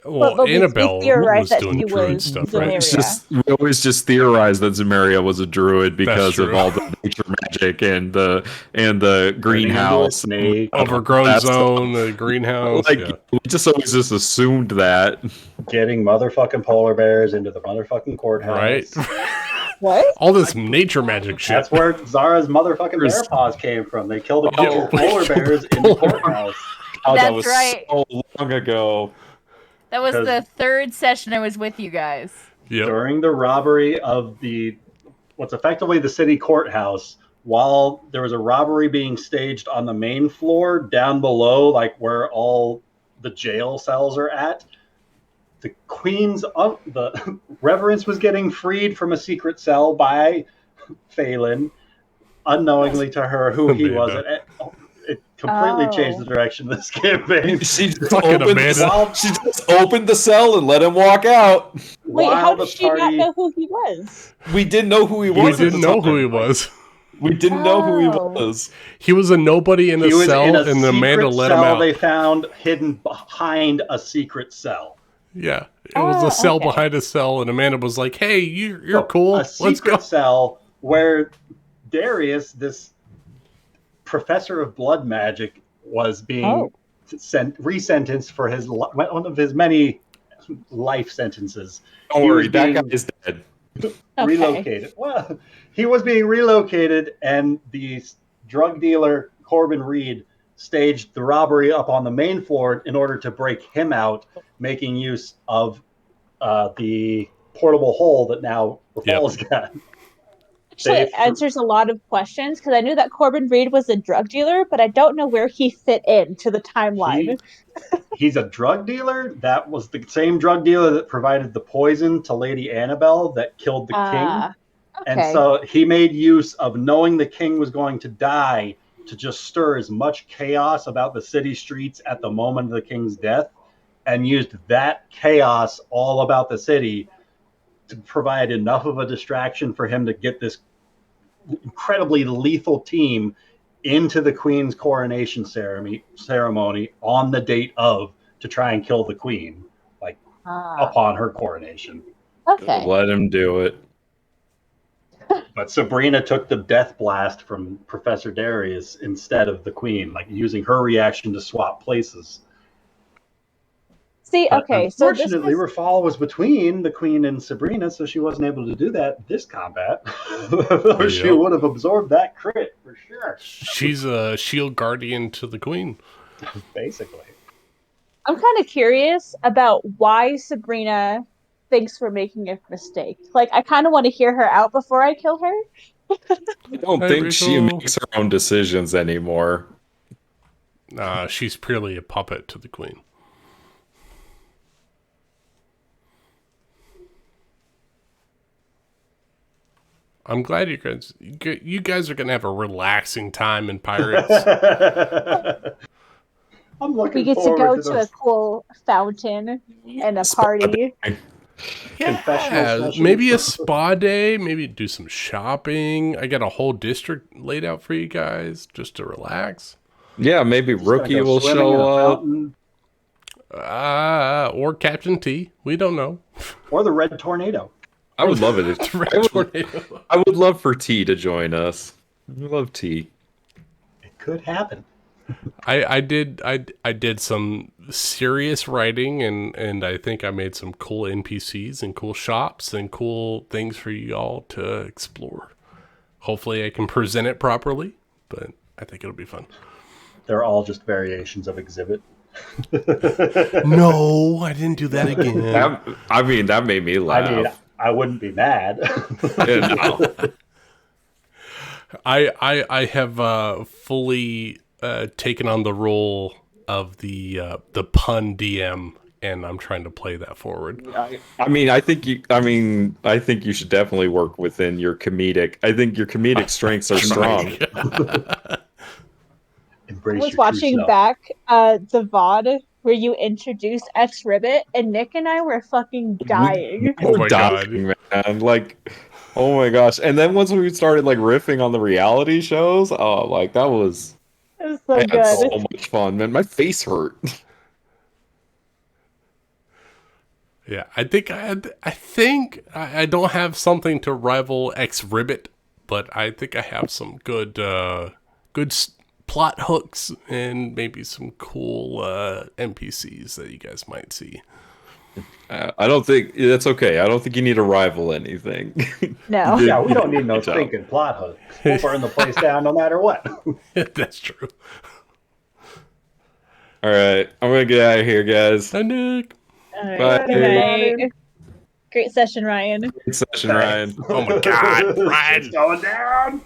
Well, but we Annabelle theorized was that doing she druid was stuff, Zemiria. right? We always just theorized that Zemiria was a druid because of true. all the nature magic and the greenhouse. Snake. Overgrown That's zone, the greenhouse. Like yeah. we just always just assumed that. Getting motherfucking polar bears into the motherfucking courthouse. Right? What? All this nature magic shit. That's where Zara's motherfucking bear paws came from. They killed a couple of polar bears in the courthouse. Oh, that That's was right. so long ago. That was 'Cause- the third session I was with you guys. Yep. During the robbery of what's effectively the city courthouse, while there was a robbery being staged on the main floor, down below, like where all the jail cells are at, the the Reverence was getting freed from a secret cell by Phelan, unknowingly to her who he was. It completely changed the direction of this campaign. She just, Fucking opened Amanda. she just opened the cell and let him walk out. Wait, While how the did she not party- know who he was? We didn't know who he We was. at didn't the know time. who he was. We didn't know who he Oh. was. He was a nobody in a He was cell, in a and Amanda secret let him cell out. they found hidden behind a secret cell. Yeah, it was Oh, a cell okay. behind a cell, and Amanda was like, "Hey, you're cool. A Let's secret go." cell where Darius, this professor of blood magic, was being resentenced for one of his many life sentences. Don't He worry, was that being guy is dead. relocated. Well, he was being relocated, and the drug dealer Corbin Reed staged the robbery up on the main floor in order to break him out, making use of the portable hole that now Rafal's got. Actually, it answers a lot of questions, because I knew that Corbin Reed was a drug dealer, but I don't know where he fit into the timeline. He's a drug dealer. That was the same drug dealer that provided the poison to Lady Annabelle that killed the king. And Okay. so he made use of knowing the king was going to die to just stir as much chaos about the city streets at the moment of the king's death, and used that chaos all about the city to provide enough of a distraction for him to get this incredibly lethal team into the queen's coronation ceremony on the date of, to try and kill the queen, like upon her coronation. Okay. Let him do it. But But Sabrina took the death blast from Professor Darius instead of the Queen, like using her reaction to swap places. See, okay, so this Unfortunately, was Rafal was between the Queen and Sabrina, so she wasn't able to do that this combat. Or she Yep. would have absorbed that crit for sure. She's a shield guardian to the queen. Basically. I'm kind of curious about why Sabrina thinks we're making a mistake. Like, I kind of want to hear her out before I kill her. I don't Hi, think she Rachel. makes her own decisions anymore. She's purely a puppet to the queen. I'm glad you guys are gonna have a relaxing time in Pirates. I'm looking We get to forward go to to a those cool fountain and a party. confessional Yeah, sessions. maybe a spa day. Maybe do some shopping. I got a whole district laid out for you guys just to relax. Yeah, maybe Just gonna Rookie go will swimming in show a up. fountain. Or Captain T. We don't know. Or the Red Tornado. I would love it. I would love for T to join us. I love T. It could happen. I did some serious writing and I think I made some cool NPCs and cool shops and cool things for you all to explore. Hopefully I can present it properly, but I think it'll be fun. They're all just variations of Exhibit. No, I didn't do that again. That made me laugh. I mean, I wouldn't be mad. Yeah, no. I have fully taken on the role of the pun DM, and I'm trying to play that forward. I think you should definitely work within your comedic. I think your comedic strengths are strong. Embrace I was your watching true self. back the VOD where you introduced X Ribbit, and Nick and I were fucking dying. Oh my dying, man! Like, oh my gosh! And then once we started like riffing on the reality shows, oh, like that was. It was so I had good. so much fun, man. My face hurt. Yeah, I think I don't have something to rival X Ribbit, but I think I have some good plot hooks and maybe some cool NPCs that you guys might see. I don't think that's okay. I don't think you need to rival anything. No. Yeah, we don't need no stinking plot hooks. We'll burn the place down no matter what. That's true. All right, I'm gonna get out of here, guys. Hi, Nick. All Bye. right. Good night. Great session, Ryan. Good session, Ryan. Oh my God, Ryan. It's going down.